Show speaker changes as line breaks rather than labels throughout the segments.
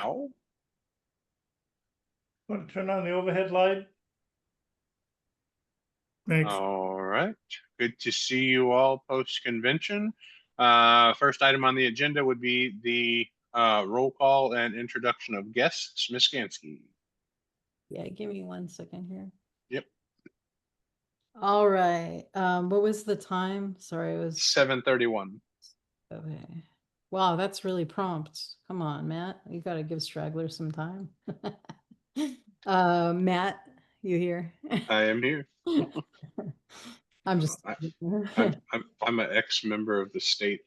Oh,
Want to turn on the overhead light? Thanks.
all right. Good to see you all post convention. First item on the agenda would be the roll call and introduction of guests. Ms. Gansky.
Yeah, give me 1 second here.
Yep.
All right. What was the time? Sorry, it was
7:31.
okay. Wow, that's really prompt. Come on, Matt. You gotta give stragglers some time. Matt, you here?
I am here.
I'm just
I'm an ex-member of the state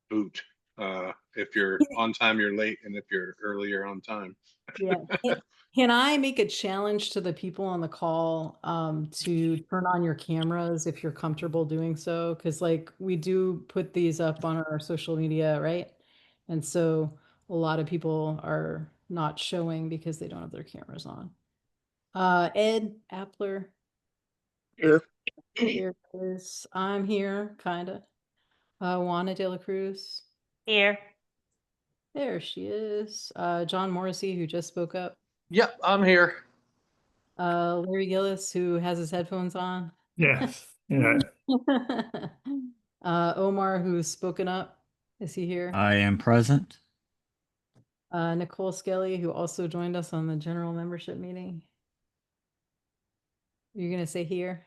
boot. If you're on time, you're late, and if you're earlier on time.
Yeah. Can I make a challenge to the people on the call to turn on your cameras if you're comfortable doing so? Because like we do put these up on our social media, right? And so a lot of people are not showing because they don't have their cameras on. Ed Appler.
Here.
Here is I'm here, kinda. Juana De La Cruz.
Here.
There she is. John Morrissey, who just spoke up.
Yep, I'm here.
Larry Gillis, who has his headphones on.
Yes. Yeah.
Omar, who's spoken up. Is he here?
I am present.
Nicole Skelly, who also joined us on the general membership meeting. You're gonna say here?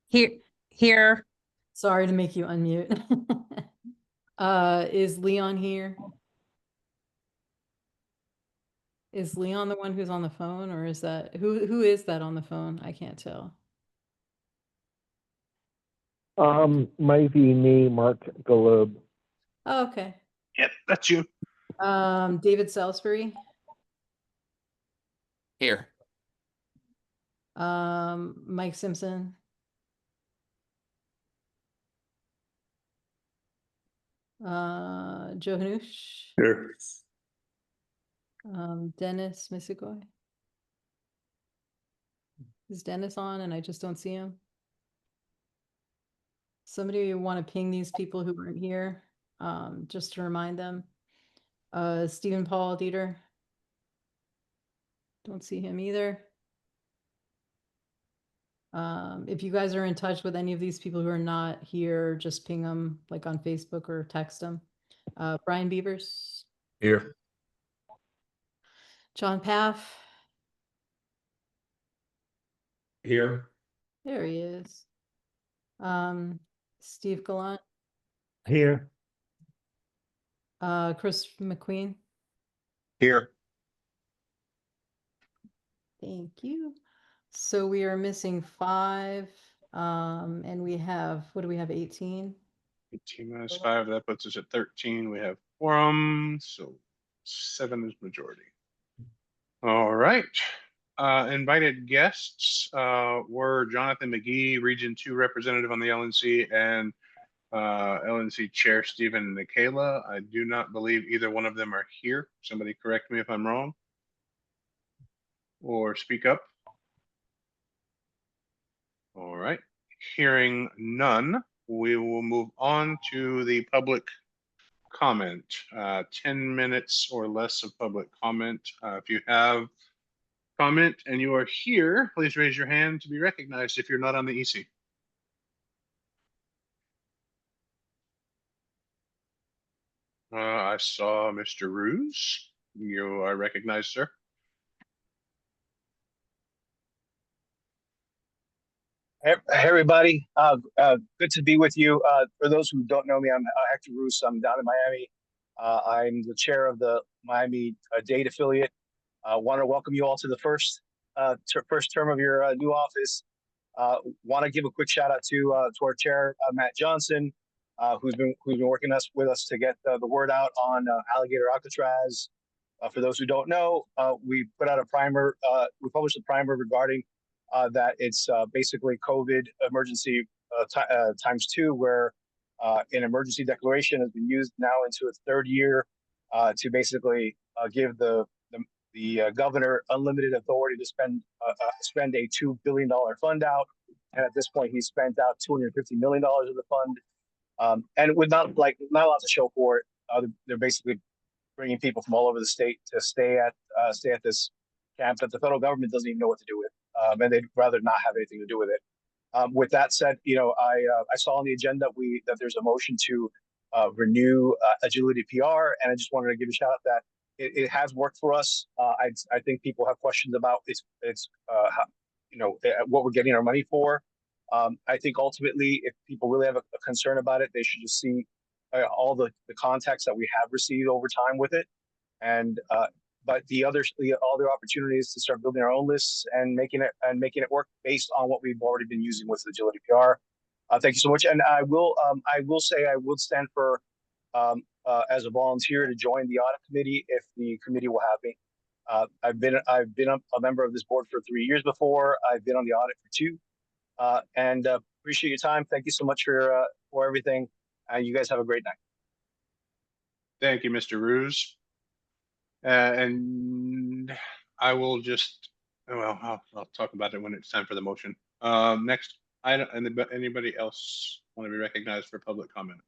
Here.
Sorry to make you unmute. Is Leon here? Is Leon the one who's on the phone, or is that who is that on the phone? I can't tell.
Might be me, Mark Galob.
Oh, okay.
Yep, that's you.
David Salisbury.
Here.
Mike Simpson. Joe Hanoush.
Here.
Dennis Misigoy. Is Dennis on and I just don't see him? Somebody want to ping these people who weren't here, just to remind them. Stephen Paul Dieter. Don't see him either. If you guys are in touch with any of these people who are not here, just ping them like on Facebook or text them. Brian Beavers.
Here.
John Paff.
Here.
There he is. Steve Gallant.
Here.
Chris McQueen.
Here.
Thank you. So we are missing 5, and we have, what do we have, 18?
18 minus 5, that puts us at 13. We have quorum, so 7 is majority. All right. Invited guests were Jonathan McGee, Region 2 representative on the LNC, and LNC Chair Stephen Nikela. I do not believe either one of them are here. Somebody correct me if I'm wrong. Or speak up. All right. Hearing none, we will move on to the public comment. 10 minutes or less of public comment. If you have comment and you are here, please raise your hand to be recognized if you're not on the EC. I saw Mr. Ruse. You are recognized, sir.
Hey everybody, good to be with you. For those who don't know me, I'm Hector Roos. I'm down in Miami. I'm the chair of the Miami Dade affiliate. Want to welcome you all to the first term of your new office. Want to give a quick shout out to our chair, Matt Johnson, who's been working with us to get the word out on alligator Alcatraz. For those who don't know, we put out a primer. We published a primer regarding that it's basically COVID emergency ×2, where an emergency declaration has been used now into its 3rd year to basically give the governor unlimited authority to spend a $2 billion fund out. And at this point, he's spent out $250 million of the fund, and with not a lot to show for it. they're basically bringing people from all over the state to stay at this camp that the federal government doesn't even know what to do with, and they'd rather not have anything to do with it. With that said, I saw on the agenda that there's a motion to renew Agility PR, and I just wanted to give a shout out that it has worked for us. I think people have questions about how, what we're getting our money for. I think ultimately, if people really have a concern about it, they should just see all the contacts that we have received over time with it, and but the other opportunities to start building our own lists and making it work based on what we've already been using with Agility PR. Thank you so much, and I will say I will stand for as a volunteer to join the audit committee if the committee will have me. I've been a member of this board for 3 years before. I've been on the audit for 2, and appreciate your time. Thank you so much for everything. You guys have a great night.
Thank you, Mr. Ruse. And I will just, well, I'll talk about it when it's time for the motion. Next item, anybody else want to be recognized for public comment?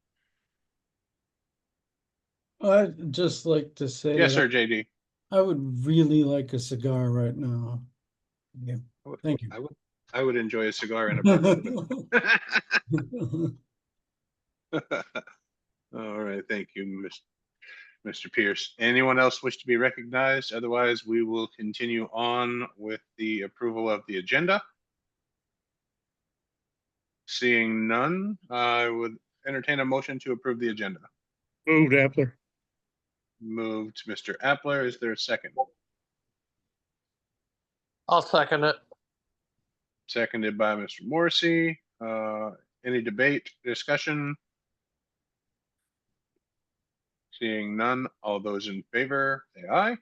I'd just like to say.
Yes, sir, JD.
I would really like a cigar right now. Yeah, thank you.
I would enjoy a cigar and a bourbon. All right, thank you, Mr. Pierce. Anyone else wish to be recognized? Otherwise, we will continue on with the approval of the agenda. Seeing none, I would entertain a motion to approve the agenda.
Moved, Appler.
Moved, Mr. Appler. Is there a second?
I'll second it.
Seconded by Mr. Morrissey. Any debate, discussion? Seeing none, all those in favor, say aye.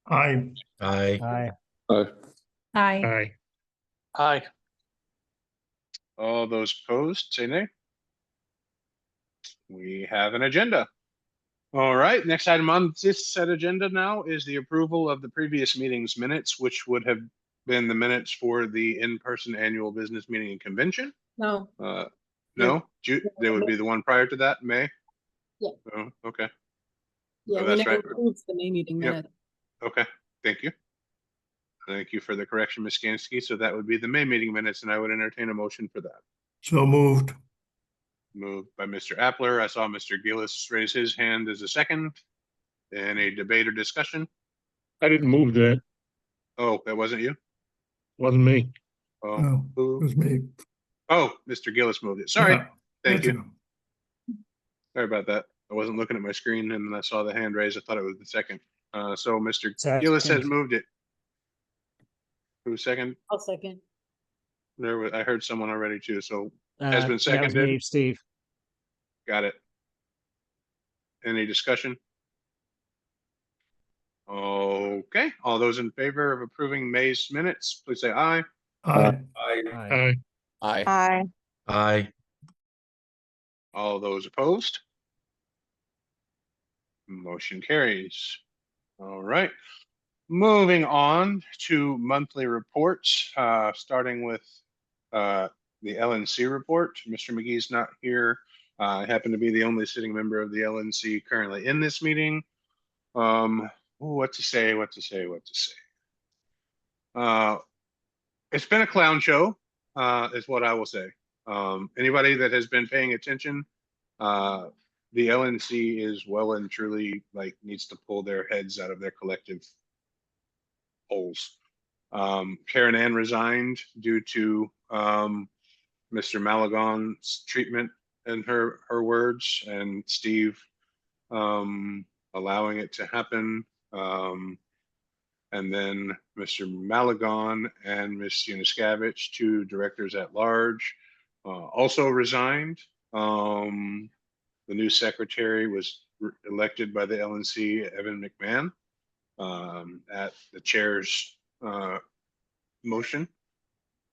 Aye.
Aye.
Aye.
Aye.
Aye.
All those opposed, say nay. We have an agenda. All right, next item on this set agenda now is the approval of the previous meeting's minutes, which would have been the minutes for the in-person annual business meeting and convention.
No,
No, there would be the one prior to that, May?
Yeah.
Oh, okay,
yeah,
Oh,
we
that's
never
right.
approved the May meeting
Yep.
minute.
okay, thank you. Thank you for the correction, Ms. Skansky. So that would be the May meeting minutes, and I would entertain a motion for that.
So moved.
Moved by Mr. Appler. I saw Mr. Gillis raise his hand as a second. Any debate or discussion?
I didn't move that.
Oh, that wasn't you?
Wasn't me.
Oh,
No,
who?
it was me.
Oh, Mr. Gillis moved it. Sorry.
Yeah,
Thank
that's
you.
it.
Sorry about that. I wasn't looking at my screen and then I saw the hand raised. I thought it was the second. So Mr.
Second.
Gillis has moved it. Who's second?
I'll second.
I heard someone already too. So has been
That was
seconded.
me, Steve.
Got it. Any discussion? Okay. All those in favor of approving May's minutes, please say aye.
Aye.
Aye. Aye.
Aye.
Aye.
All those opposed? Motion carries. All right. Moving on to monthly reports, starting with the LNC report. Mr. McGee's not here. I happen to be the only sitting member of the LNC currently in this meeting. What to say? It's been a clown show, is what I will say. Anybody that has been paying attention, the LNC is well and truly needs to pull their heads out of their collective holes. Karen Ann resigned due to Mr. Malagon's treatment, in her words, and Steve allowing it to happen. And then Mr. Malagon and Ms. Yunuskavich, 2 directors at large, also resigned. The new secretary was elected by the LNC, Evan McMahon, at the chair's motion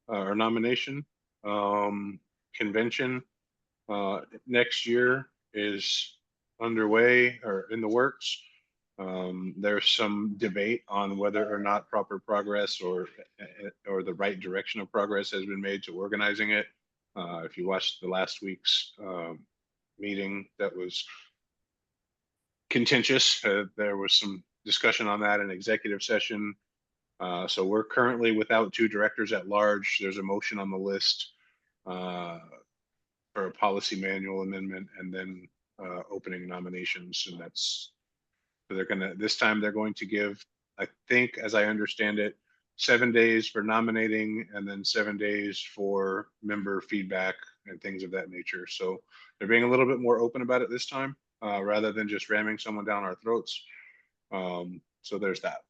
or nomination. Convention next year is underway or in the works. There's some debate on whether or not proper progress or the right direction of progress has been made to organizing it. If you watched the last week's meeting that was contentious. There was some discussion on that in executive session. So we're currently without 2 directors at large. There's a motion on the list for a policy manual amendment, and then opening nominations. And that's, this time they're going to give, I think, as I understand it, 7 days for nominating and then 7 days for member feedback and things of that nature. So they're being a little bit more open about it this time, rather than just ramming someone down our throats. So there's that.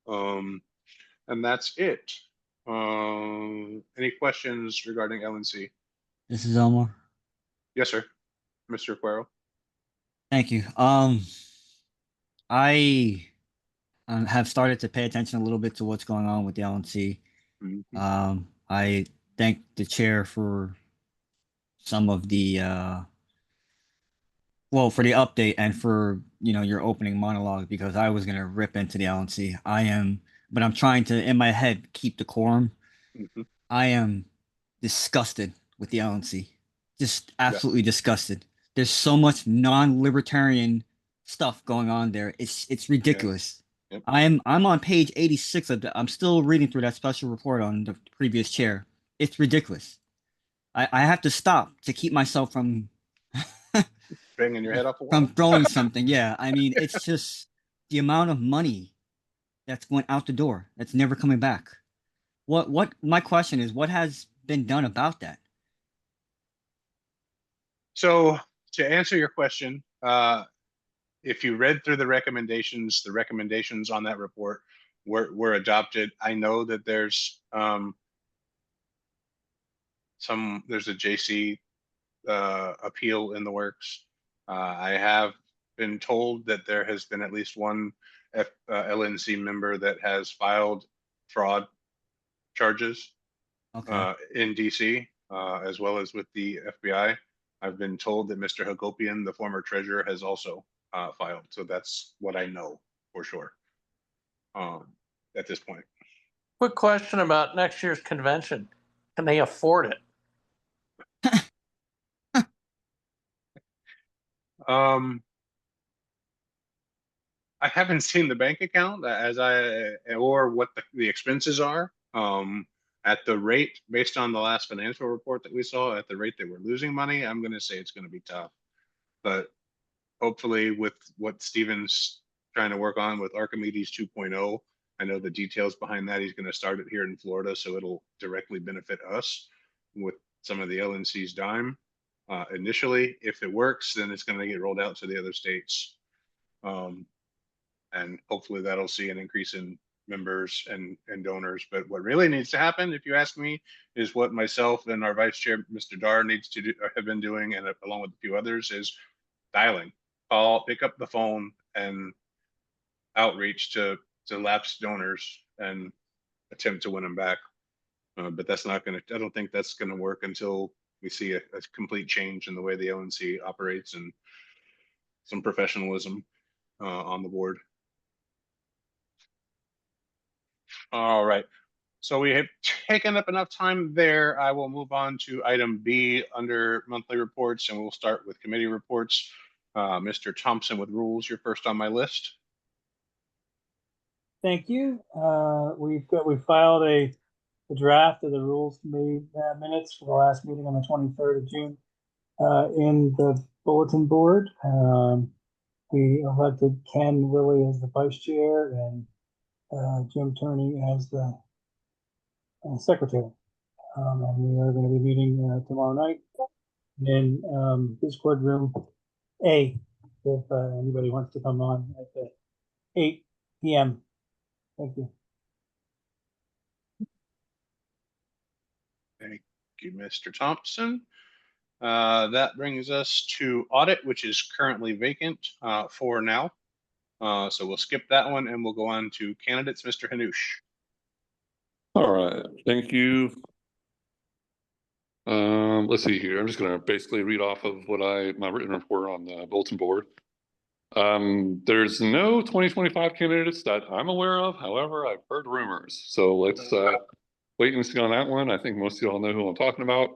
And that's it. Any questions regarding LNC?
This is Elmore.
Yes, sir. Mr. Quero.
Thank you. I have started to pay attention a little bit to what's going on with the LNC.
Mhm.
I thank the chair for some of the for the update and for your opening monologue, because I was gonna rip into the LNC. But I'm trying to, in my head, keep decorum.
Mhm.
I am disgusted with the LNC. Just absolutely disgusted. There's so much non-libertarian stuff going on there. It's ridiculous.
Yep.
I'm on page 86 of I'm still reading through that special report on the previous chair. It's ridiculous. I have to stop to keep myself from
Banging your head off the wall.
from throwing something. Yeah, I mean, it's just the amount of money that's went out the door that's never coming back. What my question is, what has been done about that?
So to answer your question, if you read through the recommendations on that report were adopted. I know that there's there's a JC appeal in the works. I have been told that there has been at least one LNC member that has filed fraud charges in DC, as well as with the FBI. I've been told that Mr. Hagopian, the former treasurer, has also filed. So that's what I know for sure at this point.
Quick question about next year's convention. Can they afford it?
I haven't seen the bank account or what the expenses are. At the rate, based on the last financial report that we saw, at the rate that we're losing money, I'm going to say it's going to be tough. But hopefully, with what Steven's trying to work on with Archimedes 2.0, I know the details behind that. He's going to start it here in Florida, so it'll directly benefit us with some of the LNC's dime. Initially, if it works, then it's going to get rolled out to the other states. And hopefully that'll see an increase in members and donors. But what really needs to happen, if you ask me, is what myself and our vice chair, Mr. Dar, needs to do, have been doing, and along with a few others, is dialing, call, pick up the phone, and outreach to lapsed donors and attempt to win them back. But that's not going to, I don't think that's going to work until we see a complete change in the way the LNC operates and some professionalism on the board. All right. So we have taken up enough time there. I will move on to item B under monthly reports, and we'll start with committee reports. Mr. Thompson with rules, you're first on my list.
Thank you. We filed a draft of the rules committee minutes for the last meeting on the 23rd of June in the bulletin board. We elected Ken Willie as the vice chair and Jim Turney as the secretary. And we are going to be meeting tomorrow night in Discord room A, if anybody wants to come on at the 8 p.m. Thank you.
Thank you, Mr. Thompson. That brings us to audit, which is currently vacant for now. So we'll skip that one and we'll go on to candidates. Mr. Hanush.
All right, thank you. Let's see here. I'm just going to basically read off of what my written report on the bulletin board. There's no 2025 candidates that I'm aware of. However, I've heard rumors. So let's wait and see on that one. I think most of you all know who I'm talking about.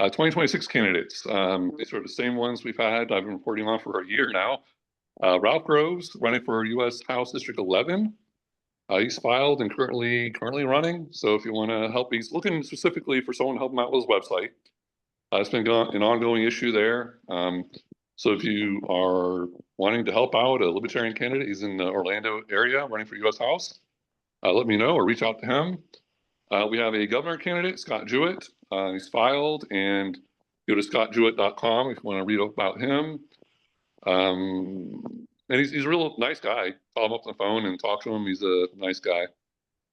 2026 candidates. These are the same ones we've had. I've been reporting on for a year now. Ralph Groves, running for U.S. House District 11. He's filed and currently running. So if you want to help, he's looking specifically for someone to help him out with his website. It's been an ongoing issue there. So if you are wanting to help out a Libertarian candidate, he's in the Orlando area running for U.S. House, let me know or reach out to him. We have a governor candidate, Scott Jewett. He's filed, and go to scottjewett.com if you want to read about him. And he's a real nice guy. Call him up on the phone and talk to him. He's a nice guy.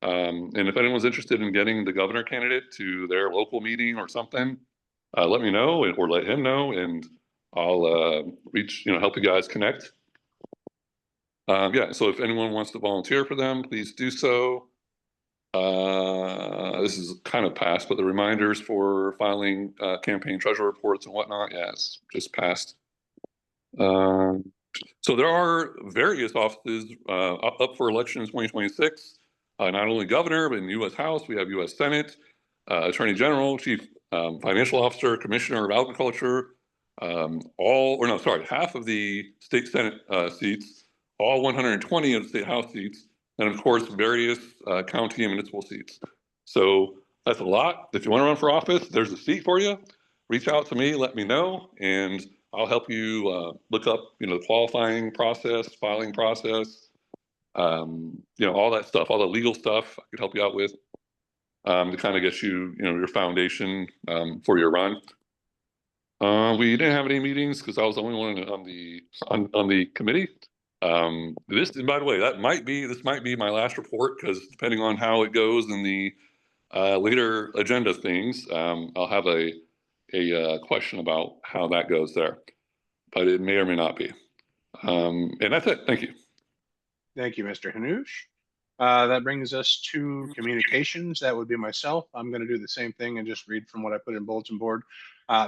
And if anyone's interested in getting the governor candidate to their local meeting or something, let me know or let him know, and I'll help you guys connect. Yeah, so if anyone wants to volunteer for them, please do so. This is kind of past, but the reminders for filing campaign treasury reports and whatnot, yes, just passed. So there are various offices up for election in 2026. Not only governor, but in the U.S. House, we have U.S. Senate, Attorney General, Chief Financial Officer, Commissioner of Agriculture, half of the state Senate seats, all 120 of the state House seats, and of course, various county and municipal seats. So that's a lot. If you want to run for office, there's a seat for you. Reach out to me, let me know, and I'll help you look up, the qualifying process, filing process, all that stuff, all the legal stuff I could help you out with to kind of get you, your foundation for your run. We didn't have any meetings because I was the only one on the committee. This, by the way, this might be my last report, because depending on how it goes in the later agenda things, I'll have a question about how that goes there, but it may or may not be. And that's it. Thank you.
Thank you, Mr. Hanush. That brings us to communications. That would be myself. I'm going to do the same thing and just read from what I put in bulletin board.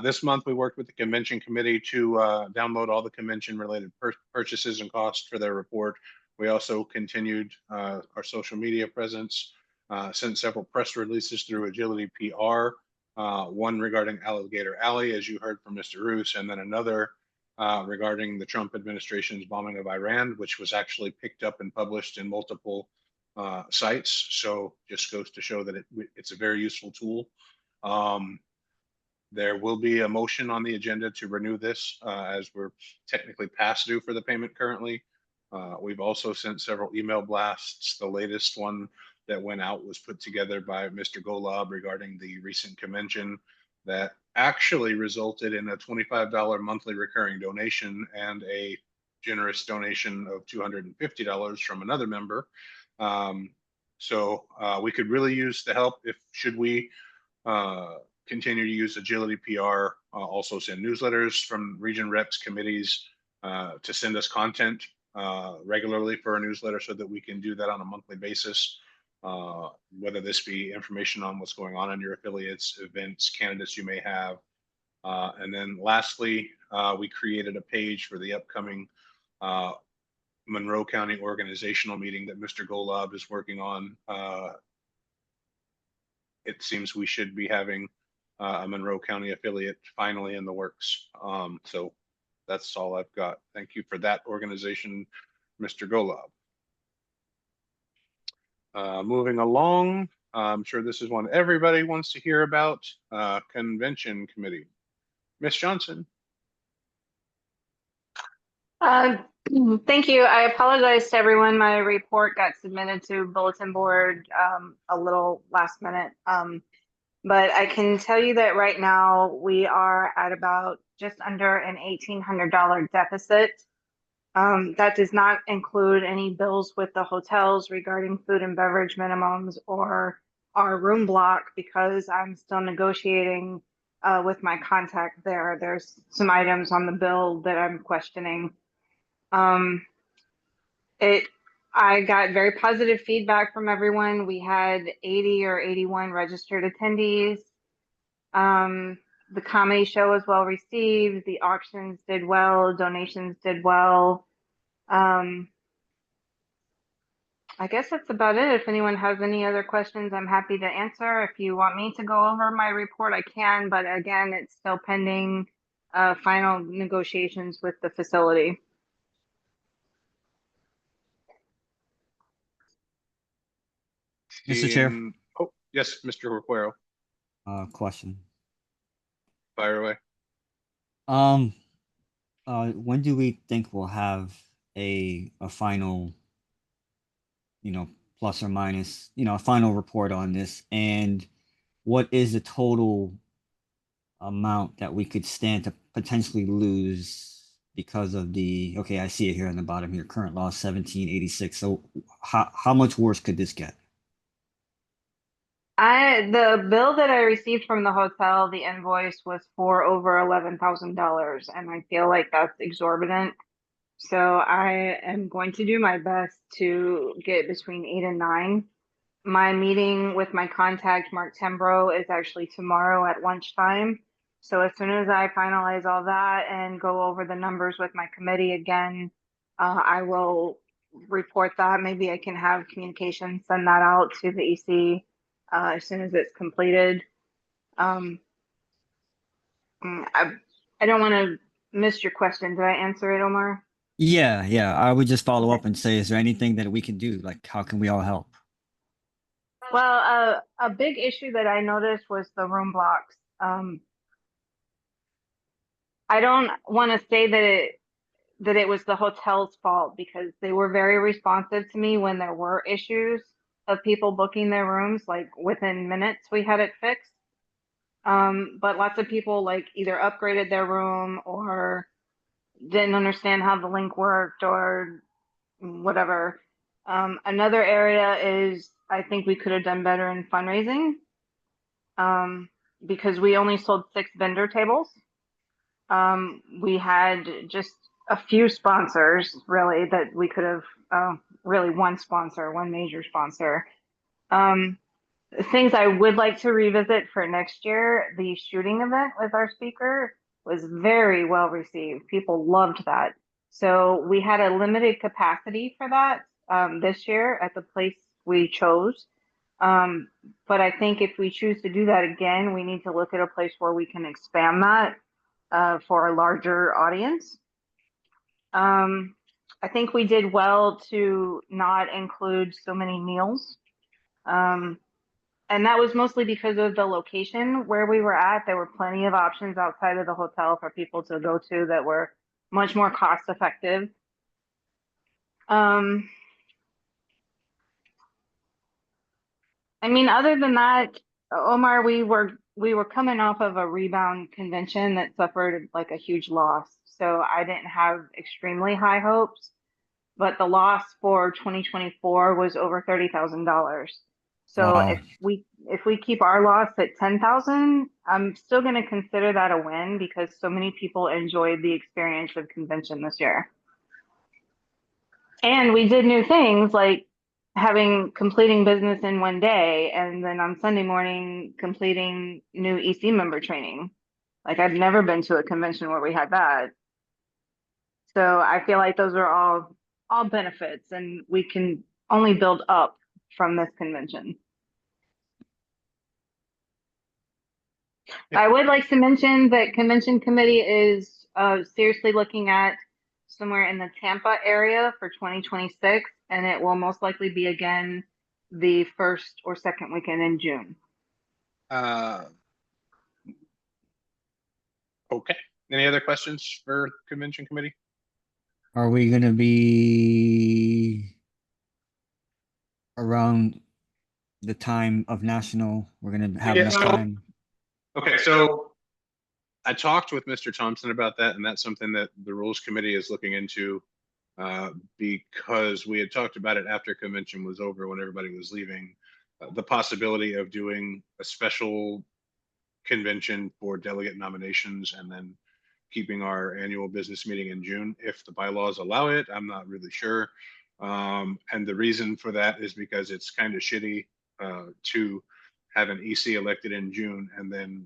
This month, we worked with the convention committee to download all the convention-related purchases and costs for their report. We also continued our social media presence, sent several press releases through Agility PR, one regarding Alligator Alley, as you heard from Mr. Roos, and then another regarding the Trump administration's bombing of Iran, which was actually picked up and published in multiple sites. So just goes to show that it's a very useful tool. There will be a motion on the agenda to renew this as we're technically past due for the payment currently. We've also sent several email blasts. The latest one that went out was put together by Mr. Golub regarding the recent convention that actually resulted in a $25 monthly recurring donation and a generous donation of $250 from another member. So we could really use the help should we continue to use Agility PR, also send newsletters from region reps, committees to send us content regularly for a newsletter so that we can do that on a monthly basis. Whether this be information on what's going on in your affiliates, events, candidates you may have. And then lastly, we created a page for the upcoming Monroe County organizational meeting that Mr. Golub is working on. It seems we should be having a Monroe County affiliate finally in the works. So that's all I've got. Thank you for that organization, Mr. Golub. Moving along, I'm sure this is one everybody wants to hear about, convention committee. Ms. Johnson.
Thank you. I apologize to everyone. My report got submitted to bulletin board a little last minute. But I can tell you that right now we are at about just under an $1,800 deficit. That does not include any bills with the hotels regarding food and beverage minimums or our room block, because I'm still negotiating with my contact there. There's some items on the bill that I'm questioning. I got very positive feedback from everyone. We had 80 or 81 registered attendees. The comedy show was well received. The auctions did well. Donations did well. I guess that's about it. If anyone has any other questions, I'm happy to answer. If you want me to go over my report, I can. But again, it's still pending final negotiations with the facility.
Mr. Chair.
Oh, yes, Mr. Requero,
Question.
fire away.
When do we think we'll have a final, plus or minus, a final report on this? And what is the total amount that we could stand to potentially lose because of the, okay, I see it here on the bottom here, current law 1786. So how much worse could this get?
The bill that I received from the hotel, the invoice was for over $11,000, and I feel like that's exorbitant. So I am going to do my best to get between 8 and 9. My meeting with my contact, Mark Tembro, is actually tomorrow at lunchtime. So as soon as I finalize all that and go over the numbers with my committee again, I will report that. Maybe I can have communication, send that out to the EC as soon as it's completed. I don't want to miss your question. Did I answer it, Omar?
Yeah. I would just follow up and say, is there anything that we can do? Like, how can we all help?
Well, a big issue that I noticed was the room blocks. I don't want to say that it was the hotel's fault because they were very responsive to me when there were issues of people booking their rooms. Like within minutes, we had it fixed. But lots of people like either upgraded their room or didn't understand how the link worked or whatever. Another area is I think we could have done better in fundraising because we only sold 6 vendor tables. We had just a few sponsors really that we could have, really one sponsor, one major sponsor. Things I would like to revisit for next year, the shooting event with our speaker was very well received. People loved that. So we had a limited capacity for that this year at the place we chose. But I think if we choose to do that again, we need to look at a place where we can expand that for a larger audience. I think we did well to not include so many meals. And that was mostly because of the location where we were at. There were plenty of options outside of the hotel for people to go to that were much more cost effective. I mean, other than that, Omar, we were coming off of a rebound convention that suffered like a huge loss. So I didn't have extremely high hopes, but the loss for 2024 was over $30,000. So
Wow.
if we keep our loss at 10,000, I'm still going to consider that a win because so many people enjoyed the experience of convention this year. And we did new things like completing business in one day, and then on Sunday morning completing new EC member training. Like I've never been to a convention where we had that. So I feel like those are all benefits, and we can only build up from this convention. I would like to mention that convention committee is seriously looking at somewhere in the Tampa area for 2026, and it will most likely be again the first or second weekend in June.
Okay. Any other questions for convention committee?
Are we going to be around the time of national? We're going to have
Yeah,
enough
so-
time.
Okay, so I talked with Mr. Thompson about that, and that's something that the rules committee is looking into because we had talked about it after convention was over when everybody was leaving, the possibility of doing a special convention for delegate nominations and then keeping our annual business meeting in June if the bylaws allow it. I'm not really sure. And the reason for that is because it's kind of shitty to have an EC elected in June and then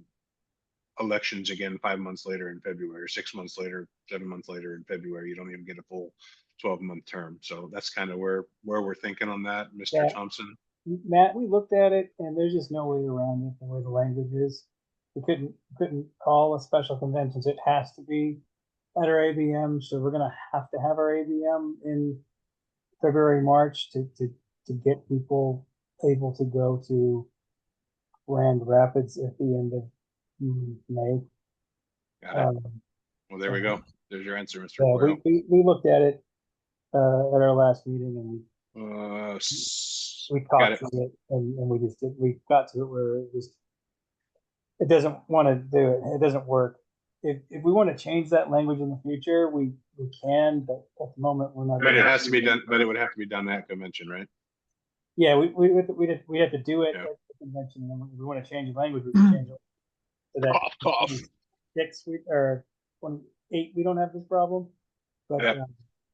elections again 5 months later in February, 6 months later, 7 months later in February. You don't even get a full 12-month term. So that's kind of where we're thinking on that, Mr.
Yeah.
Thompson.
Matt, we looked at it and there's just no way around it the way the language is. We couldn't call a special conventions. It has to be at our ABM. So we're gonna have to have our ABM in February, March to get people able to go to Grand Rapids at the end of May.
Got it. Well, there we go. There's your answer, Mr.
Yeah,
Boyle.
we looked at it at our last meeting, and we
Got
talked
it.
through it, and we got to it where it doesn't want to do it. It doesn't work. If we want to change that language in the future, we can, but at the moment we're not.
But it has to be done, but it would have to be done at convention, right?
Yeah, we have to do it
Yeah.
at the convention, and if we want to change the language, we can change it. So that
Cough.
26 or 28, we don't have this problem. But
Yeah.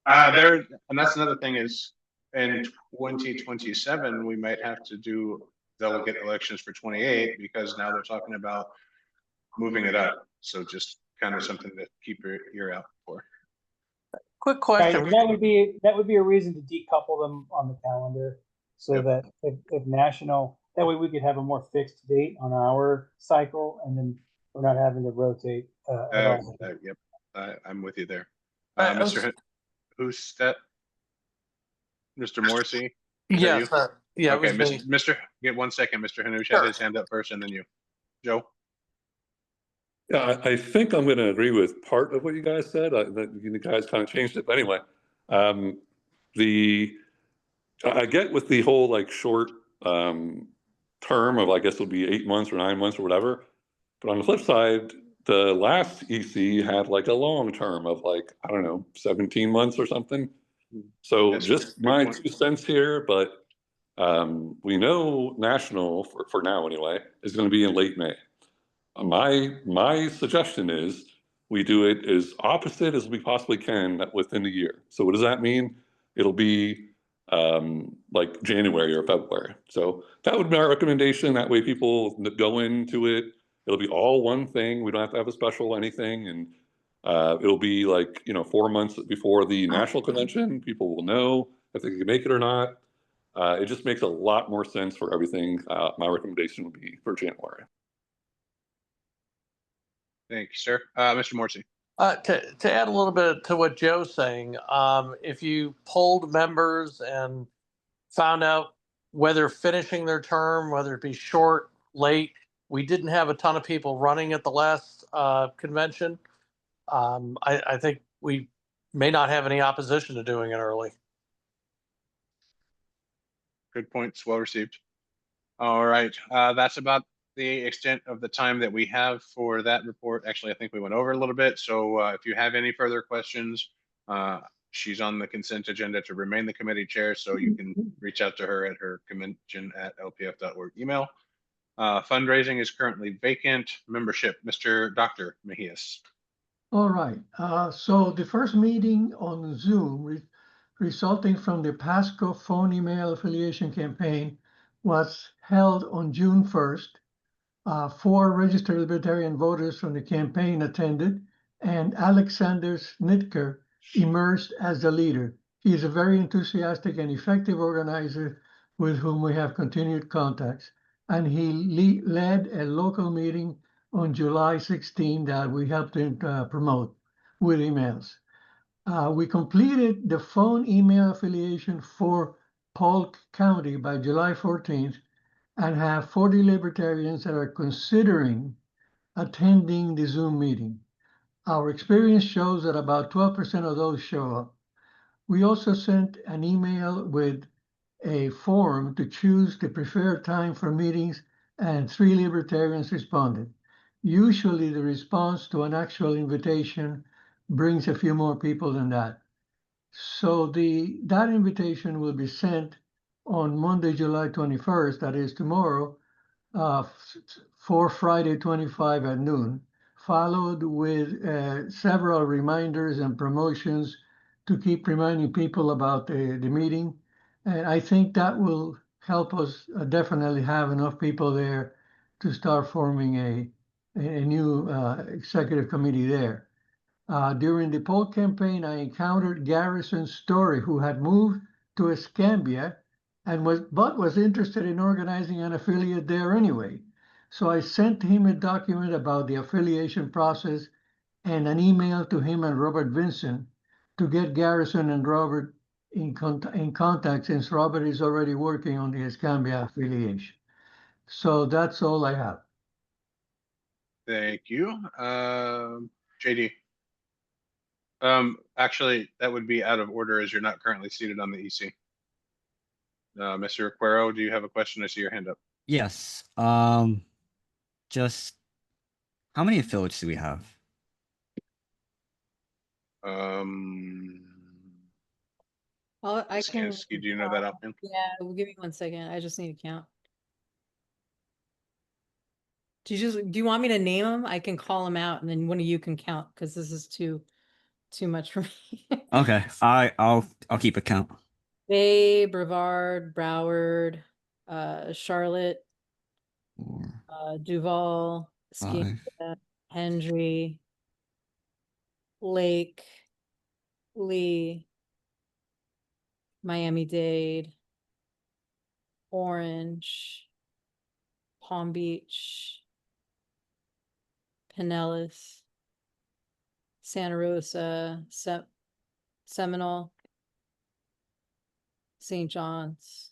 And that's another thing is in 2027, we might have to do delegate elections for 28 because now they're talking about moving it up. So just kind of something to keep your ear out for.
Quick
right,
question.
that would be a reason to decouple them on the calendar, so that if national, that way we could have a more fixed date on our cycle, and then we're not having to rotate at all.
Yep, I'm with you there.
I was-
Mr. Who's that? Mr. Morrissey? Is that
Yeah,
you?
sir. Yeah, it
Okay,
was me.
Mr. Get 1 second. Mr. Hanush
Sure.
had his hand up first, and then you. Joe?
Yeah, I think I'm going to agree with part of what you guys said. That you guys kind of changed it, but anyway, I get with the whole like short term of I guess it'll be 8 months or 9 months or whatever. But on the flip side, the last EC had like a long term of like I don't know 17 months or something. So
Yes,
just
good
my
point.
2 cents here, but we know national for now anyway is going to be in late May. My suggestion is we do it as opposite as we possibly can within the year. So what does that mean? It'll be like January or February. So that would be our recommendation. That way people go into it. It'll be all one thing. We don't have to have a special anything. And it'll be like, 4 months before the national convention. People will know if they can make it or not. It just makes a lot more sense for everything. My recommendation would be for January.
Thank you, sir. Mr. Morrissey.
To add a little bit to what Joe's saying, if you polled members and found out whether finishing their term, whether it be short, late, we didn't have a ton of people running at the last convention. I think we may not have any opposition to doing it early.
Good points. Well received. All right. That's about the extent of the time that we have for that report. Actually, I think we went over a little bit. So if you have any further questions, she's on the consent agenda to remain the committee chair. So you can reach out to her at her convention@lpf.org email. Fundraising is currently vacant. Membership, Mr. Dr. Mejias.
All right, so the first meeting on Zoom resulting from the Pasco phone email affiliation campaign was held on June 1st. 4 registered Libertarian voters from the campaign attended, and Alexander Snitker emerged as the leader. He is a very enthusiastic and effective organizer with whom we have continued contacts, and he led a local meeting on July 16 that we helped him promote with emails. We completed the phone email affiliation for Polk County by July 14th and have 40 libertarians that are considering attending the Zoom meeting. Our experience shows that about 12% of those show up. We also sent an email with a form to choose the preferred time for meetings, and 3 libertarians responded. Usually the response to an actual invitation brings a few more people than that. So that invitation will be sent on Monday, July 21st, that is tomorrow, for Friday 25 at noon, followed with several reminders and promotions to keep reminding people about the meeting. And I think that will help us definitely have enough people there to start forming a new executive committee there. During the poll campaign, I encountered Garrison Story, who had moved to Escambia and was interested in organizing an affiliate there anyway. So I sent him a document about the affiliation process and an email to him and Robert Vincent to get Garrison and Robert in contact since Robert is already working on the Escambia affiliation. So that's all I have.
Thank you. JD. Actually, that would be out of order as you're not currently seated on the EC. Mr. Aquero, do you have a question? I see your hand up.
Yes. Just how many affiliates do we have?
I
Ms.
can.
Kansky, do you know that offhand?
Yeah, well, give me 1 second. I just need to count. Do you want me to name them? I can call them out and then one of you can count because this is too much for me.
Okay, I'll keep a count.
Bay, Brevard, Broward, Charlotte,
4,
Duval,
5.
Escambia, Hendry, Lake, Lee, Miami-Dade, Orange, Palm Beach, Pinellas, Santa Rosa, Seminole, St. John's,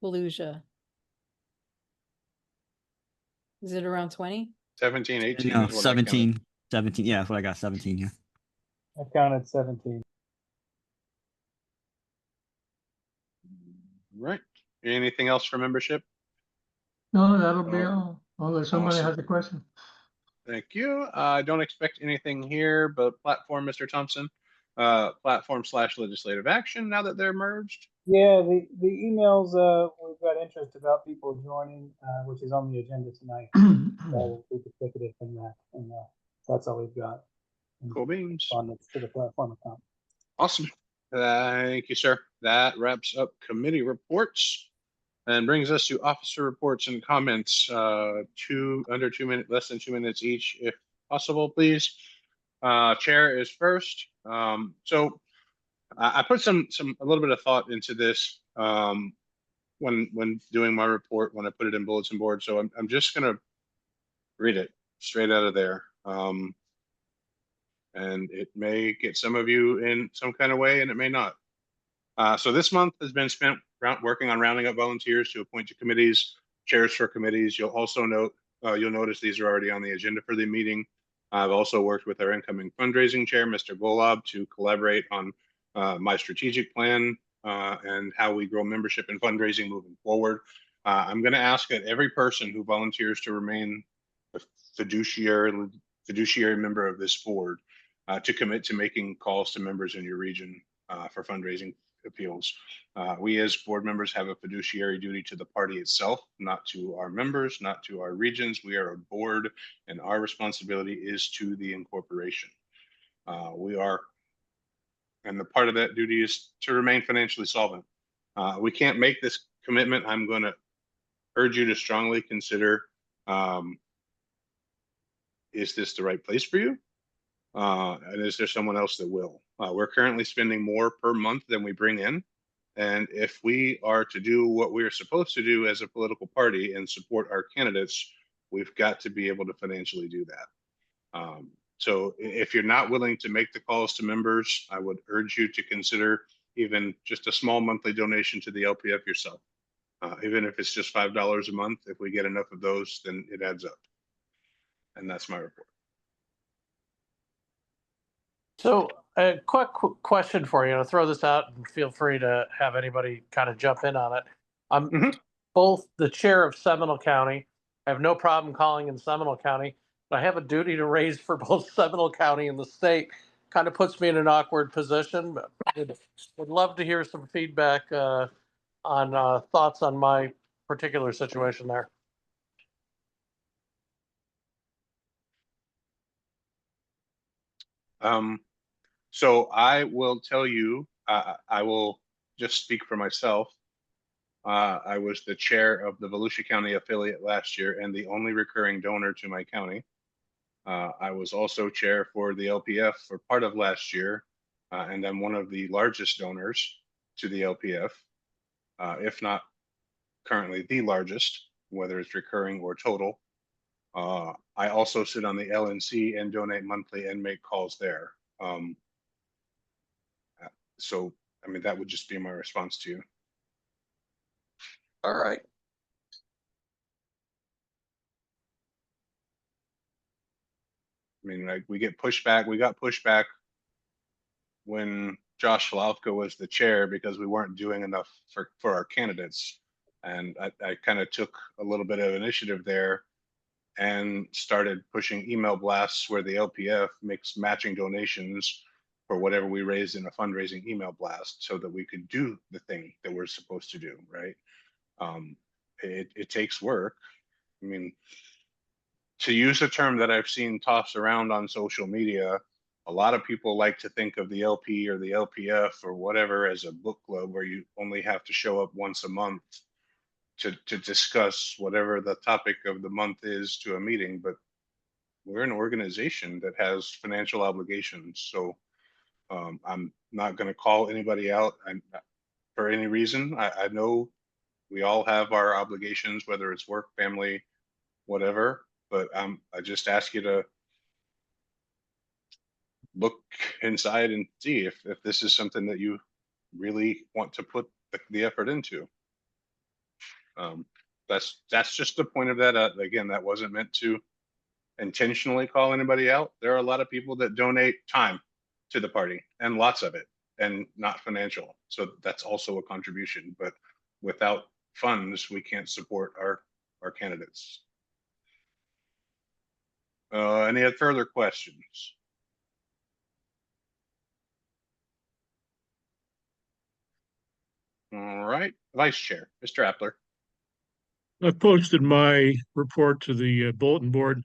Volusia. Is it around 20?
17, 18
No,
is what I counted.
17. Yeah, that's what I got. 17. Yeah.
I counted 17.
Right. Anything else for membership?
No, that'll be
Oh,
all. Unless somebody
awesome.
has a question.
Thank you. I don't expect anything here, but platform, Mr. Thompson, platform/legislative action now that they're merged.
Yeah, the emails, we've got interest about people joining, which is on the agenda tonight. So we could take it from that, and that's all we've got.
Cool beans.
On to the platform account.
Awesome. Thank you, sir. That wraps up committee reports and brings us to officer reports and comments. Under 2 minutes, less than 2 minutes each, if possible, please. Chair is first. So I put a little bit of thought into this when doing my report, when I put it in bulletin board. So I'm just gonna read it straight out of there. And it may get some of you in some kind of way, and it may not. So this month has been spent working on rounding up volunteers to appoint to committees, chairs for committees. You'll also you'll notice these are already on the agenda for the meeting. I've also worked with our incoming fundraising chair, Mr. Golob, to collaborate on my strategic plan and how we grow membership and fundraising moving forward. I'm going to ask that every person who volunteers to remain a fiduciary member of this board to commit to making calls to members in your region for fundraising appeals. We as board members have a fiduciary duty to the party itself, not to our members, not to our regions. We are a board and our responsibility is to the incorporation. And the part of that duty is to remain financially solvent. We can't make this commitment. I'm going to urge you to strongly consider, is this the right place for you? And is there someone else that will? We're currently spending more per month than we bring in. And if we are to do what we are supposed to do as a political party and support our candidates, we've got to be able to financially do that. So if you're not willing to make the calls to members, I would urge you to consider even just a small monthly donation to the LPF yourself. Even if it's just $5 a month, if we get enough of those, then it adds up. And that's my report.
So a quick question for you. I'll throw this out and feel free to have anybody kind of jump in on it. I'm both the chair of Seminole County. I have no problem calling in Seminole County, but I have a duty to raise for both Seminole County and the state. Kind of puts me in an awkward position, but would love to hear some feedback on thoughts on my particular situation there.
So I will tell you, I will just speak for myself. I was the chair of the Volusia County affiliate last year and the only recurring donor to my county. I was also chair for the LPF for part of last year, and I'm one of the largest donors to the LPF, if not currently the largest, whether it's recurring or total. I also sit on the LNC and donate monthly and make calls there. So I mean, that would just be my response to you.
All right.
I mean, like, we got pushback when Josh Slavka was the chair because we weren't doing enough for our candidates. And I kind of took a little bit of initiative there and started pushing email blasts where the LPF makes matching donations for whatever we raised in a fundraising email blast so that we could do the thing that we're supposed to do, right? It takes work. I mean, to use a term that I've seen tossed around on social media, a lot of people like to think of the LP or the LPF or whatever as a book club where you only have to show up once a month to discuss whatever the topic of the month is to a meeting. But we're an organization that has financial obligations. So I'm not going to call anybody out for any reason. I know we all have our obligations, whether it's work, family, whatever. But I just ask you to look inside and see if this is something that you really want to put the effort into. That's just the point of that. Again, that wasn't meant to intentionally call anybody out. There are a lot of people that donate time to the party, and lots of it, and not financial. So that's also a contribution. But without funds, we can't support our candidates. Any further questions? All right, Vice Chair, Mr. Appler.
I've posted my report to the bulletin board.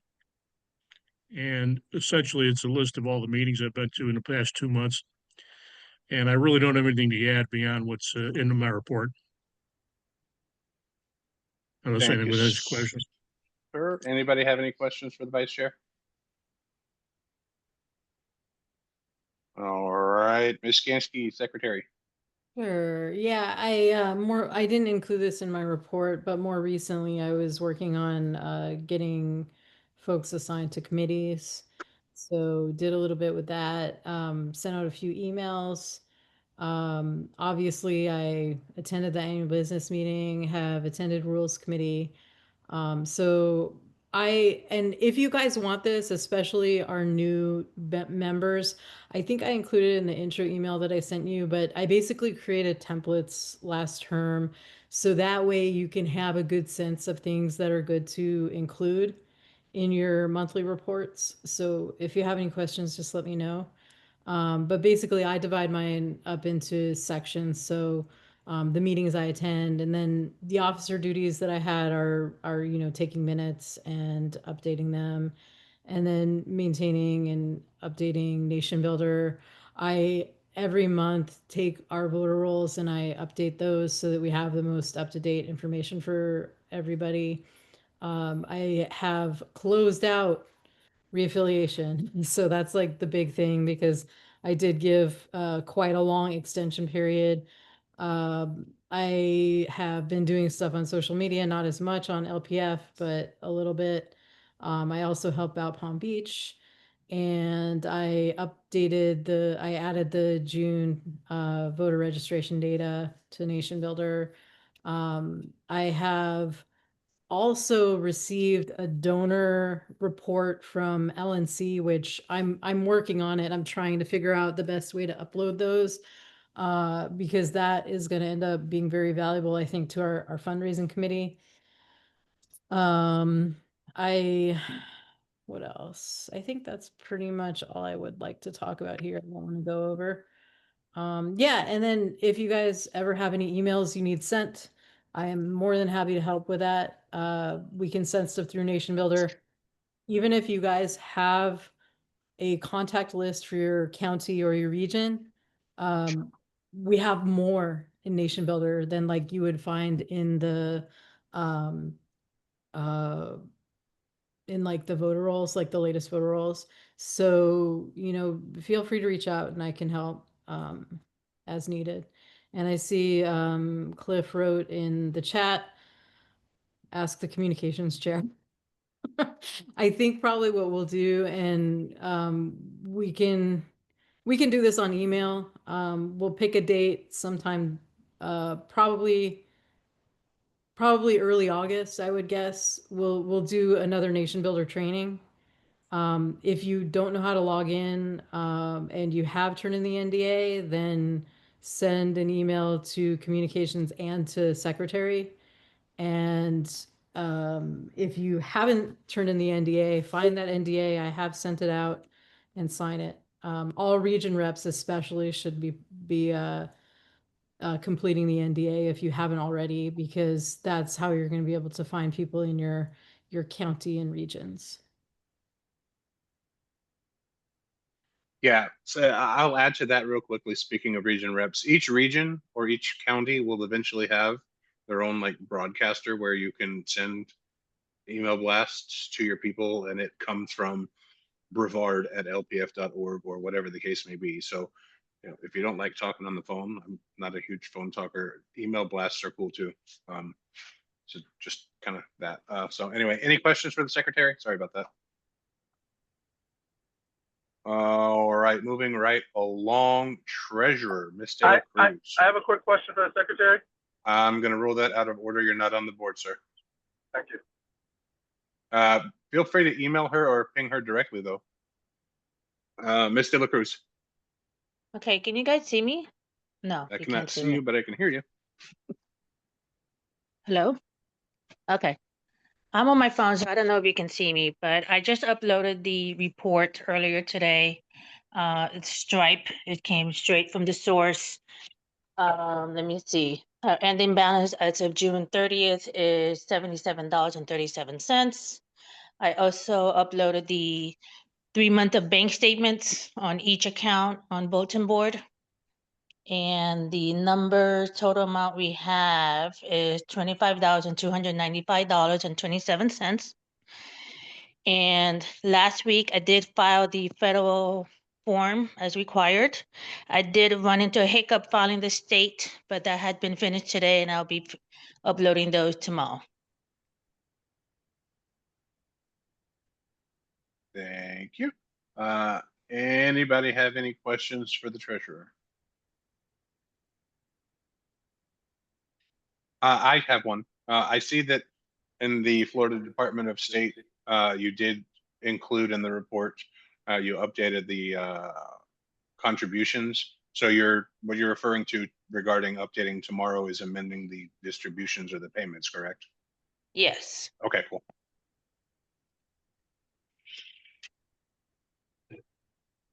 And essentially, it's a list of all the meetings I've been to in the past 2 months. And I really don't have anything to add beyond what's in my report. Unless
Thank
anyone
you,
has questions.
sir. Anybody have any questions for the Vice Chair? All right, Ms. Skansky, Secretary.
Sure. Yeah, I didn't include this in my report, but more recently I was working on getting folks assigned to committees. So did a little bit with that. Sent out a few emails. Obviously I attended the annual business meeting, have attended Rules Committee. And if you guys want this, especially our new members, I think I included it in the intro email that I sent you, but I basically created templates last term. So that way you can have a good sense of things that are good to include in your monthly reports. So if you have any questions, just let me know. But basically I divide mine up into sections. So the meetings I attend, and then the officer duties that I had are taking minutes and updating them, and then maintaining and updating Nation Builder. I every month take our voter rolls and I update those so that we have the most up-to-date information for everybody. I have closed out reaffiliation. So that's like the big thing because I did give quite a long extension period. I have been doing stuff on social media, not as much on LPF, but a little bit. I also help out Palm Beach, and I added the June voter registration data to Nation Builder. I have also received a donor report from LNC, which I'm working on it. I'm trying to figure out the best way to upload those because that is going to end up being very valuable, I think, to our fundraising committee. What else? I think that's pretty much all I would like to talk about here. I don't want to go over. Yeah, and then if you guys ever have any emails you need sent, I am more than happy to help with that. We can send stuff through Nation Builder. Even if you guys have a contact list for your county or your region, we have more in Nation Builder than like you would find in the in like the voter rolls, like the latest voter rolls. So, feel free to reach out and I can help as needed. And I see Cliff wrote in the chat, ask the communications chair. I think probably what we'll do, and we can we can do this on email. We'll pick a date sometime, probably early August, I would guess. We'll do another nation builder training. If you don't know how to log in, and you have turned in the NDA, then send an email to communications and to secretary. And if you haven't turned in the NDA, find that NDA. I have sent it out and sign it. All region reps especially should be completing the NDA if you haven't already, because that's how you're going to be able to find people in your county and regions.
Yeah, so I'll add to that real quickly. Speaking of region reps, each region or each county will eventually have their own like broadcaster where you can send email blasts to your people, and it comes from brevard@lpf.org or whatever the case may be. So, if you don't like talking on the phone, I'm not a huge phone talker. Email blasts are cool too. So just kind of that. So anyway, any questions for the secretary? Sorry about that. All right, moving right along. Treasurer, Miss Taylor Cruz.
I have a quick question for the secretary.
I'm going to rule that out of order. You're not on the board, sir.
Thank you.
Feel free to email her or ping her directly, though. Miss De La Cruz.
Okay, can you guys see me? No,
I
you
cannot
can't
see
me.
you, but I can hear you.
Hello? Okay. I'm on my phone, so I don't know if you can see me, but I just uploaded the report earlier today. It's Stripe. It came straight from the source. Let me see. Ending balance as of June 30th is $77.37. I also uploaded the 3 month of bank statements on each account on bulletin board. And the number total amount we have is $25,295.27. And last week I did file the federal form as required. I did run into a hiccup filing the state, but that had been finished today and I'll be uploading those tomorrow.
Thank you. Anybody have any questions for the treasurer? I have one. I see that in the Florida Department of State, you did include in the report, you updated the contributions. So what you're referring to regarding updating tomorrow is amending the distributions or the payments, correct?
Yes.
Okay, cool.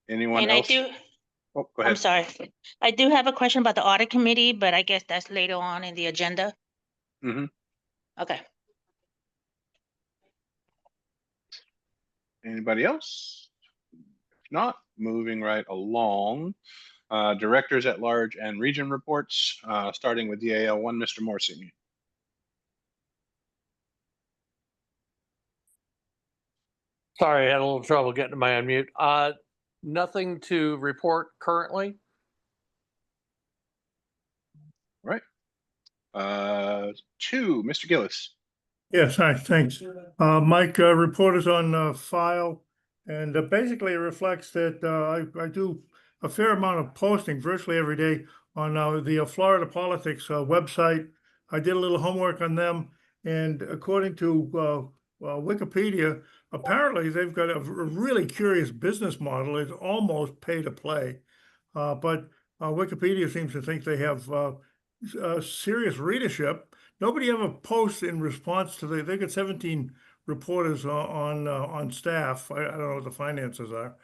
Anyone
And
else?
I do.
Oh, go ahead.
I'm sorry. I do have a question about the audit committee, but I guess that's later on in the agenda.
Mm-hmm.
Okay.
Anybody else? If not, moving right along. Directors at large and region reports, starting with DAL 1, Mr. Morrissey.
Sorry, I had a little trouble getting to my unmute. Nothing to report currently.
Right. 2, Mr. Gillis.
Yes, hi, thanks. Mike, report is on file, and basically it reflects that I do a fair amount of posting virtually every day on the Florida Politics website. I did a little homework on them, and according to Wikipedia, apparently they've got a really curious business model. It's almost pay to play, but Wikipedia seems to think they have serious readership. Nobody ever posts in response to they got 17 reporters on staff. I don't know what the finances are.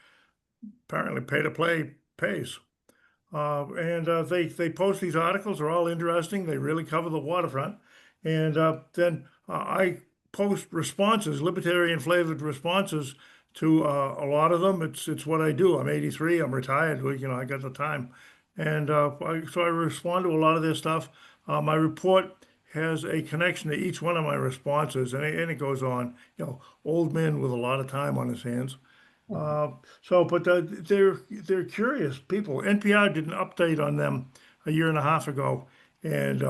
Apparently pay to play pays. And they post these articles, they're all interesting. They really cover the waterfront. And then I post responses, libertarian flavored responses to a lot of them. It's what I do. I'm 83, I'm retired, I got the time. And so I respond to a lot of their stuff. My report has a connection to each one of my responses, and it goes on. Old man with a lot of time on his hands. But they're curious people. NPR did an update on them a year and a half ago, and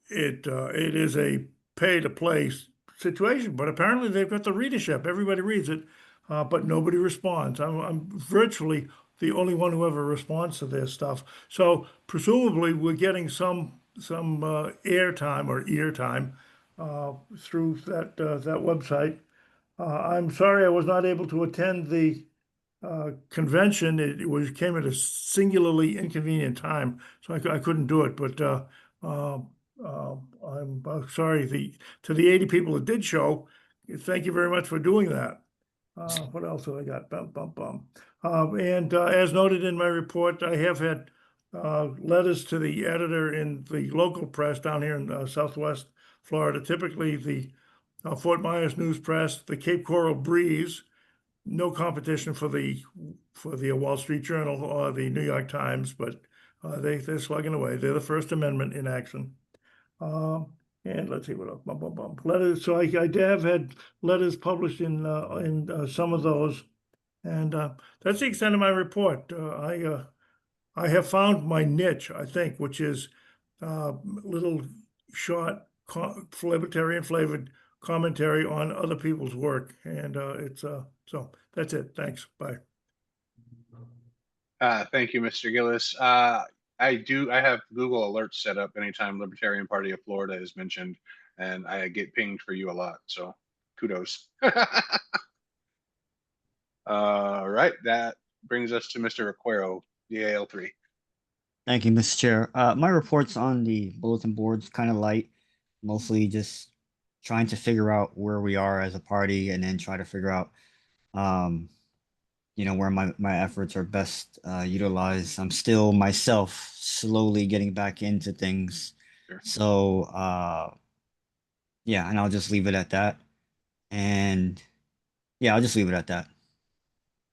it is a pay to play situation. But apparently they've got the readership. Everybody reads it, but nobody responds. I'm virtually the only one who ever responds to their stuff. So presumably we're getting some airtime or ear time through that website. I'm sorry I was not able to attend the convention. It came at a singularly inconvenient time, so I couldn't do it. But I'm sorry. To the 80 people that did show, thank you very much for doing that. What else have I got? Bum, bum, bum. And as noted in my report, I have had letters to the editor in the local press down here in Southwest Florida, typically the Fort Myers News Press, the Cape Coral Breeze. No competition for the Wall Street Journal or the New York Times, but they're slugging away. They're the First Amendment in action. And let's see what else. Bum, bum, bum. Letters. So I have had letters published in some of those, and that's the extent of my report. I have found my niche, I think, which is little short libertarian flavored commentary on other people's work, and so that's it. Thanks. Bye.
Thank you, Mr. Gillis. I have Google alerts set up anytime Libertarian Party of Florida is mentioned, and I get pinged for you a lot. So kudos. All right, that brings us to Mr. Requero, DAL3.
Thank you, Mr. Chair. My reports on the bulletin board's kind of light, mostly just trying to figure out where we are as a party, and then try to figure out, where my efforts are best utilized. I'm still myself slowly getting back into things.
Sure.
So, yeah, and I'll just leave it at that. And yeah, I'll just leave it at that.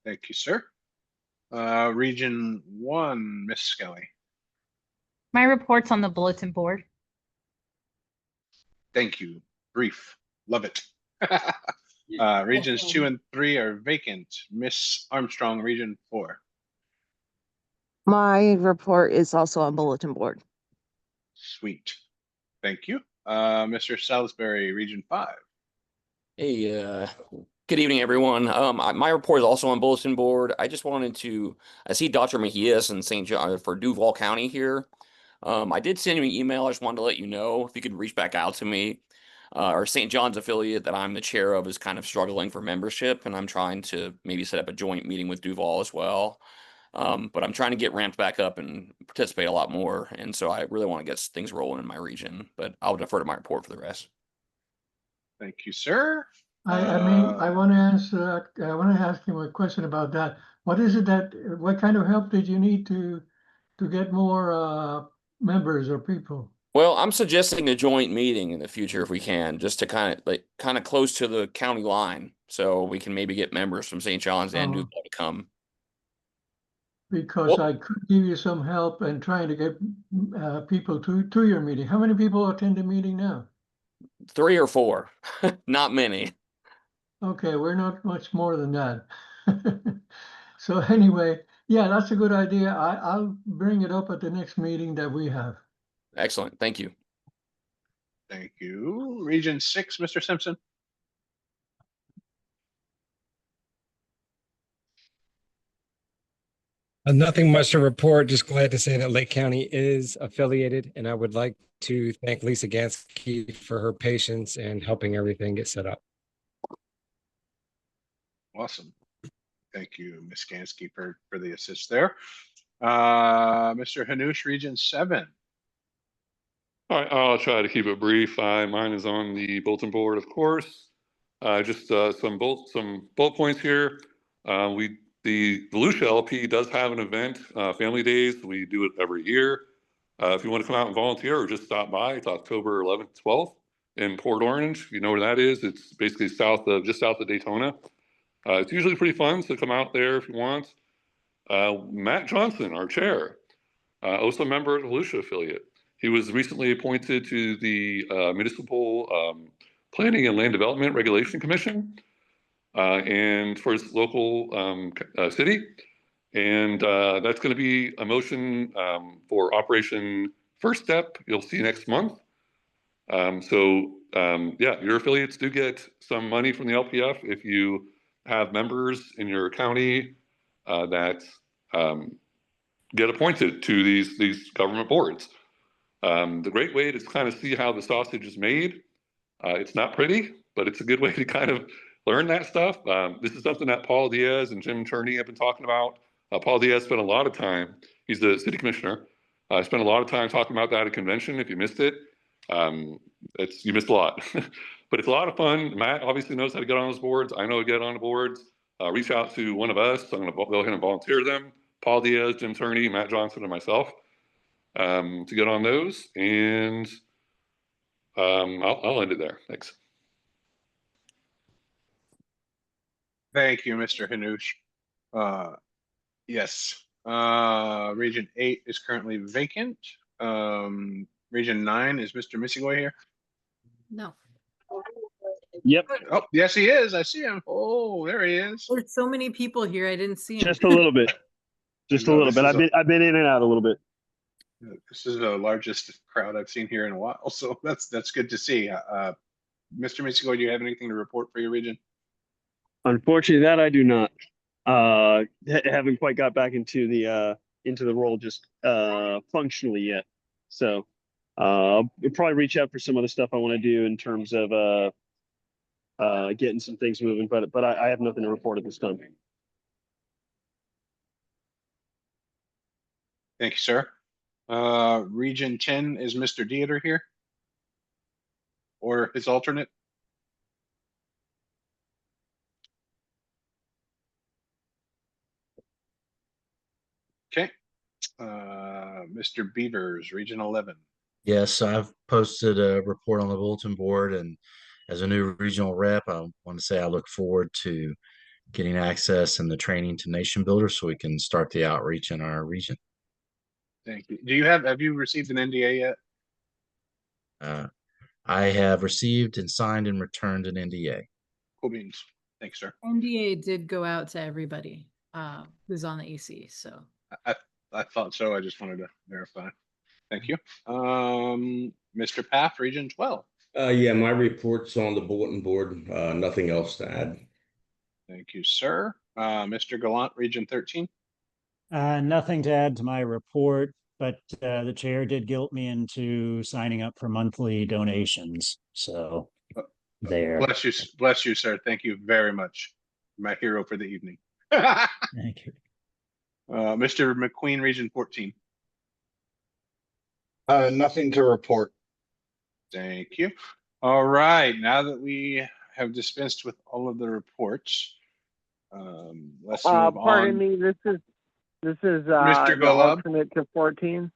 Thank you, sir. Region 1, Miss Skelly.
My report's on the bulletin board.
Thank you. Brief. Love it. Regions 2 and 3 are vacant. Miss Armstrong, Region 4.
My report is also on bulletin board.
Sweet. Thank you. Mr. Salisbury, Region 5.
Hey, good evening, everyone. My report is also on bulletin board. I just wanted to, I see Dr. Mejias in St. John for Duval County here. I did send you an email. I just wanted to let you know if you could reach back out to me. Our St. John's affiliate that I'm the chair of is kind of struggling for membership, and I'm trying to maybe set up a joint meeting with Duval as well. But I'm trying to get ramped back up and participate a lot more. And so I really want to get things rolling in my region, but I'll defer to my report for the rest.
Thank you, sir.
I want to ask him a question about that. What kind of help did you need to get more members or people?
Well, I'm suggesting a joint meeting in the future if we can, just to kind of close to the county line, so we can maybe get members from St. John's and Duval to come.
Because I could give you some help in trying to get people to your meeting. How many people attend the meeting now?
3 or 4, not many.
Okay, we're not much more than that. So anyway, yeah, that's a good idea. I'll bring it up at the next meeting that we have.
Excellent. Thank you.
Thank you. Region 6, Mr. Simpson.
Nothing much to report. Just glad to say that Lake County is affiliated, and I would like to thank Lisa Gansky for her patience and helping everything get set up.
Awesome. Thank you, Ms. Gansky, for the assist there. Mr. Hanush, Region 7.
All right, I'll try to keep it brief. Mine is on the bulletin board, of course. Just some bullet points here. The Volusia LP does have an event, Family Days. We do it every year. If you want to come out and volunteer or just stop by, it's October 11th, 12th in Port Orange. If you know where that is, it's basically just south of Daytona. It's usually pretty fun, so come out there if you want. Matt Johnson, our chair, also a member of the Volusia affiliate. He was recently appointed to the Municipal Planning and Land Development Regulation Commission and for his local city. And that's going to be a motion for Operation First Step. You'll see next month. Yeah, your affiliates do get some money from the LPF if you have members in your county that get appointed to these government boards. The great way to kind of see how the sausage is made. It's not pretty, but it's a good way to kind of learn that stuff. This is something that Paul Diaz and Jim Turney have been talking about. Paul Diaz spent a lot of time, he's the city commissioner, spent a lot of time talking about that at convention. If you missed it, you missed a lot. But it's a lot of fun. Matt obviously knows how to get on those boards. I know how to get on the boards. Reach out to one of us. I'm going to go ahead and volunteer them. Paul Diaz, Jim Turney, Matt Johnson, and myself to get on those. And I'll end it there. Thanks.
Thank you, Mr. Hanush. Yes, Region 8 is currently vacant. Region 9, is Mr. Missigoy here?
No.
Yep.
Oh, yes, he is. I see him. Oh, there he is.
There's so many people here. I didn't see him.
Just a little bit. Just a
No,
little
this
bit.
is
I've been in and out a little bit.
This is the largest crowd I've seen here in a while, so that's good to see. Mr. Missigoy, do you have anything to report for your region?
Unfortunately, that I do not. Haven't quite got back into the role just functionally yet. So I'll probably reach out for some other stuff I want to do in terms of getting some things moving, but I have nothing to report at this time.
Thank you, sir. Region 10, is Mr. Dieter here? Or his alternate? Okay. Mr. Beavers, Region 11.
Yes, I've posted a report on the bulletin board, and as a new regional rep, I want to say I look forward to getting access and the training to Nation Builder so we can start the outreach in our region.
Thank you. Have you received an NDA yet?
I have received and signed and returned an NDA.
Cool beans. Thanks, sir.
NDA did go out to everybody who's on the AC. So
I thought so. I just wanted to verify. Thank you. Mr. Paff, Region 12.
Yeah, my report's on the bulletin board. Nothing else to add.
Thank you, sir. Mr. Gallant, Region 13.
Nothing to add to my report, but the chair did guilt me into signing up for monthly donations. So there.
Bless you, sir. Thank you very much. My hero for the evening.
Thank you.
Mr. McQueen, Region 14.
Nothing to report.
Thank you. All right. Now that we have dispensed with all of the reports, let's move
pardon
on.
me. This is
Mr.
the
Golub.
alternate to 14.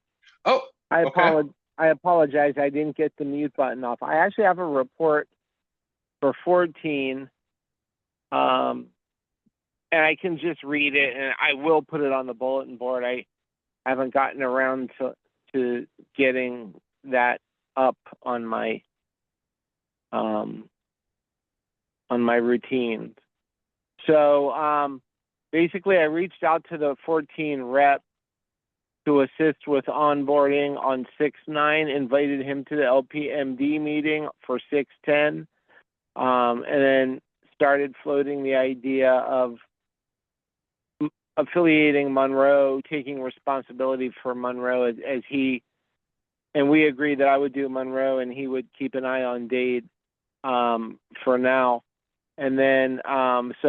Oh,
I
okay.
apologize. I didn't get the mute button off. I actually have a report for 14. And I can just read it, and I will put it on the bulletin board. I haven't gotten around to getting that up on my routine. So basically, I reached out to the 14 rep to assist with onboarding on 6/9, invited him to the LPMD meeting for 6/10, and then started floating the idea of affiliating Monroe, taking responsibility for Monroe as he, and we agreed that I would do Monroe and he would keep an eye on Dade for now. And then, so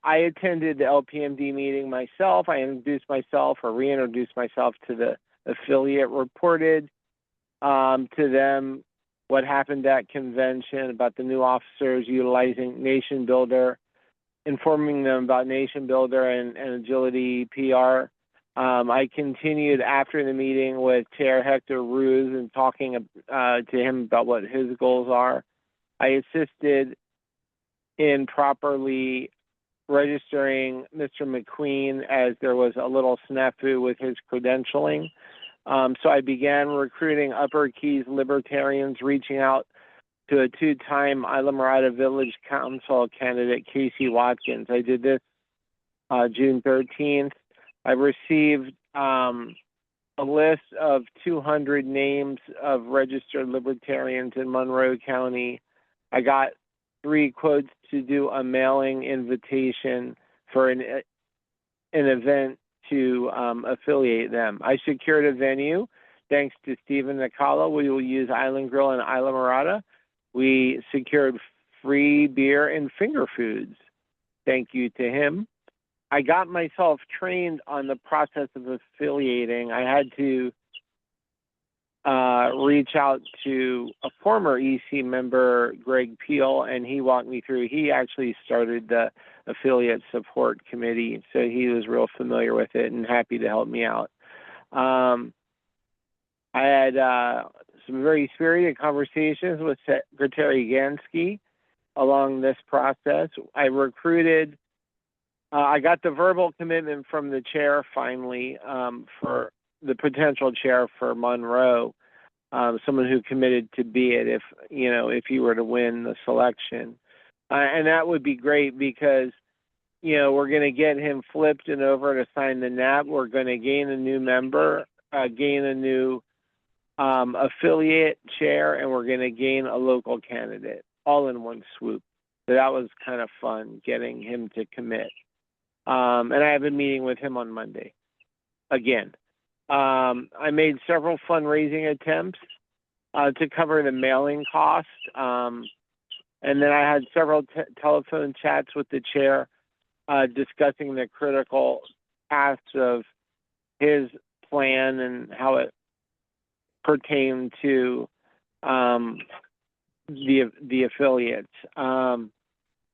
I attended the LPMD meeting myself. I introduced myself or reintroduced myself to the affiliate, reported to them what happened at convention about the new officers utilizing Nation Builder, informing them about Nation Builder and Agility PR. I continued after the meeting with Chair Hector Ruse and talking to him about what his goals are. I assisted in properly registering Mr. McQueen as there was a little snafu with his credentialing. So I began recruiting Upper Keys Libertarians, reaching out to a two-time Islamorada Village Council candidate, Casey Watkins. I did this June 13th. I received a list of 200 names of registered libertarians in Monroe County. I got 3 quotes to do a mailing invitation for an event to affiliate them. I secured a venue. Thanks to Stephen Nicala, we will use Island Grill and Isla Morada. We secured free beer and finger foods. Thank you to him. I got myself trained on the process of affiliating. I had to reach out to a former EC member, Greg Peel, and he walked me through. He actually started the affiliate support committee, so he was real familiar with it and happy to help me out. I had some very spirited conversations with Secretary Gansky along this process. I recruited, I got the verbal commitment from the chair finally for the potential chair for Monroe, someone who committed to be it if he were to win the selection. And that would be great because, we're going to get him flipped and over to sign the NAP. We're going to gain a new member, gain a new affiliate chair, and we're going to gain a local candidate all in one swoop. So that was kind of fun getting him to commit. And I have a meeting with him on Monday again. I made several fundraising attempts to cover the mailing cost. And then I had several telephone chats with the chair discussing the critical paths of his plan and how it pertained to the affiliates.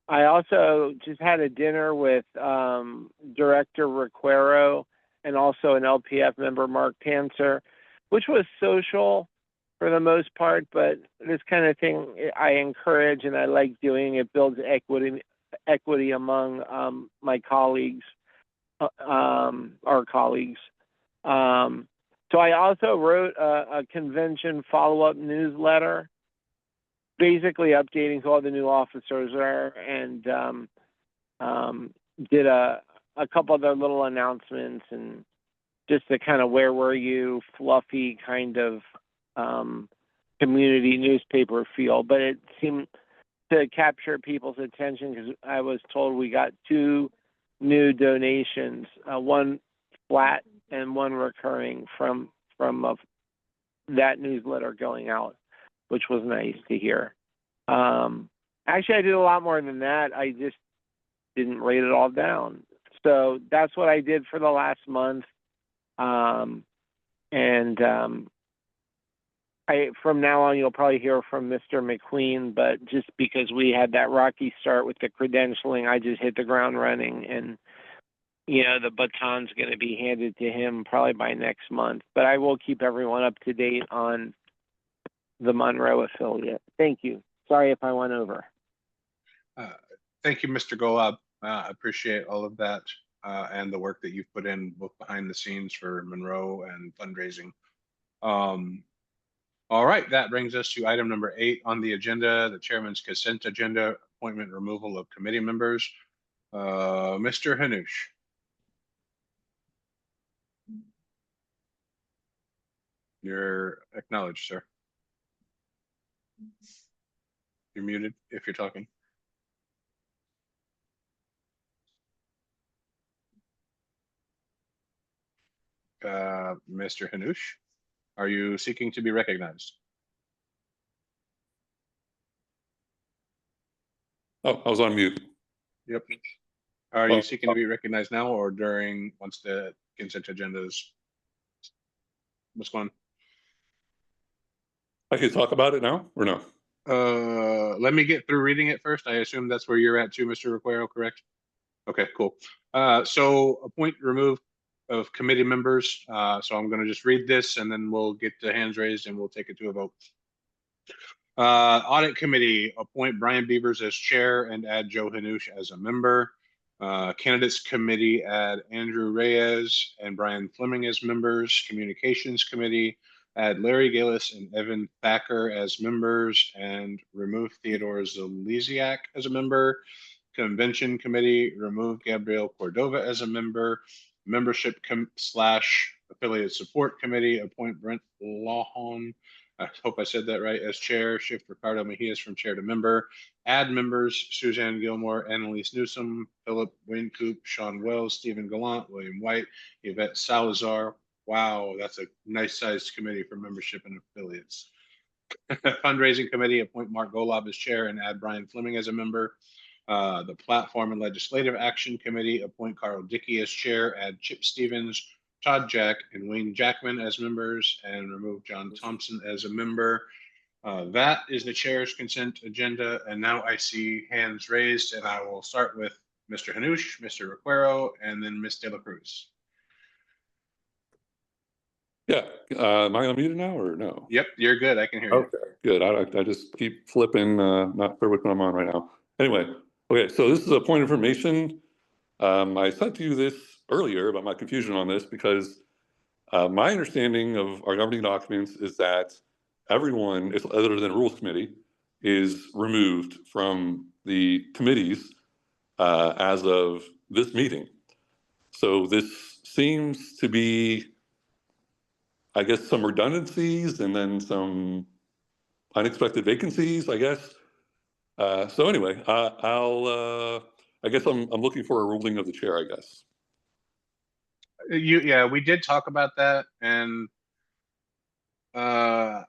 I also just had a dinner with Director Requero and also an LPF member, Mark Panzer, which was social for the most part, but this kind of thing I encourage and I like doing. It builds equity among my colleagues, our colleagues. So I also wrote a convention follow-up newsletter, basically updating who all the new officers are, and did a couple other little announcements and just the kind of where were you fluffy kind of community newspaper feel. But it seemed to capture people's attention because I was told we got 2 new donations, one flat and one recurring from that newsletter going out, which was nice to hear. Actually, I did a lot more than that. I just didn't write it all down. So that's what I did for the last month. From now on, you'll probably hear from Mr. McQueen, but just because we had that rocky start with the credentialing, I just hit the ground running, and the baton's going to be handed to him probably by next month. But I will keep everyone up to date on the Monroe affiliate. Thank you. Sorry if I went over.
Thank you, Mr. Golub. I appreciate all of that and the work that you've put in both behind the scenes for Monroe and fundraising. All right, that brings us to item number 8 on the agenda, the chairman's consent agenda, appointment removal of committee members. Mr. Hanush. You're acknowledged, sir. You're muted if you're talking. Mr. Hanush, are you seeking to be recognized?
Oh, I was on mute.
Yep. Are you seeking to be recognized now or during once the consent agenda is what's going on?
I could talk about it now or no?
Let me get through reading it first. I assume that's where you're at too, Mr. Requero, correct? Okay, cool. So appoint, remove of committee members. So I'm going to just read this and then we'll get the hands raised and we'll take it to a vote. Audit Committee, appoint Brian Beavers as chair and add Joe Hanush as a member. Candidates Committee, add Andrew Reyes and Brian Fleming as members. Communications Committee, add Larry Gillis and Evan Thacker as members and remove Theodore Zaleziak as a member. Convention Committee, remove Gabrielle Cordova as a member. Membership / Affiliate Support Committee, appoint Brent Lawhon I hope I said that right, as chair, shift Ricardo Mejias from chair to member. Add members, Suzanne Gilmore, Annalise Newsom, Philip Wincoop, Sean Wells, Stephen Gallant, William White, Yvette Salazar. Wow, that's a nice sized committee for membership and affiliates. Fundraising committee, appoint Mark Golob as chair and add Brian Fleming as a member. The platform and legislative action committee, appoint Carl Dickey as chair, add Chip Stevens, Todd Jack, and Wayne Jackman as members, and remove John Thompson as a member. That is the chair's consent agenda, and now I see hands raised, and I will start with Mr. Hanush, Mr. Requero, and then Ms. De La Cruz.
Yeah, am I unmuted now or no?
Yep, you're good. I can hear you.
Okay, good. I just keep flipping, not sure which one I'm on right now. Anyway, okay, so this is a point of information. I sent to you this earlier about my confusion on this because my understanding of our governing documents is that everyone, other than Rules Committee, is removed from the committees as of this meeting. So this seems to be, I guess, some redundancies and then some unexpected vacancies, I guess. So anyway, I guess I'm looking for a ruling of the chair, I guess.
Yeah, we did talk about that, and I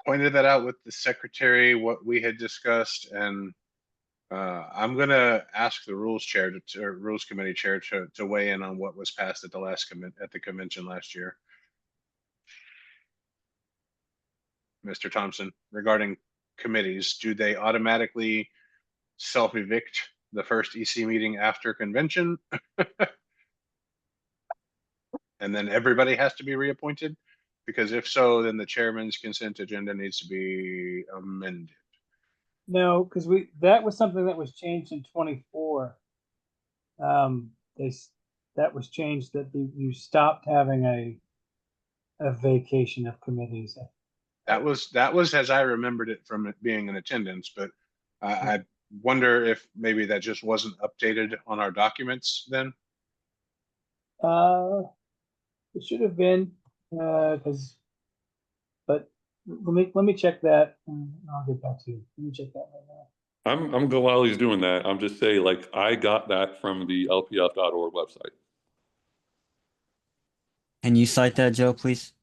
pointed that out with the secretary, what we had discussed, and I'm gonna ask the rules chair or rules committee chair to weigh in on what was passed at the last at the convention last year. Mr. Thompson, regarding committees, do they automatically self-evict the first EC meeting after convention? And then everybody has to be reappointed? Because if so, then the chairman's consent agenda needs to be amended.
No, because that was something that was changed in 24. That was changed that you stopped having a vacation of committees.
That was as I remembered it from it being in attendance, but I wonder if maybe that just wasn't updated on our documents then.
It should have been, but let me check that. And I'll get back to you. Let me check that right now.
I'm glad while he's doing that. I'm just saying, like, I got that from the lpf.org website.
Can you cite that, Joe, please?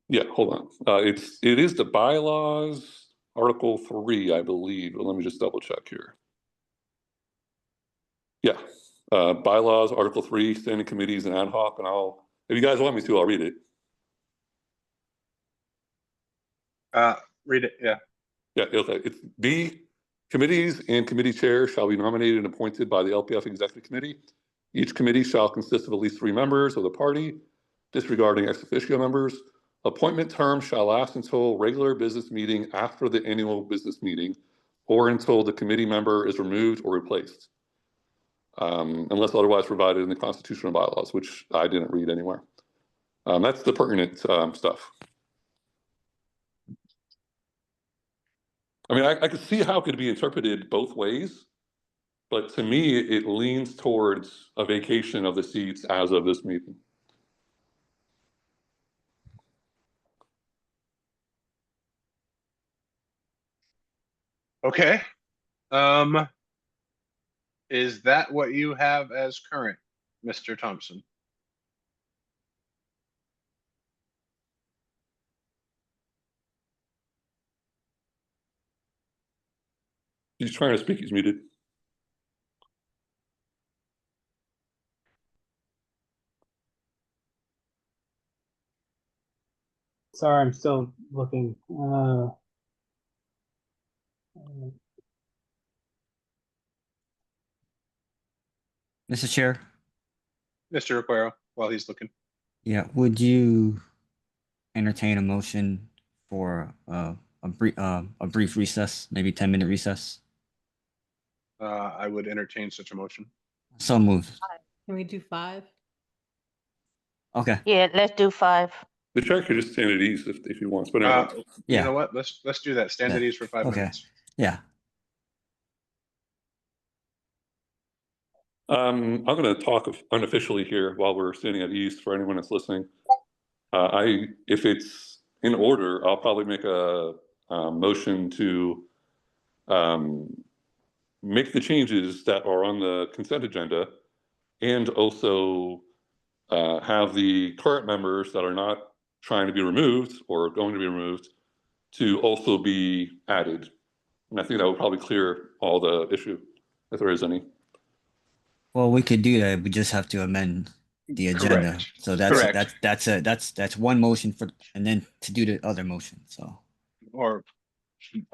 Yeah, hold on. It is the bylaws, Article 3, I believe. But let me just double check here. Yeah, bylaws, Article 3, standing committees and ad hoc, and if you guys want me to, I'll read it.
Read it, yeah.
Yeah, okay. It's B, committees and committee chairs shall be nominated and appointed by the LPF Executive Committee. Each committee shall consist of at least 3 members of the party, disregarding ex officio members. Appointment term shall last until regular business meeting after the annual business meeting, or until the committee member is removed or replaced, unless otherwise provided in the constitutional bylaws, which I didn't read anywhere. That's the pertinent stuff. I mean, I could see how it could be interpreted both ways, but to me, it leans towards a vacation of the seats as of this meeting.
Okay. Is that what you have as current, Mr. Thompson?
He's trying to speak, he's muted.
Sorry, I'm still looking.
Mr. Chair?
Mr. Requero, while he's looking.
Yeah, would you entertain a motion for a brief recess, maybe 10-minute recess?
I would entertain such a motion.
So moved.
Can we do 5?
Okay.
Yeah, let's do 5.
The chair could just stand at ease if he wants, but
Yeah.
anyway.
You know what? Let's do that. Stand
Yeah.
at ease for 5
Okay.
minutes.
Yeah.
I'm going to talk unofficially here while we're standing at ease for anyone that's listening. If it's in order, I'll probably make a motion to make the changes that are on the consent agenda, and also have the current members that are not trying to be removed or going to be removed to also be added. And I think that would probably clear all the issue, if there is any.
Well, we could do that. We just have to amend the agenda.
Correct.
So that's
Correct.
that's one motion for, and then to do the other motion. So
Or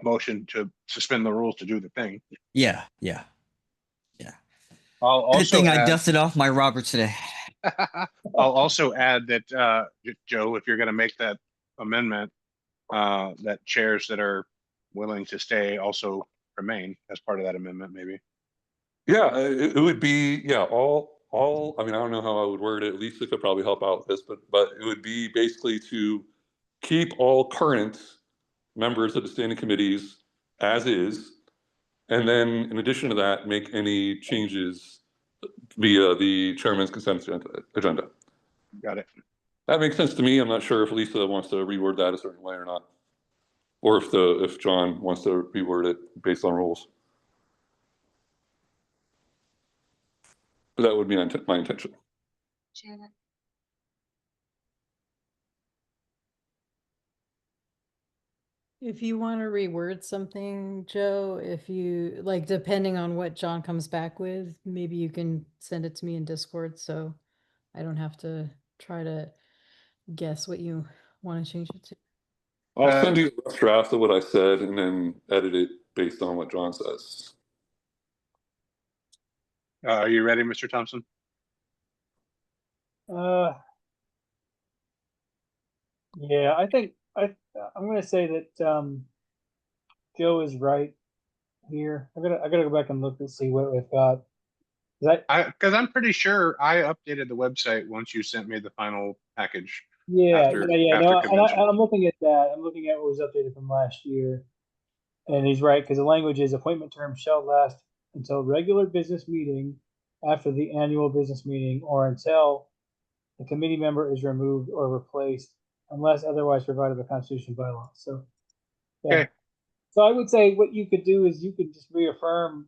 motion to suspend the rules to do the thing.
yeah.
I'll
Good
also
thing I
add,
dusted off my Roberts today.
I'll also add that, Joe, if you're going to make that amendment, that chairs that are willing to stay also remain as part of that amendment, maybe.
Yeah, it would be, yeah, all, I mean, I don't know how I would word it. Lisa could probably help out with this, but it would be basically to keep all current members of the standing committees as is. And then in addition to that, make any changes via the chairman's consent agenda.
Got it.
That makes sense to me. I'm not sure if Lisa wants to reword that a certain way or not. Or if John wants to reword it based on rules. But that would be my intention.
Janet.
If you want to reword something, Joe, if you like, depending on what John comes back with, maybe you can send it to me in Discord so I don't have to try to guess what you want to change it to.
I'll send you a rough draft of what I said and then edit it based on what John says.
Are you ready, Mr. Thompson?
Yeah, I think I'm going to say that Joe is right here. I gotta go back and look and see what we've got.
Because I'm pretty sure I updated the website once you sent me the final package.
Yeah,
after
no,
convention.
I'm looking at that. I'm looking at what was updated from last year, and he's right because the language is appointment term shall last until regular business meeting after the annual business meeting, or until the committee member is removed or replaced, unless otherwise provided by Constitution bylaw. So, yeah.
Okay.
So I would say what you could do is you could just reaffirm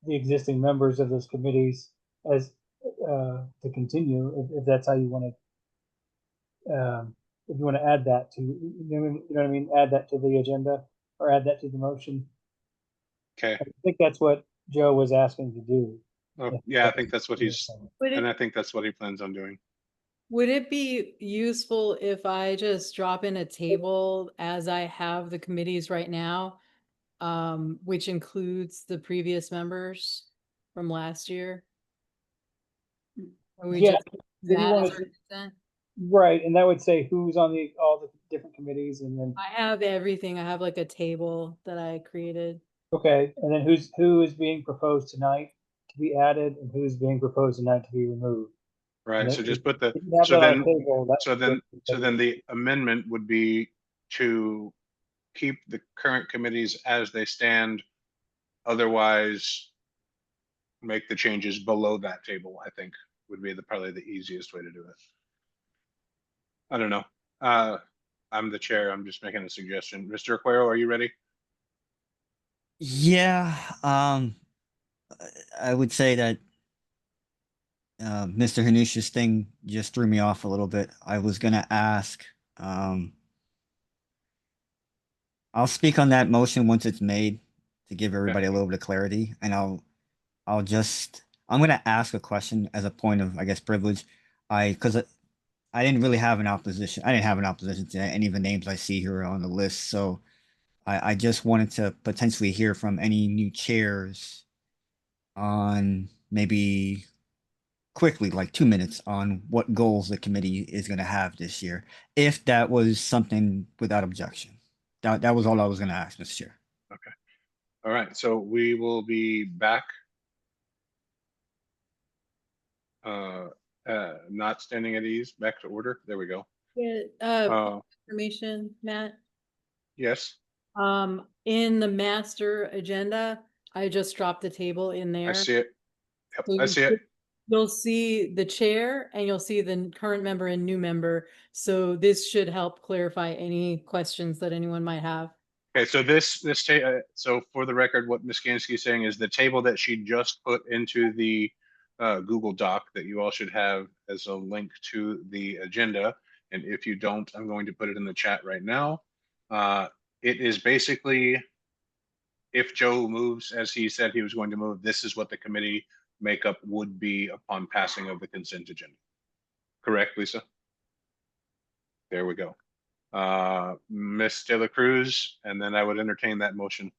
the existing members of those committees as to continue if that's how you want to. If you want to add that to, you know what I mean, add that to the agenda or add that to the motion.
Okay.
I think that's what Joe was asking to do.
Oh, yeah, I think that's what and I think that's what he plans on doing.
Would it be useful if I just drop in a table as I have the committees right now, which includes the previous members from last year? Or we
Yeah,
just
if you
that
wanted
as our
to-
consent?
right, and that would say who's on all the different committees, and then
I have everything. I have like a table that I created.
okay, and then who is being proposed tonight to be added, and who's being proposed tonight to be removed.
Right. So just put the
if you have
so
that on
then
a table, that's
so then
good.
so then the amendment would be to keep the current committees as they stand. Otherwise, make the changes below that table, I think would be probably the easiest way to do it. I don't know. I'm the chair. I'm just making a suggestion. Mr. Aquero, are you ready?
Yeah. I would say that Mr. Hanusha's thing just threw me off a little bit. I was gonna ask. I'll speak on that motion once it's made to give everybody a little bit of clarity, and I'm gonna ask a question as a point of, I guess, privilege. Because I didn't really have an opposition. I didn't have an opposition to any of the names I see here on the list. So I just wanted to potentially hear from any new chairs on maybe quickly, like 2 minutes, on what goals the committee is going to have this year, if that was something without objection. That was all I was going to ask, Mr. Chair.
Okay. All right. So we will be back. Not standing at ease. Back to order. There we go.
Yeah. Information, Matt.
Yes.
In the master agenda, I just dropped the table in there.
I see it. Yep,
So
I see it.
you'll see the chair and you'll see the current member and new member. So this should help clarify any questions that anyone might have.
Okay, so so for the record, what Ms. Gansky is saying is the table that she just put into the Google Doc that you all should have as a link to the agenda. And if you don't, I'm going to put it in the chat right now. It is basically, if Joe moves as he said he was going to move, this is what the committee makeup would be upon passing of the consent agenda. Correct, Lisa? There we go. Ms. De La Cruz, and then I would entertain that motion.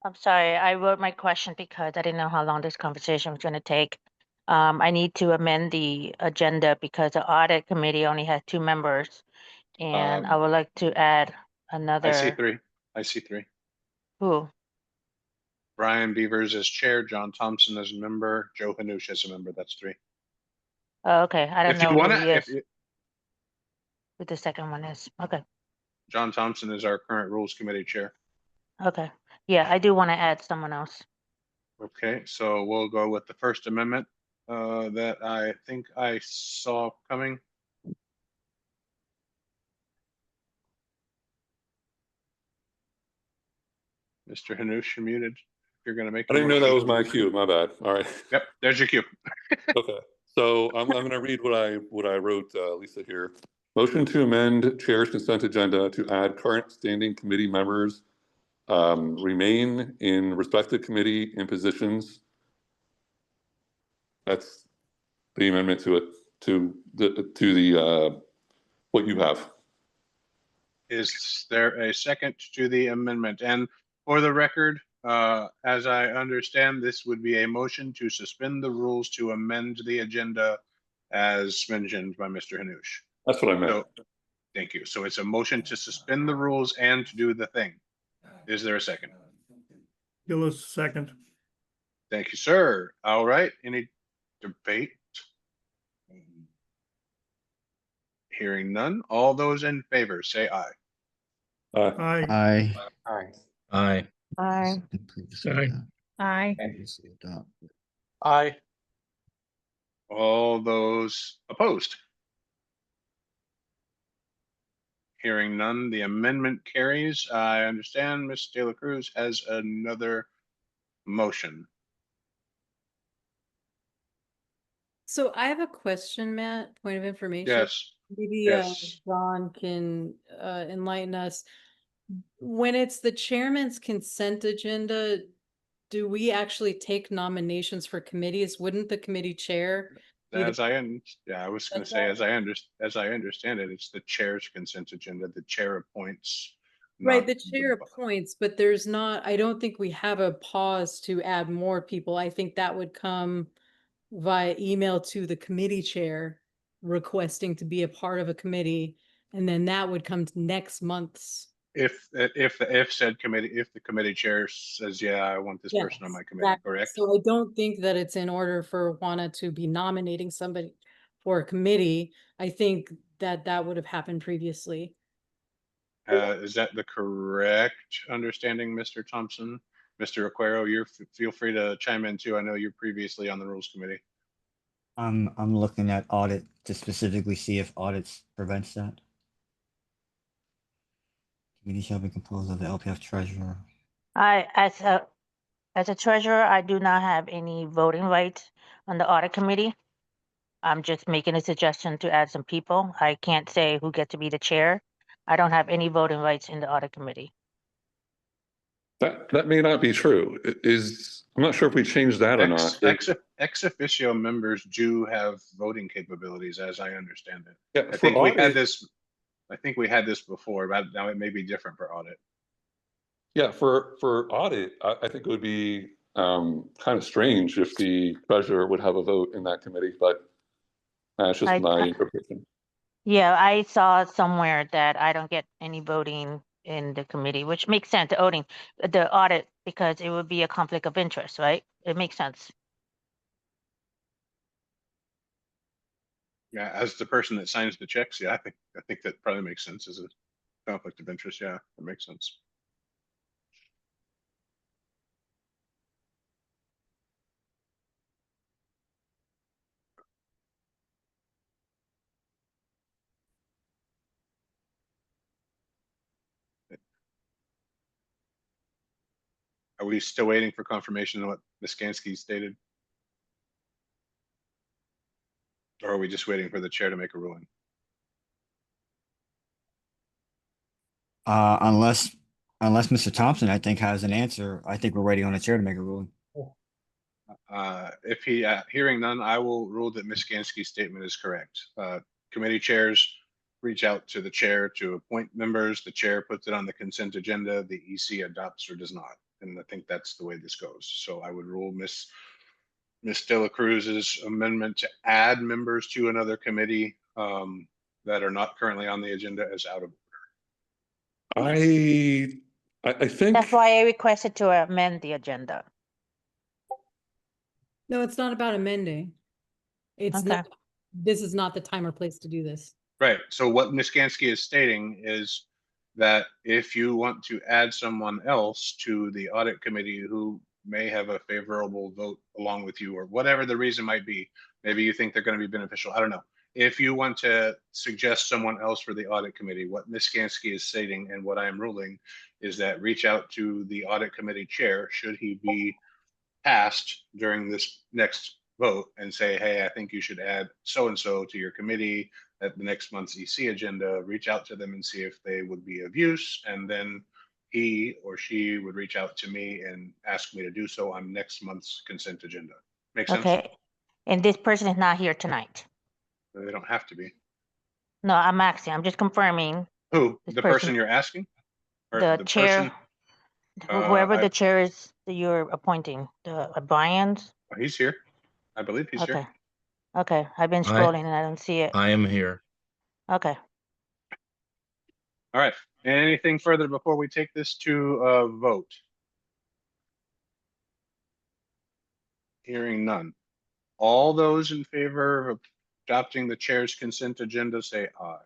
I'm sorry, I wrote my question because I didn't know how long this conversation was gonna take. I need to amend the agenda because the audit committee only has 2 members. And I would like to add
I see
another,
three. I see three.
who?
Brian Beavers as chair, John Thompson as a member, Joe Hanush as a member. That's 3.
Oh, okay, I don't
If you
know
want
who he
to,
is, who the second one is. Okay,
John Thompson is our current rules committee chair.
okay. Yeah, I do want to add someone else.
Okay, so we'll go with the First Amendment that I think I saw coming. Mr. Hanush, you're muted. If you're going to make.
I didn't know that was my cue. My bad. All right.
Yep, there's your cue.
Okay. So I'm going to read what I wrote, Lisa, here. Motion to amend chair's consent agenda to add current standing committee members remain in respective committee and positions. That's the amendment to it, to the what you have.
Is there a second to the amendment? And for the record, as I understand, this would be a motion to suspend the rules to amend the agenda as mentioned by Mr. Hanush.
That's what I meant.
So, thank you. So it's a motion to suspend the rules and to do the thing. Is there a second?
Gillis, second.
Thank you, sir. All right. Any debate? Hearing none. All those in favor say aye.
Aye.
Aye.
Aye.
Aye.
Aye.
Aye.
Aye.
All those opposed? Hearing none, the amendment carries. I understand Ms. De La Cruz has another motion.
So I have a question, Matt, point of information.
Yes.
Maybe
Yes.
John can enlighten us. When it's the chairman's consent agenda, do we actually take nominations for committees? Wouldn't the committee chair? be the-
Yeah, I was going to say, as I understand it, it's the chair's consent agenda. The chair appoints.
Right,
not
the chair appoints, but there's not, I don't think we have a pause to add more people. I think that would come via email to the committee chair requesting to be a part of a committee, and then that would come to next month's.
If said committee, if the committee chair says, yeah, I want this person on my committee,
Exactly.
correct?
So I don't think that it's in order for Juana to be nominating somebody for a committee. I think that that would have happened previously.
Is that the correct understanding, Mr. Thompson? Mr. Aquero, feel free to chime in too. I know you're previously on the rules committee.
I'm looking at audit to specifically see if audits prevents that. Committee shall be composed of the LPF treasurer.
As a treasurer, I do not have any voting rights on the audit committee. I'm just making a suggestion to add some people. I can't say who gets to be the chair. I don't have any voting rights in the audit committee.
That may not be true. I'm not sure if we changed that or not.
Ex officio members do have voting capabilities, as I understand it.
Yeah,
I think we had this. I think we had this before, but now it may be different for audit.
Yeah, for audit, I think it would be kind of strange if the treasurer would have a vote in that committee, but that's just my interpretation.
Yeah, I saw somewhere that I don't get any voting in the committee, which makes sense, the audit, because it would be a conflict of interest, right? It makes sense.
Yeah, as the person that signs the checks, yeah, I think that probably makes sense as a conflict of interest. Yeah, that makes sense. Are we still waiting for confirmation on what Ms. Skansky stated? Or are we just waiting for the chair to make a ruling?
Unless Mr. Thompson, I think, has an answer. I think we're waiting on the chair to make a ruling.
If he, hearing none, I will rule that Ms. Skansky's statement is correct. Committee chairs reach out to the chair to appoint members. The chair puts it on the consent agenda. The EC adopts or does not. And I think that's the way this goes. So I would rule Ms. De La Cruz's amendment to add members to another committee that are not currently on the agenda as out of order.
I think
That's why I requested to amend the agenda.
No, it's not about amending. It's
Okay.
not, this is not the time or place to do this.
Right. So what Ms. Skansky is stating is that if you want to add someone else to the audit committee who may have a favorable vote along with you, or whatever the reason might be, maybe you think they're going to be beneficial. I don't know. If you want to suggest someone else for the audit committee, what Ms. Skansky is stating and what I am ruling is that reach out to the audit committee chair, should he be passed during this next vote, and say, hey, I think you should add so-and-so to your committee at the next month's EC agenda. Reach out to them and see if they would be of use. And then he or she would reach out to me and ask me to do so on next month's consent agenda. Make sense?
Okay. And this person is not here tonight.
They don't have to be.
No, I'm asking. I'm just confirming.
Who?
This
The person
person-
you're asking? Or
The chair, whoever
I-
the chair is that you're appointing, the Brian's.
He's here. I believe he's
Okay.
here.
Okay. I've been scrolling and I don't see it.
I am here.
Okay.
All right. Anything further before we take this to a vote? Hearing none. All those in favor of adopting the chair's consent agenda, say aye.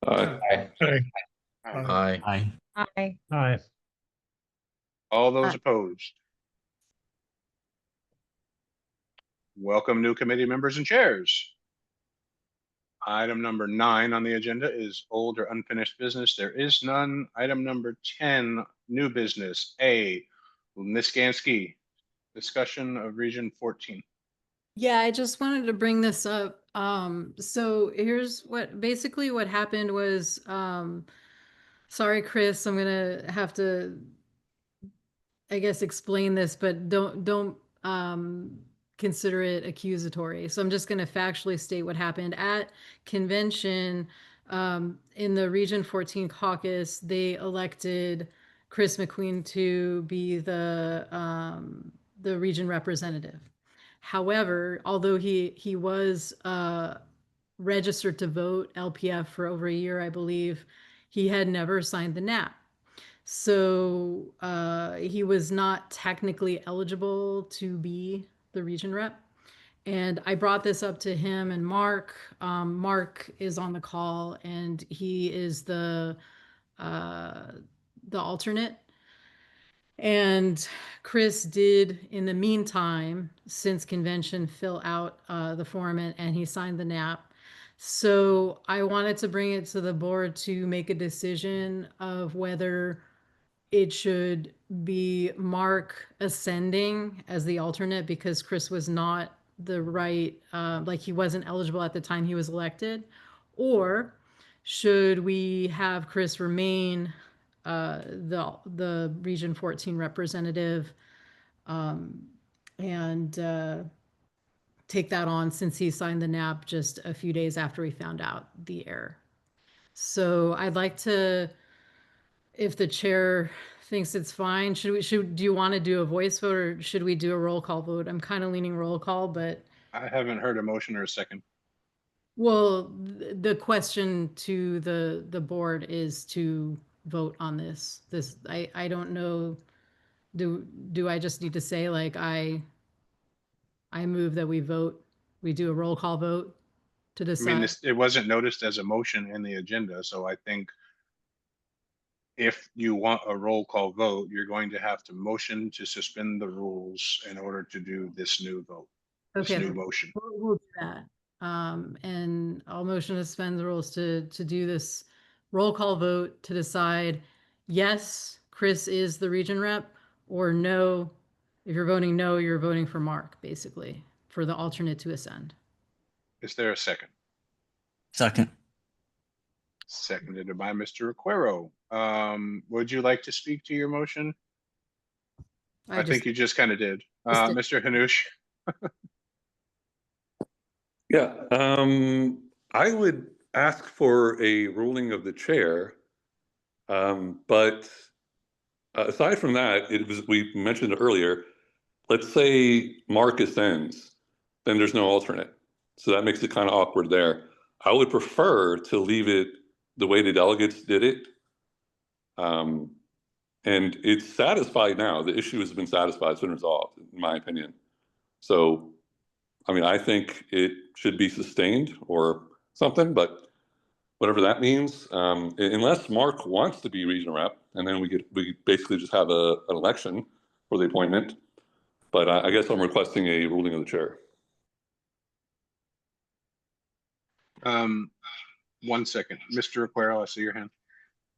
Aye.
Aye.
Aye.
Aye.
All those
Aye.
opposed? Welcome new committee members and chairs. Item number 9 on the agenda is old or unfinished business. There is none. Item number 10, new business. A, Ms. Skansky, discussion of Region 14.
Yeah, I just wanted to bring this up. So here's basically what happened was, sorry, Chris, I'm gonna have to, I guess, explain this, but don't consider it accusatory. So I'm just gonna factually state what happened at convention. In the Region 14 caucus, they elected Chris McQueen to be the region representative. However, although he was registered to vote LPF for over a year, I believe, he had never signed the NAP. So he was not technically eligible to be the region rep. And I brought this up to him and Mark. Mark is on the call and he is the alternate. And Chris did, in the meantime, since convention, fill out the form and he signed the NAP. So I wanted to bring it to the board to make a decision of whether it should be Mark ascending as the alternate because Chris was not the right, like he wasn't eligible at the time he was elected, or should we have Chris remain the Region 14 representative and take that on since he signed the NAP just a few days after we found out the error. So I'd like to, if the chair thinks it's fine, do you want to do a voice vote or should we do a roll call vote? I'm kind of leaning roll call, but
I haven't heard a motion or a second.
well, the question to the board is to vote on this. I don't know. Do I just need to say like I move that we vote, we do a roll call vote to
I
decide?
mean, it wasn't noticed as a motion in the agenda, so I think if you want a roll call vote, you're going to have to motion to suspend the rules in order to do this new vote, this
Okay,
new motion.
we'll do that. And I'll motion to suspend the rules to do this roll call vote to decide, yes, Chris is the region rep, or no. If you're voting no, you're voting for Mark, basically, for the alternate to ascend.
Is there a second?
Second.
Seconded by Mr. Requero. Would you like to speak to your motion? I think you just kind of did. Mr. Hanush?
Yeah, I would ask for a ruling of the chair. But aside from that, we mentioned earlier, let's say Mark ascends, then there's no alternate. So that makes it kind of awkward there. I would prefer to leave it the way the delegates did it. And it's satisfied now. The issue has been satisfied, it's been resolved, in my opinion. So, I mean, I think it should be sustained or something, but whatever that means, unless Mark wants to be regional rep, and then we basically just have an election for the appointment. But I guess I'm requesting a ruling of the chair.
1 second, Mr. Requero, I see your hand.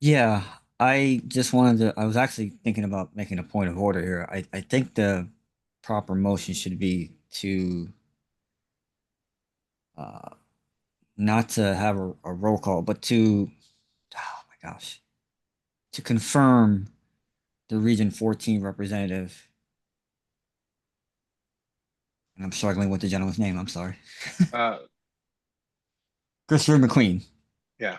Yeah, I just wanted to. I was actually thinking about making a point of order here. I think the proper motion should be to not to have a roll call, but to, oh my gosh, to confirm the Region 14 representative. And I'm struggling with the gentleman's name. I'm sorry. Christopher McQueen.
Yeah.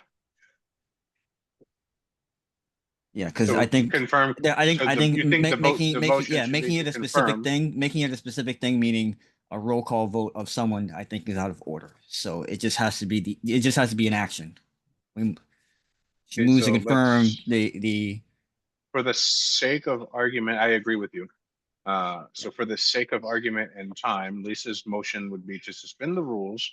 Yeah, because
So
I think
confirm.
I think
so
I
the-
think
you think the vote,
making
the
making
motion
yeah
should
making
be
it
to
a specific
confirm.
thing, making it a specific thing, meaning a roll call vote of someone, I think is out of order. So it just has to be an action. She
Okay,
moves to
so
confirm
let's,
the
for the sake of argument, I agree with you. So for the sake of argument and time, Lisa's motion would be to suspend the rules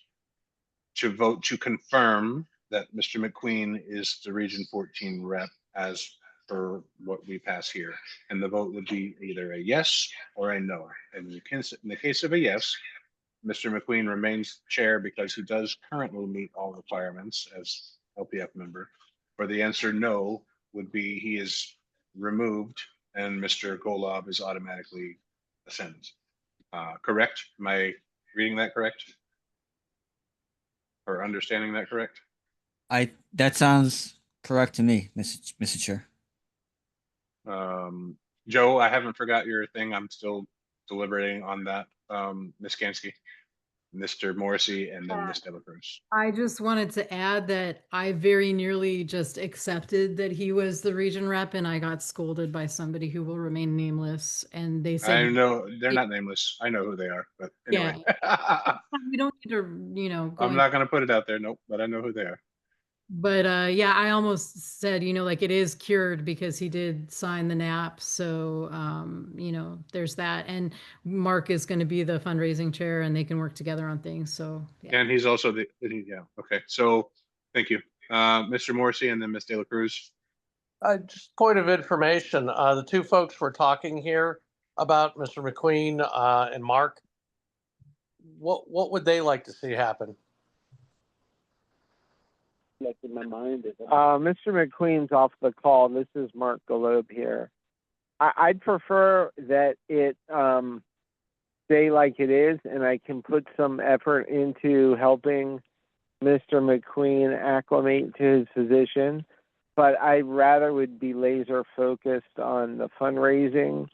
to vote to confirm that Mr. McQueen is the Region 14 rep as per what we pass here. And the vote would be either a yes or a no. And in the case of a yes, Mr. McQueen remains chair because he does currently meet all requirements as LPF member. For the answer no would be he is removed and Mr. Golov is automatically ascended. Correct? Am I reading that correct? Or understanding that correct?
that sounds correct to me, Mr. Chair.
Joe, I haven't forgot your thing. I'm still deliberating on that. Ms. Gansky, Mr. Morrissey, and then Ms. Delacruz.
I just wanted to add that I very nearly just accepted that he was the region rep, and I got scolded by somebody who will remain nameless. And they said,
I know they're not nameless. I know who they are, but anyway.
Yeah, we don't need to, go
I'm not going to put it out there. Nope, but I know who they are.
But yeah, I almost said, like it is cured because he did sign the NAP. So, there's that. And Mark is going to be the fundraising chair and they can work together on things. So, yeah.
And he's also yeah. Okay. So thank you. Mr. Morrissey and then Ms. De La Cruz.
Just point of information, the two folks we're talking here about, Mr. McQueen and Mark, what would they like to see happen?
In my mind. Mr. McQueen's off the call. This is Mark Galobe here. I'd prefer that it stay like it is, and I can put some effort into helping Mr. McQueen acclimate to his position. But I rather would be laser focused on the fundraising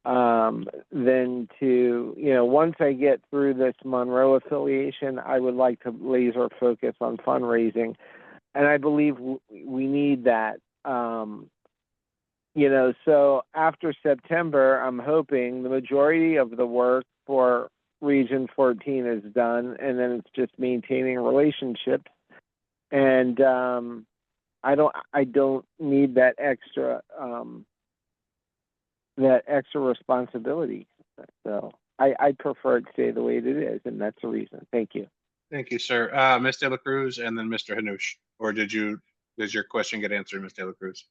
than to, once I get through this Monroe affiliation, I would like to laser focus on fundraising. And I believe we need that. So after September, I'm hoping the majority of the work for Region 14 is done, and then it's just maintaining relationships. And I don't need that extra responsibility. So I prefer it to stay the way it is, and that's the reason. Thank you.
Thank you, sir. Ms. De La Cruz and then Mr. Hanush. Or does your question get answered, Ms. De La Cruz?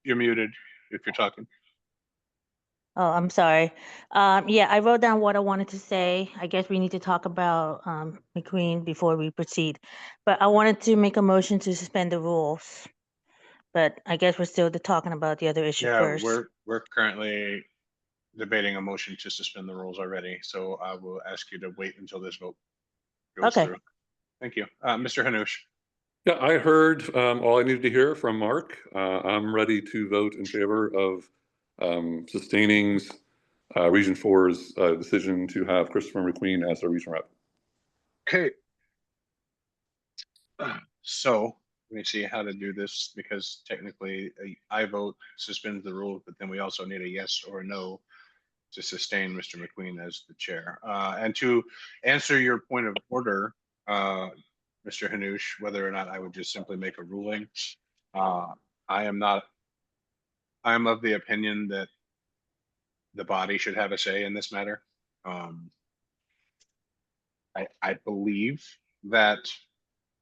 You're muted if you're talking.
Oh, I'm sorry. Yeah, I wrote down what I wanted to say. I guess we need to talk about McQueen before we proceed. But I wanted to make a motion to suspend the rules. But I guess we're still talking about the other issue
Yeah,
first.
we're currently debating a motion to suspend the rules already, so I will ask you to wait until this vote goes
Okay.
through. Thank you. Mr. Hanush.
Yeah, I heard all I needed to hear from Mark. I'm ready to vote in favor of sustaining Region 4's decision to have Christopher McQueen as their region rep.
Okay. So let me see how to do this, because technically I vote suspend the rules, but then we also need a yes or a no to sustain Mr. McQueen as the chair. And to answer your point of order, Mr. Hanush, whether or not I would just simply make a ruling, I am of the opinion that the body should have a say in this matter. I believe that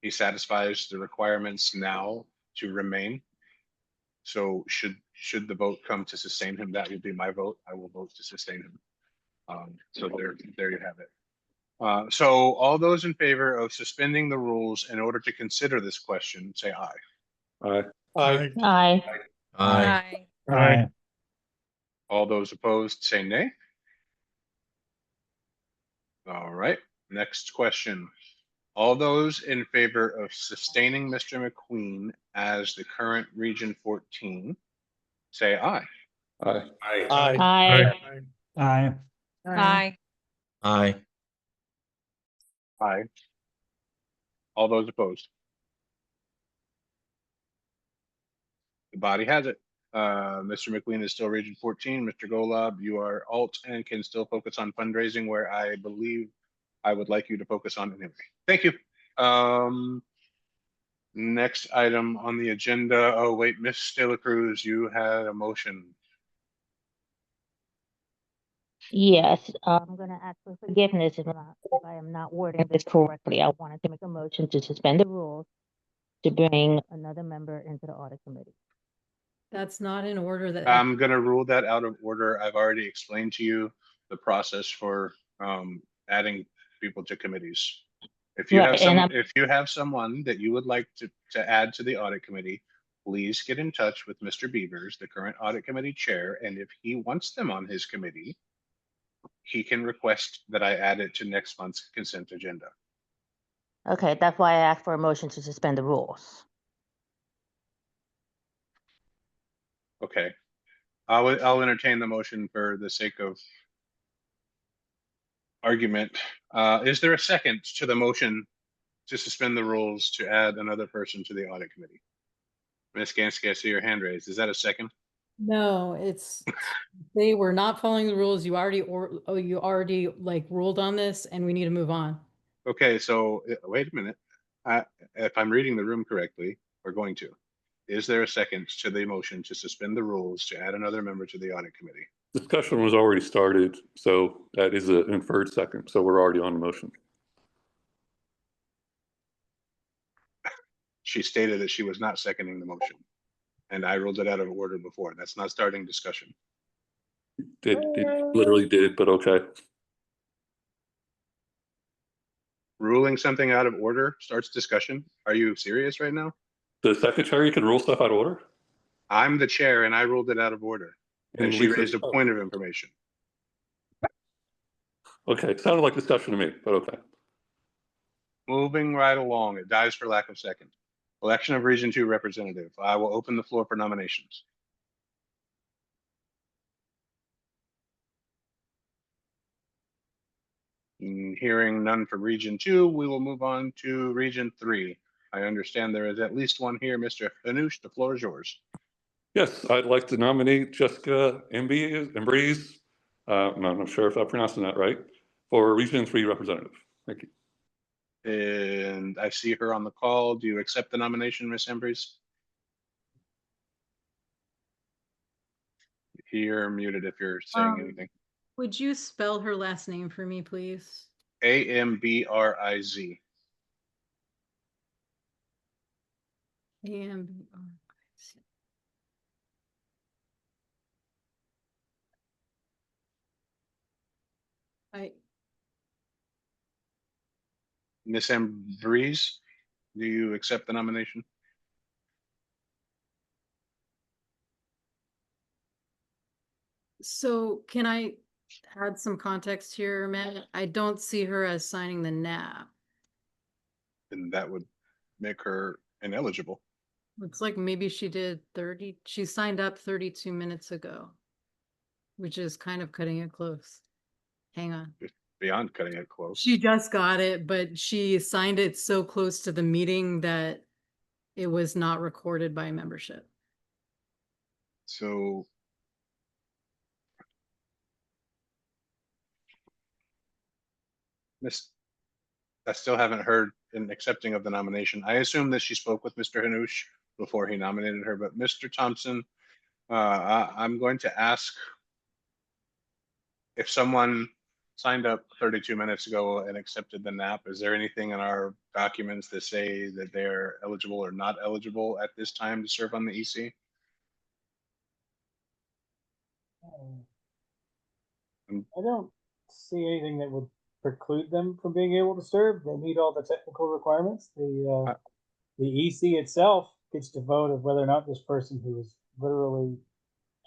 he satisfies the requirements now to remain. So should the vote come to sustain him, that would be my vote. I will vote to sustain him. So there you have it. So all those in favor of suspending the rules in order to consider this question, say aye.
Aye.
Aye.
Aye.
Aye.
Aye.
All those opposed, say nay. All right, next question. All those in favor of sustaining Mr. McQueen as the current Region 14, say aye.
Aye.
Aye.
Aye.
Aye.
Aye.
Aye.
Aye. All those opposed? The body has it. Mr. McQueen is still Region 14. Mr. Golub, you are alt and can still focus on fundraising, where I believe I would like you to focus on anyway. Thank you. Next item on the agenda. Oh, wait, Miss De La Cruz, you had a motion.
Yes, I'm going to ask for forgiveness if I am not wording this correctly. I wanted to make a motion to suspend the rules to bring another member into the audit committee.
That's not in order that.
I'm going to rule that out of order. I've already explained to you the process for adding people to committees. If you
Right,
have
and
if you have someone that you would like to add to the audit committee, please get in touch with Mr. Beavers, the current audit committee chair, and if he wants them on his committee, he can request that I add it to next month's consent agenda.
Okay, that's why I asked for a motion to suspend the rules.
Okay. I'll entertain the motion for the sake of argument. Is there a second to the motion to suspend the rules to add another person to the audit committee? Ms. Gansky, I see your hand raised. Is that a second?
No, they were not following the rules. You already like ruled on this, and we need to move on.
Okay, so wait a minute. If I'm reading the room correctly, we're going to. Is there a second to the motion to suspend the rules to add another member to the audit committee?
Discussion was already started, so that is an inferred second. So we're already on the motion.
She stated that she was not seconding the motion, and I ruled it out of order before. That's not starting discussion.
It literally did, but okay.
Ruling something out of order starts discussion. Are you serious right now?
The secretary can rule stuff out of order?
I'm the chair and I ruled it out of order. And she raised a point of information.
Okay, sounded like discussion to me, but okay.
Moving right along, it dies for lack of second. Election of Region 2 representative. I will open the floor for nominations. Hearing none for Region 2, we will move on to Region 3. I understand there is at least one here. Mr. Hanush, the floor is yours.
Yes, I'd like to nominate Jessica Embreeze. I'm not sure if I'm pronouncing that right, for Region 3 representative. Thank you.
And I see her on the call. Do you accept the nomination, Ms. Embreeze? You're muted if you're saying anything.
Would you spell her last name for me, please?
Ambriz.
Ambriz.
Miss Ambrose, do you accept the nomination?
So can I add some context here, Matt? I don't see her as signing the NAP.
Then that would make her ineligible.
Looks like maybe she did 30, she signed up 32 minutes ago, which is kind of cutting it close. Hang on.
It's beyond cutting it close.
She just got it, but she signed it so close to the meeting that it was not recorded by membership.
So I still haven't heard an accepting of the nomination. I assume that she spoke with Mr. Hanush before he nominated her, but Mr. Thompson, I'm going to ask if someone signed up 32 minutes ago and accepted the NAP, is there anything in our documents that say that they're eligible or not eligible at this time to serve on the EC?
I don't see anything that would preclude them from being able to serve. They meet all the technical requirements. The EC itself gets to vote of whether or not this person who is literally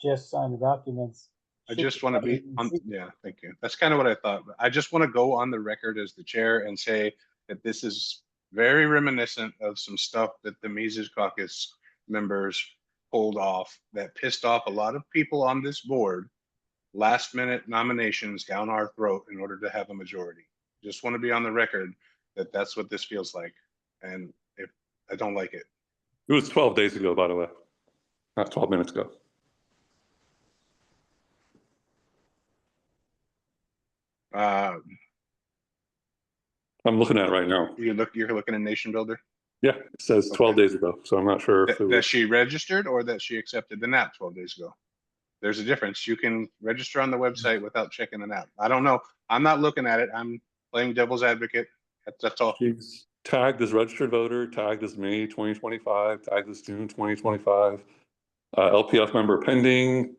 just signed the documents.
I just want to be on, yeah, thank you. That's kind of what I thought. But I just want to go on the record as the chair and say that this is very reminiscent of some stuff that the Mises Caucus members pulled off that pissed off a lot of people on this board. Last minute nominations down our throat in order to have a majority. Just want to be on the record that that's what this feels like. And if I don't like it.
It was 12 days ago, by the way, not 12 minutes ago. I'm looking at it right now.
You're looking at Nation Builder?
Yeah, it says 12 days ago, so I'm not sure if it
that
was...
she registered or that she accepted the NAP 12 days ago. There's a difference. You can register on the website without checking the NAP. I don't know. I'm not looking at it. I'm playing devil's advocate. That's all.
She's tagged as registered voter, tagged as May 2025, tagged as June 2025, LPF member pending,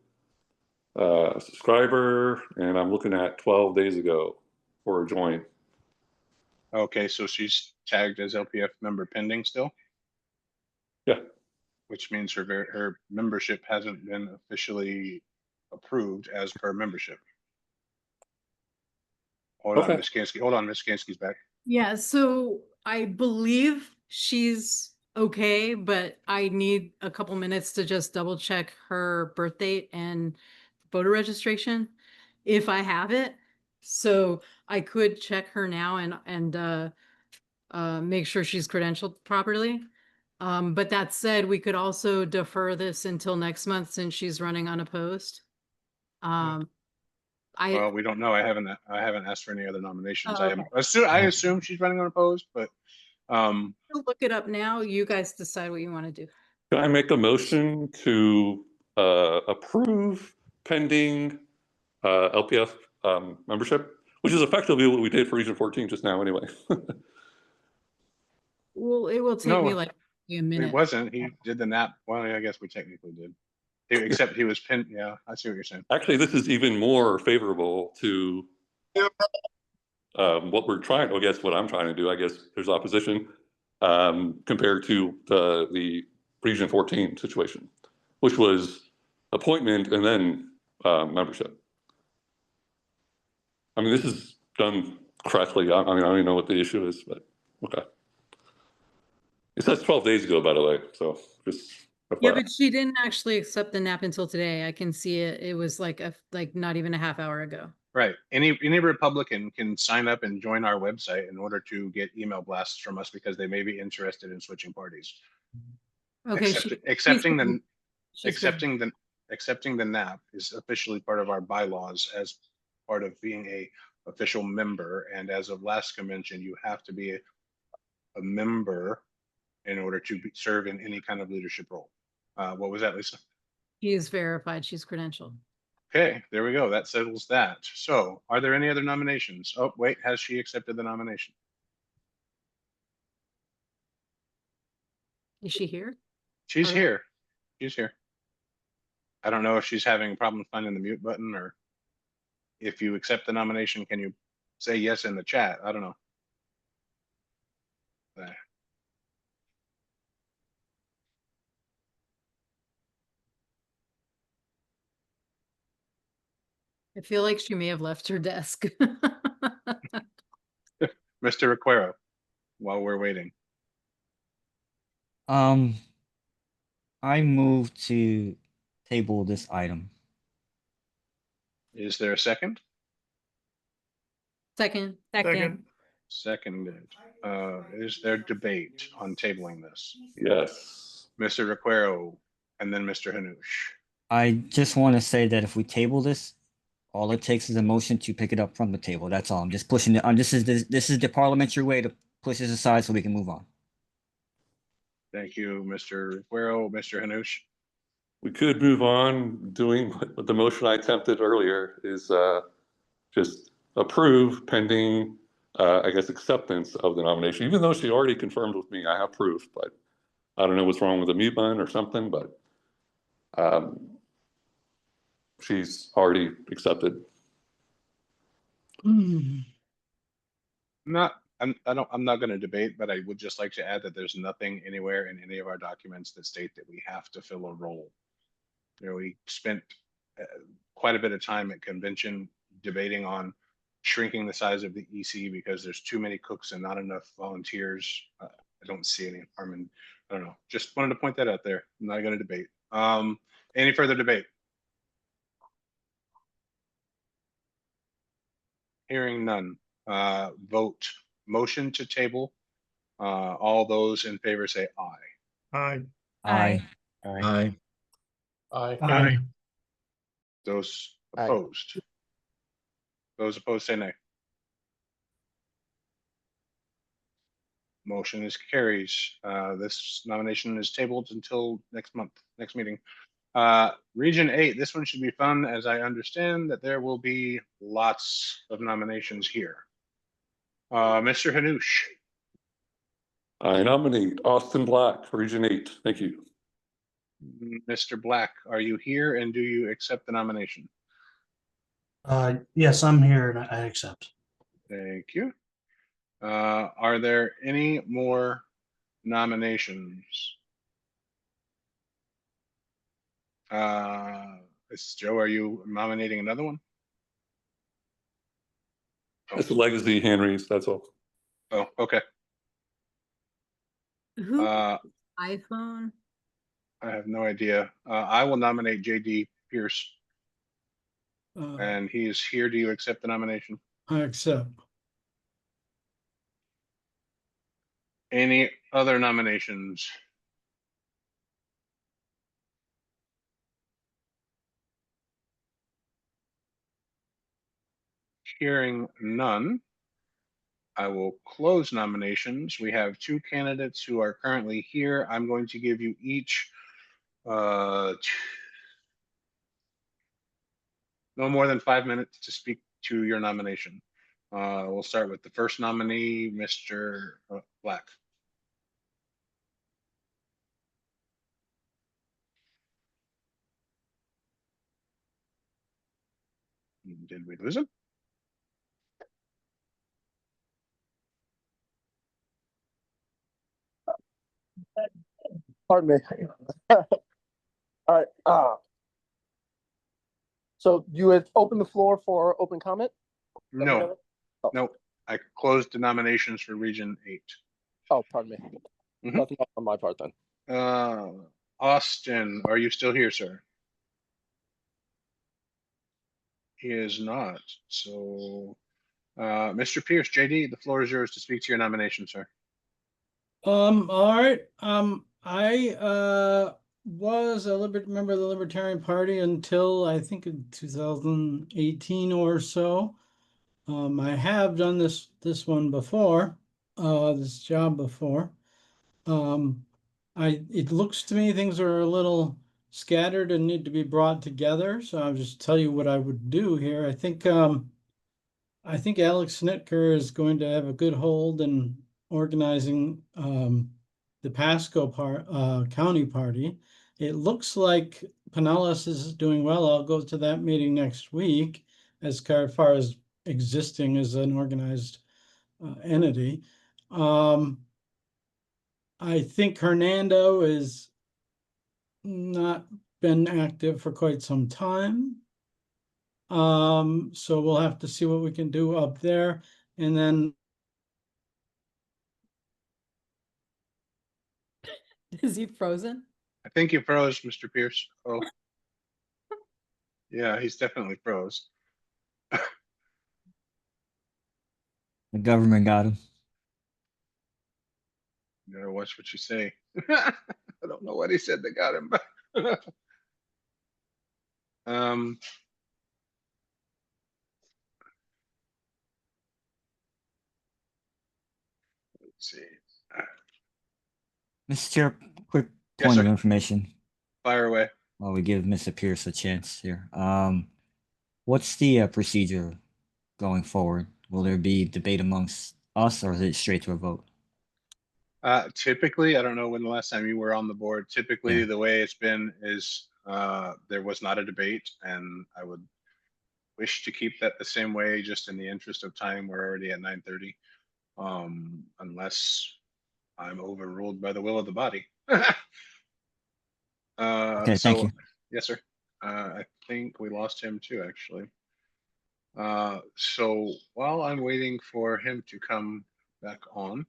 subscriber, and I'm looking at 12 days ago for a join.
Okay, so she's tagged as LPF member pending still?
Yeah.
Which means her membership hasn't been officially approved as per membership. Hold on, Ms. Kansky. Hold on, Ms. Kansky's back.
Yeah, so I believe she's okay, but I need a couple minutes to just double check her birth date and voter registration if I have it. So I could check her now and make sure she's credentialed properly. But that said, we could also defer this until next month since she's running unopposed.
Well, we don't know. I haven't asked for any other nominations.
Oh, okay.
I assume she's running unopposed, but
I'll look it up now. You guys decide what you want to do.
Can I make a motion to approve pending LPF membership, which is effectively what we did for Region 14 just now anyway?
Well, it will take me like a minute.
It wasn't. He did the NAP. Well, I guess we technically did. Except he was pinned. Yeah, I see what you're saying.
Actually, this is even more favorable to what we're trying, I guess what I'm trying to do. I guess there's opposition compared to the Region 14 situation, which was appointment and then membership. I mean, this is done correctly. I mean, I don't even know what the issue is, but okay. It says 12 days ago, by the way, so just...
Yeah, but she didn't actually accept the NAP until today. I can see it. It was like not even a half hour ago.
Right. Any Republican can sign up and join our website in order to get email blasts from us because they may be interested in switching parties.
Okay.
Accepting the NAP is officially part of our bylaws as part of being a official member. And as of last convention, you have to be a member in order to serve in any kind of leadership role. What was that, Lisa?
She is verified. She's credentialed.
Okay, there we go. That settles that. So are there any other nominations? Oh, wait, has she accepted the nomination?
Is she here?
She's here. She's here. I don't know if she's having a problem finding the mute button or if you accept the nomination, can you say yes in the chat. I don't know.
I feel like she may have left her desk.
Mr. Requero, while we're waiting.
I move to table this item.
Is there a second?
Second.
Seconded. Is there debate on tabling this?
Yes.
Mr. Requero and then Mr. Hanush.
I just want to say that if we table this, all it takes is a motion to pick it up from the table. That's all. I'm just pushing it on. This is the parliamentary way to push this aside so we can move on.
Thank you, Mr. Requero. Mr. Hanush.
We could move on doing what the motion I attempted earlier is just approve pending, I guess, acceptance of the nomination, even though she already confirmed with me I have proof, but I don't know what's wrong with the mute button or something, but she's already accepted.
I'm not going to debate, but I would just like to add that there's nothing anywhere in any of our documents that state that we have to fill a role. You know, we spent quite a bit of time at convention debating on shrinking the size of the EC because there's too many cooks and not enough volunteers. I don't see any harm in, I don't know. Just wanted to point that out there. I'm not going to debate. Any further debate? Hearing none. Vote. Motion to table. All those in favor say aye.
Aye.
Aye.
Aye.
Aye.
Those
Aye.
opposed? Those opposed say nay. Motion is carries. This nomination is tabled until next month, next meeting. Region 8, this one should be fun, as I understand that there will be lots of nominations here. Mr. Hanush.
I nominate Austin Black for Region 8. Thank you.
Mr. Black, are you here and do you accept the nomination?
Yes, I'm here and I accept.
Thank you. Are there any more nominations? Joe, are you nominating another one?
It's a legacy hand raise, that's all.
Oh, okay.
Who? iPhone?
I have no idea. I will nominate JD Pierce. And he is here. Do you accept the nomination?
I accept.
Any other nominations? Hearing none, I will close nominations. We have two candidates who are currently here. I'm going to give you each no more than 5 minutes to speak to your nomination. We'll start with the first nominee, Mr. Black. Did we lose him?
Pardon me. All right. So you had opened the floor for open comment?
No, no. I closed the nominations for Region 8.
Oh, pardon me. Nothing else on my part then.
Austin, are you still here, sir? He is not. So, Mr. Pierce, JD, the floor is yours to speak to your nomination, sir.
All right. I was a member of the Libertarian Party until I think in 2018 or so. I have done this one before, this job before. It looks to me things are a little scattered and need to be brought together. So I'll just tell you what I would do here. I think Alex Snitker is going to have a good hold in organizing the Pasco County Party. It looks like Pinellas is doing well. I'll go to that meeting next week as far as existing as an organized entity. I think Hernando is not been active for quite some time. So we'll have to see what we can do up there. And then
Is he frozen?
I think you froze, Mr. Pierce. Oh, yeah, he's definitely froze.
The government got him.
You gotta watch what you say. I don't know what he said that got him, but let's see.
Mr. Chair, quick
Yes,
point of
sir.
information.
Fire away.
While we give Mr. Pierce a chance here. What's the procedure going forward? Will there be debate amongst us, or is it straight to a vote?
Typically, I don't know when the last time you were on the board. Typically,
Yeah.
the way it's been is there was not a debate, and I would wish to keep that the same way, just in the interest of time. We're already at 9:30, unless I'm overruled by the will of the body.
Okay, thank you.
Yes, sir. I think we lost him too, actually. So while I'm waiting for him to come back on,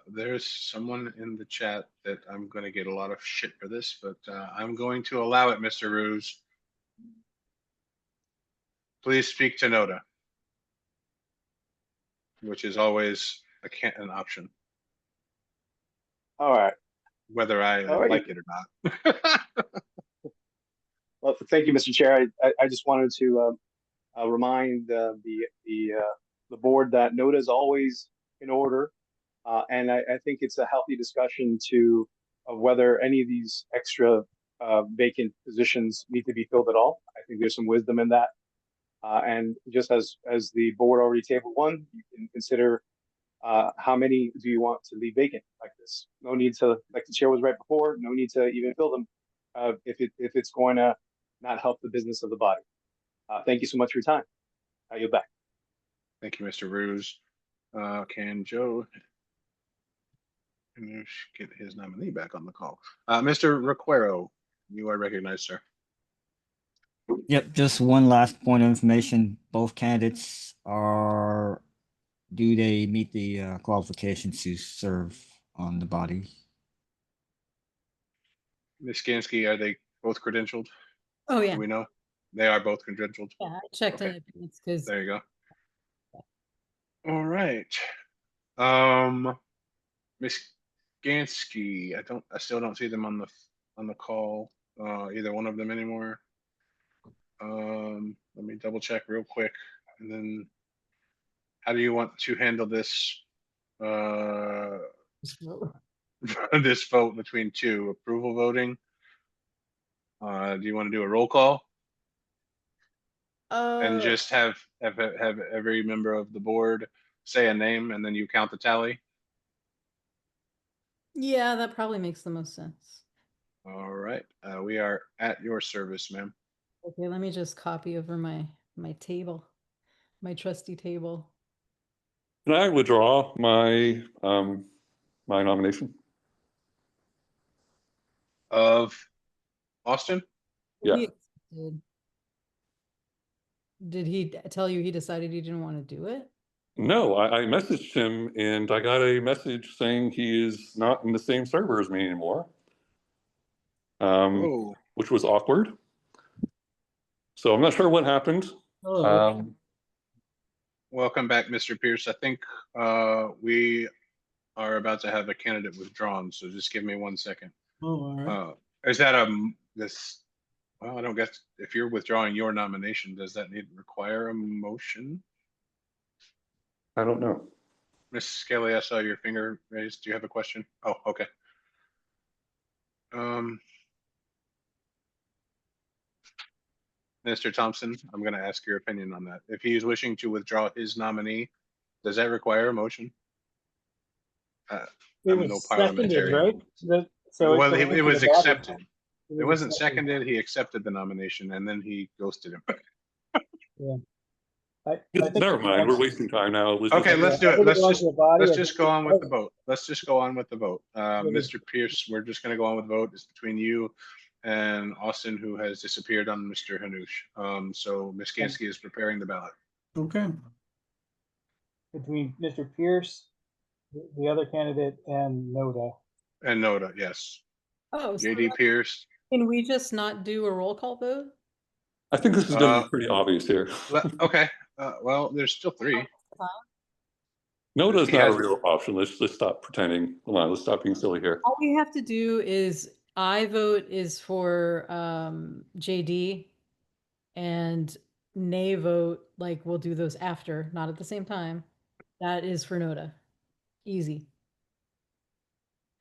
there's someone in the chat that I'm going to get a lot of shit for this, but I'm going to allow it, Mr. Ruse. Please speak to Noda, which is always an option,
All right.
whether I
All right.
like it or not.
Well, thank you, Mr. Chair. I just wanted to remind the board that NOTA is always in order, and I think it's a healthy discussion of whether any of these extra vacant positions need to be filled at all. I think there's some wisdom in that, and just as the board already tabled one, you can consider how many do you want to leave vacant like this. No need to, like the chair was right before, no need to even fill them if it's going to not help the business of the body. Thank you so much for your time. I yield back.
Thank you, Mr. Ruse. Can Joe get his nominee back on the call? Mr. Requero, you are recognized, sir.
Yep, just one last point of information. Both candidates do they meet the qualifications to serve on the body?
Ms. Gansky, are they both credentialed?
Oh, yeah.
Do we know? They are both credentialed.
Yeah, I checked
Okay.
in advance because
There you go. All right. Ms. Gansky, I still don't see them on the call, either one of them anymore. Let me double check real quick, and then how do you want to handle this this vote between two? Approval voting? Do you want to do a roll call and just have every member of the board say a name, and then you count the tally?
yeah, that probably makes the most sense.
All right, we are at your service, ma'am.
Okay, let me just copy over my table, my trusty table.
Can I withdraw my my nomination?
Of Austin?
Yeah.
Did he tell you he decided he didn't want to do it?
No, I messaged him and I got a message saying he is not in the same server as me anymore. Which was awkward. So I'm not sure what happened.
Welcome back, Mr. Pierce. I think we are about to have a candidate withdrawn, so just give me 1 second.
Oh, all right.
Is that this? Well, I don't guess if you're withdrawing your nomination, does that require a motion?
I don't know.
Ms. Skelly, I saw your finger raised. Do you have a question? Oh, okay. Mr. Thompson, I'm going to ask your opinion on that. If he is wishing to withdraw his nominee, does that require a motion?
It
I'm
was
no
seconded,
parliamentarian.
right?
Well, it was accepted.
It
It
was
wasn't
accepted.
seconded. He accepted the nomination and then he ghosted him.
Yeah. think
Never mind, we're wasting time now.
Okay, let's do it. Let's just
let's
go on with the vote. Let's just go on with the vote. Mr. Pierce, we're just gonna go on with the vote. It's between you and Austin, who has disappeared on Mr. Hanush. So Ms. Gansky is preparing the ballot.
Okay.
Between Mr. Pierce, the other candidate, and Noda.
And Noda, yes.
Oh, so
JD Pierce.
can we just not do a roll call vote?
I think this is going to be pretty obvious here.
Okay. Well, there's still 3.
No, that's
He
not a
has-
real option. Let's stop pretending. Come on, let's stop being silly here.
All we have to do is I vote is for JD, and nay vote, like we'll do those after, not at the same time. That is for Noda. Easy.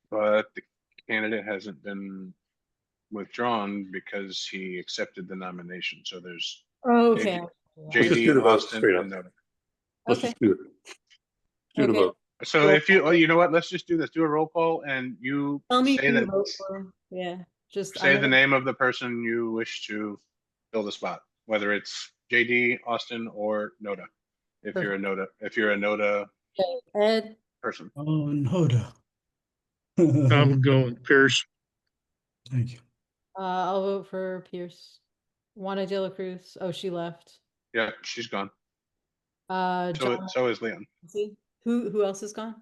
But the candidate hasn't been withdrawn because he accepted the nomination. So there's
Okay.
Let's just do
JD,
the vote
Austin,
straight up.
and Noda.
Let's just do it. Do the
Okay.
vote.
So if you, you know what, let's just do this. Do a roll call, and you
Tell me
say
who to
that.
vote for. Yeah. Just
Say
I'm
the
gonna-
name of the person you wish to fill the spot, whether it's JD, Austin, or Noda. If you're a Noda
Ed.
person.
Oh, Noda.
I'm going Pierce.
Thank you.
I'll vote for Pierce. Juana de la Cruz. Oh, she left.
Yeah, she's gone.
John.
So is Leon.
See? Who else is gone?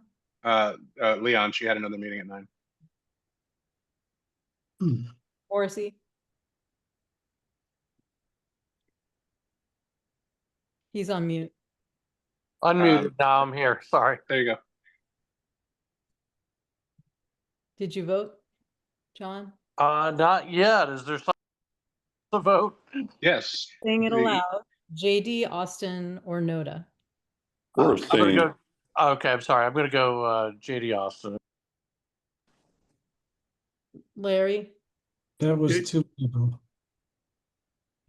Leon, she had another meeting at 9.
Morrissey. He's on mute.
Unmuted now. I'm here. Sorry.
There you go.
Did you vote, John?
Not yet. Is there something to vote?
Yes.
Saying it aloud. JD, Austin, or Noda?
Or
I'm gonna go. Okay, I'm sorry. I'm gonna go JD Austin.
Larry.
That was 2 people.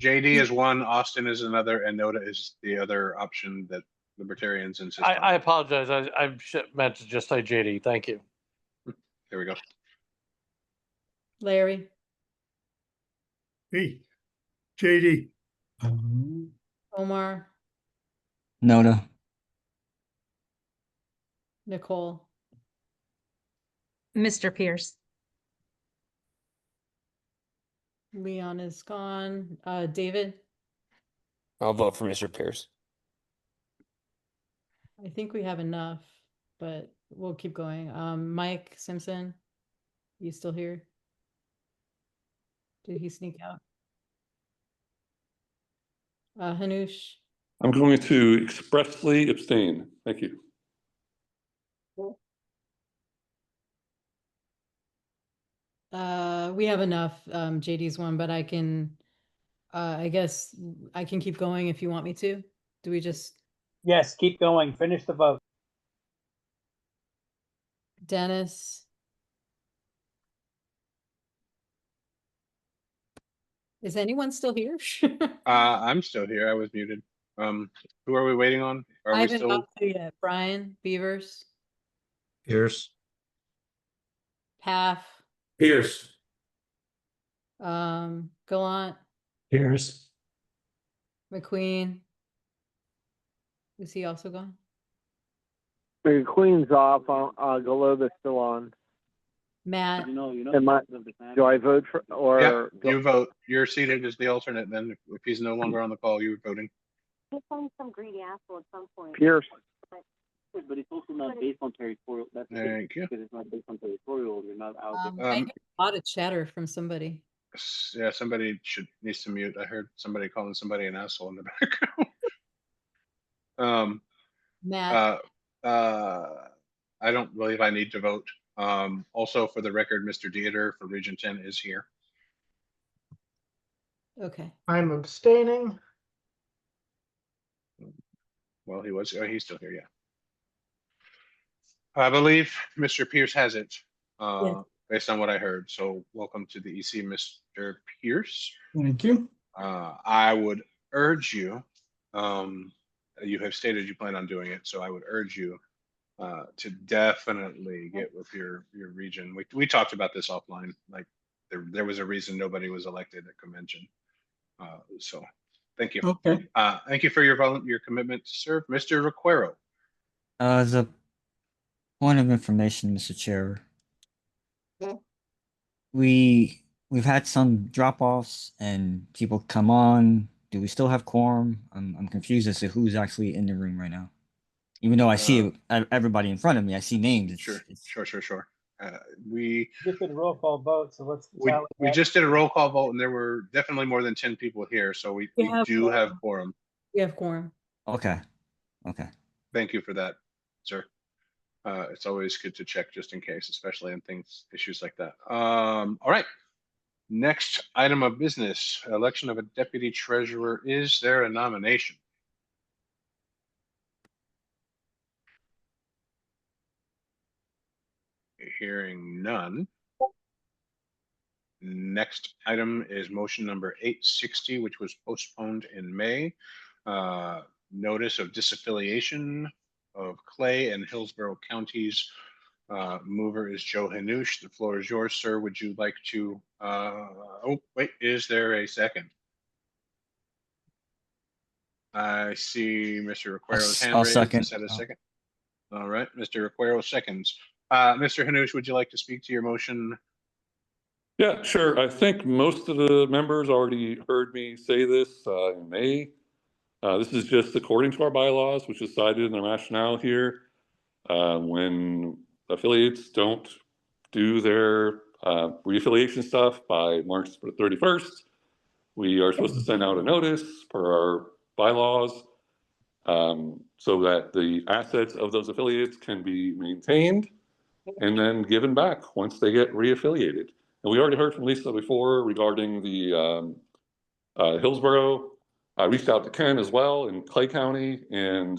JD is one, Austin is another, and Noda is the other option that Libertarians insist on.
I apologize. I meant to just say JD. Thank you.
There we go.
Larry.
Hey, JD.
Omar.
Noda.
Nicole.
Mr. Pierce.
Leon is gone. David.
I'll vote for Mr. Pierce.
I think we have enough, but we'll keep going. Mike Simpson. You still here? Did he sneak out? Hanush.
I'm going to expressly abstain. Thank you.
We have enough. JD's one, but I can, I guess I can keep going if you want me to. Do we just?
Yes, keep going. Finish the vote.
Dennis. Is anyone still here?
I'm still here. I was muted. Who are we waiting on? Are
I
we
haven't
still?
got to yet. Brian Beavers.
Pierce.
Paff.
Pierce.
Gallant.
Pierce.
McQueen. Is he also gone?
The Queen's off. Galoba's still on.
Matt.
Do I vote for or?
Yeah, you vote. You're seated as the alternate. Then, if he's no longer on the call, you're voting.
He'll find some greedy asshole at some point.
Pierce.
But it's also not based on territorial. That's
Thank you.
because it's not based on territorial. You're not out.
I get a lot of chatter from somebody.
Yeah, somebody needs to mute. I heard somebody calling somebody an asshole in the background.
Matt.
I don't believe I need to vote. Also, for the record, Mr. Dieter for Region 10 is here.
Okay.
I'm abstaining.
Well, he's still here, yeah. I believe Mr. Pierce has it, based on what I heard. So welcome to the EC, Mr. Pierce.
Thank you.
I would urge you, you have stated you plan on doing it, so I would urge you to definitely get with your region. We talked about this offline. Like there was a reason nobody was elected at convention. So Thank you.
Okay.
Thank you for your commitment to serve. Mr. Requero.
As a point of information, Mr. Chair, we've had some drop-offs and people come on. Do we still have quorum? I'm confused as to who's actually in the room right now. Even though I see everybody in front of me, I see names.
Sure. We
Just did a roll call vote, so let's.
we just did a roll call vote, and there were definitely more than 10 people here, so we do have quorum.
We have quorum.
Okay.
Thank you for that, sir. It's always good to check just in case, especially in issues like that. All right. Next item of business, election of a deputy treasurer. Is there a nomination? Hearing none. Next item is motion number 860, which was postponed in May. Notice of disaffiliation of Clay and Hillsborough counties. Mover is Joe Hanush. The floor is yours, sir. Would you like to, oh, wait, is there a second? I see Mr. Requero's hand
I'll
raised.
second.
Is that a second? All right, Mr. Requero seconds. Mr. Hanush, would you like to speak to your motion?
Yeah, sure. I think most of the members already heard me say this in May. This is just according to our bylaws, which is cited in the rationale here. When affiliates don't do their reaffiliation stuff by March 31st, we are supposed to send out a notice per our bylaws so that the assets of those affiliates can be maintained and then given back once they get reaffiliated. And we already heard from Lisa before regarding the Hillsborough. I reached out to Ken as well in Clay County, and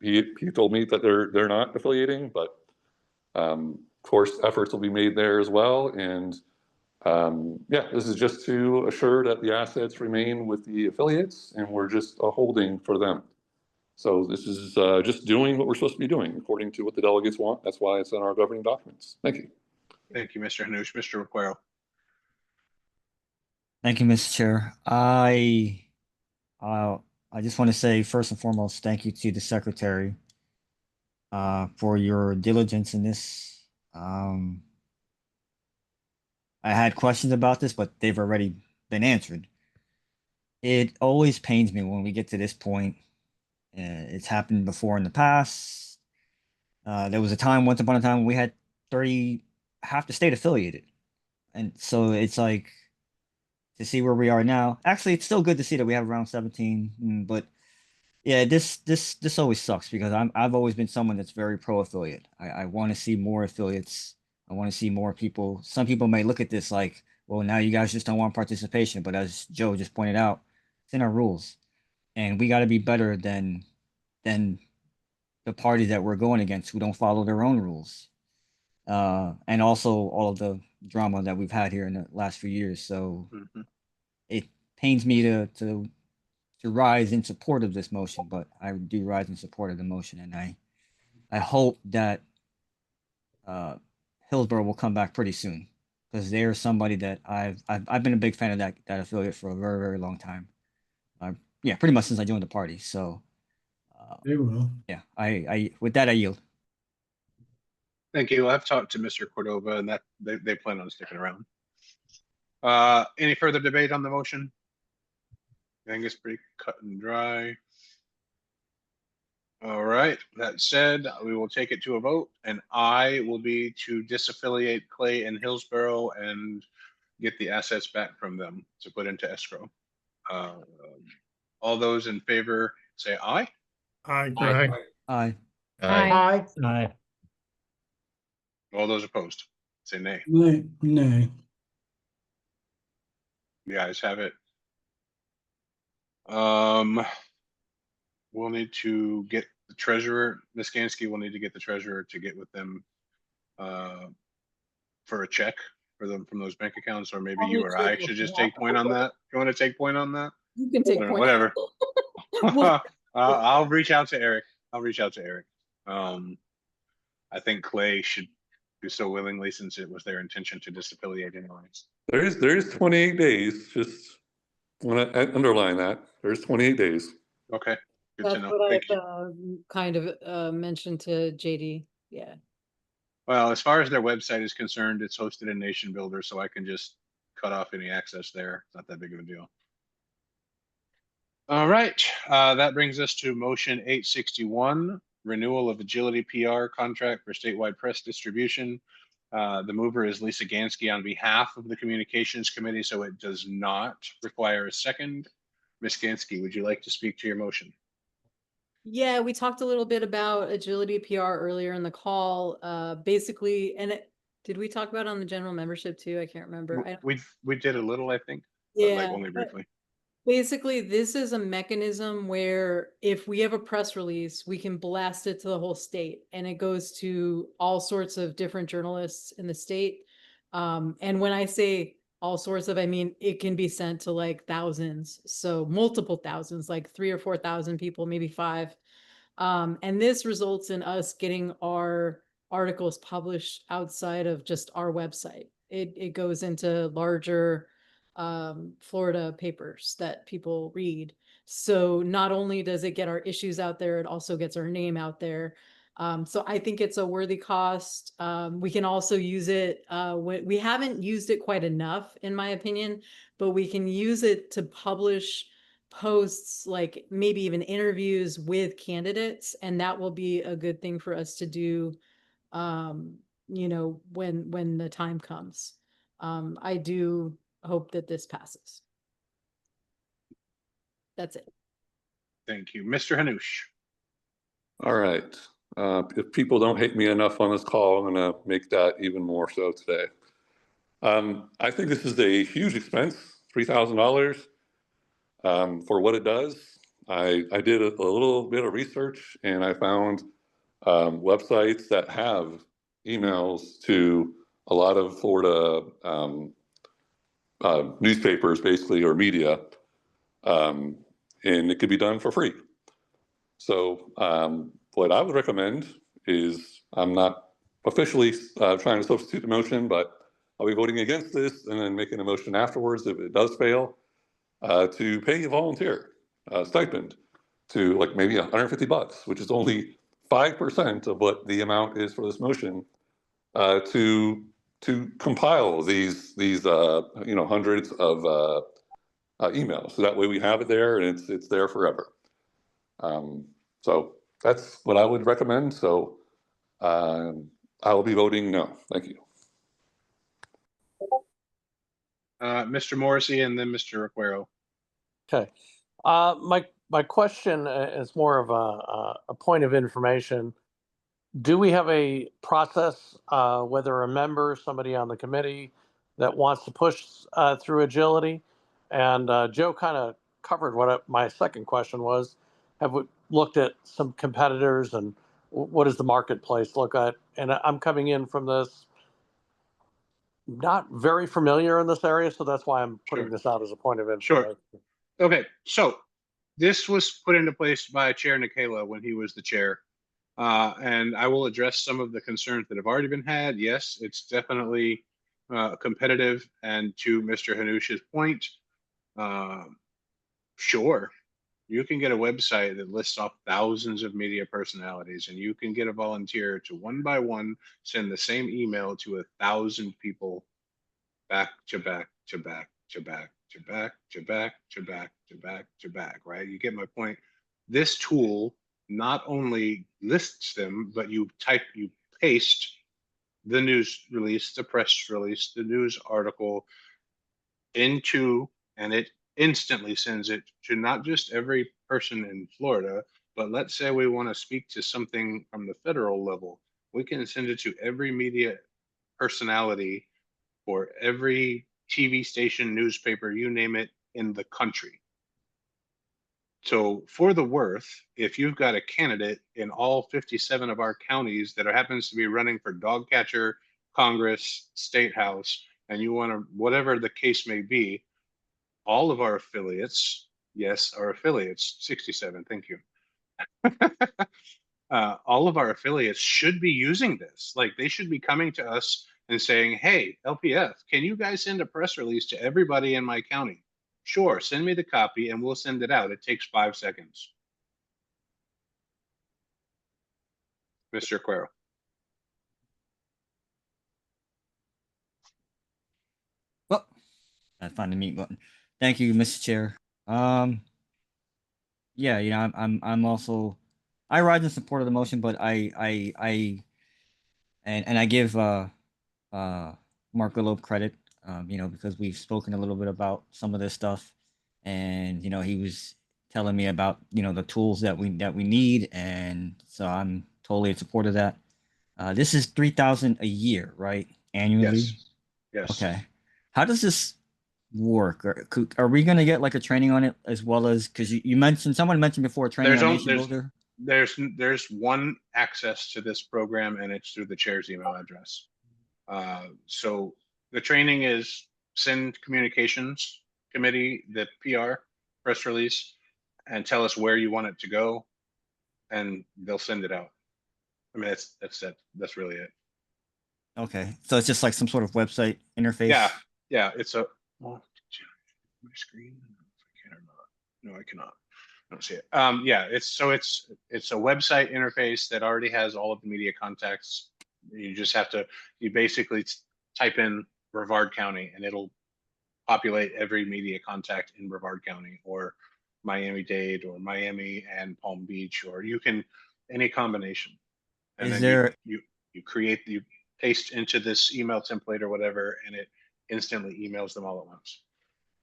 he told me that they're not affiliating, but of course efforts will be made there as well. And yeah, this is just to assure that the assets remain with the affiliates, and we're just a holding for them. So this is just doing what we're supposed to be doing according to what the delegates want. That's why it's in our governing documents. Thank you.
Thank you, Mr. Hanush. Mr. Requero.
Thank you, Mr. Chair. I just want to say first and foremost, thank you to the secretary for your diligence in this. I had questions about this, but they've already been answered. It always pains me when we get to this point. It's happened before in the past. There was a time, once upon a time, when we had 30 half the state affiliated. And so it's like to see where we are now. Actually, it's still good to see that we have around 17, but yeah, this always sucks because I've always been someone that's very pro affiliate. I want to see more affiliates. I want to see more people. Some people may look at this like, well, now you guys just don't want participation, but as Joe just pointed out, it's in our rules, and we got to be better than the parties that we're going against who don't follow their own rules. And also all of the drama that we've had here in the last few years. So it pains me to rise in support of this motion, but I do rise in support of the motion, and I hope that Hillsborough will come back pretty soon because they're somebody that I've been a big fan of that affiliate for a very, very long time. Yeah, pretty much since I joined the party. So
They will.
yeah, I with that I yield.
Thank you. I've talked to Mr. Cordova, and that they plan on sticking around. Any further debate on the motion? I think it's pretty cut and dry. All right. That said, we will take it to a vote, and I will be to disaffiliate Clay and Hillsborough and get the assets back from them to put into escrow. All those in favor say aye.
Aye.
Aye.
Aye.
Aye.
All those opposed say nay.
Nay.
The ayes have it. We'll need to get the treasurer, Ms. Gansky will need to get the treasurer to get with them for a check for them from those bank accounts, or maybe you or I should just take point on that. You want to take point on that?
You can take point.
Whatever. I'll reach out to Eric. I think Clay should do so willingly since it was their intention to disaffiliate anyways.
There is 28 days. Just I'm gonna underline that. There's 28 days.
Okay, good to
That's
know.
what
Thank
I've
you.
kind of mentioned to JD. Yeah.
Well, as far as their website is concerned, it's hosted in Nation Builder, so I can just cut off any access there. It's not that big of a deal. All right, that brings us to motion 861, renewal of Agility PR contract for statewide press distribution. The mover is Lisa Gansky on behalf of the Communications Committee, so it does not require a second. Ms. Gansky, would you like to speak to your motion?
Yeah, we talked a little bit about Agility PR earlier in the call. Basically, did we talk about it on the general membership too? I can't remember.
We did a little, I think, but like only briefly.
Basically, this is a mechanism where if we have a press release, we can blast it to the whole state, and it goes to all sorts of different journalists in the state. And when I say all sorts of, I mean, it can be sent to like thousands, so multiple thousands, like 3,000 or 4,000 people, maybe 5. And this results in us getting our articles published outside of just our website. It goes into larger Florida papers that people read. So not only does it get our issues out there, it also gets our name out there. So I think it's a worthy cost. We can also use it. We haven't used it quite enough, in my opinion, but we can use it to publish posts, like maybe even interviews with candidates, and that will be a good thing for us to do, when the time comes. I do hope that this passes. That's it.
Thank you. Mr. Hanush.
All right. If people don't hate me enough on this call, I'm gonna make that even more so today. I think this is a huge expense, $3,000 for what it does. I did a little bit of research and I found websites that have emails to a lot of Florida newspapers, basically, or media, and it could be done for free. So what I would recommend is, I'm not officially trying to substitute the motion, but I'll be voting against this and then making a motion afterwards if it does fail, to pay a volunteer stipend to like maybe $150, which is only 5% of what the amount is for this motion, to compile these hundreds of emails. So that way we have it there and it's there forever. So that's what I would recommend. So I'll be voting no. Thank you.
Mr. Morrissey and then Mr. Requero.
Okay. My question is more of a point of information. Do we have a process, whether a member, somebody on the committee that wants to push through Agility? And Joe kind of covered what my second question was. Have we looked at some competitors and what does the marketplace look at? And I'm coming in from this, not very familiar in this area, so that's why I'm putting this out as a point of information.
Sure. Okay, so this was put into place by Chair Nikela when he was the chair. And I will address some of the concerns that have already been had. Yes, it's definitely competitive. And to Mr. Hanush's point, sure, you can get a website that lists off thousands of media personalities, and you can get a volunteer to one by one send the same email to 1,000 people back to back to back to back to back to back to back to back to back, right? You get my point. This tool not only lists them, but you paste the news release, the press release, the news article into, and it instantly sends it to not just every person in Florida, but let's say we want to speak to something from the federal level. We can send it to every media personality for every TV station, newspaper, you name it, in the country. So for the worth, if you've got a candidate in all 57 of our counties that happens to be running for dog catcher, Congress, State House, and you want to, whatever the case may be, all of our affiliates, yes, our affiliates, 67, thank you. All of our affiliates should be using this. Like, they should be coming to us and saying, hey, LPF, can you guys send a press release to everybody in my county? Sure, send me the copy and we'll send it out. It takes 5 seconds. Mr. Quero.
Well, I find the mute button. Thank you, Mr. Chair. Yeah, I'm also I rise in support of the motion, but I give Mark Galope credit, because we've spoken a little bit about some of this stuff, and he was telling me about the tools that we need, and so I'm totally in support of that. This is 3,000 a year, right? Annually.
Yes. Yes.
Okay. How does this work? Are we going to get like a training on it as well as because you mentioned someone mentioned before training on Nation Builder?
There's one access to this program, and it's through the chair's email address. So the training is send communications committee the PR press release and tell us where you want it to go, and they'll send it out. I mean, that's it. That's really it.
Okay, so it's just like some sort of website interface.
Yeah. It's a my screen. I can or not. No, I cannot. I don't see it. Yeah, it's a website interface that already has all of the media contacts. You basically type in Brevard County and it'll populate every media contact in Brevard County or Miami-Dade or Miami and Palm Beach, or any combination. And then you paste into this email template or whatever, and it instantly emails them all at once.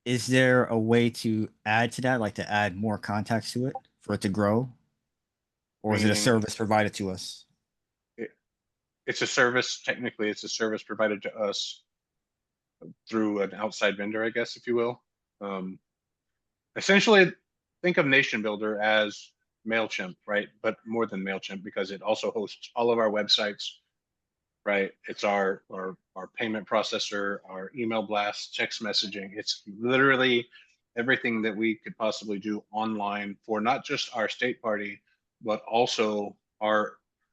Is there a way to add to that, like to add more contacts to it for it to grow? Or is it a service provided to us?
It's a service. Technically, it's a service provided to us through an outside vendor, I guess, if you will. Essentially, think of Nation Builder as MailChimp, right? But more than MailChimp, because it also hosts all of our websites, right? It's our payment processor, our email blast, text messaging. It's literally everything that we could possibly do online for not just our state party, but also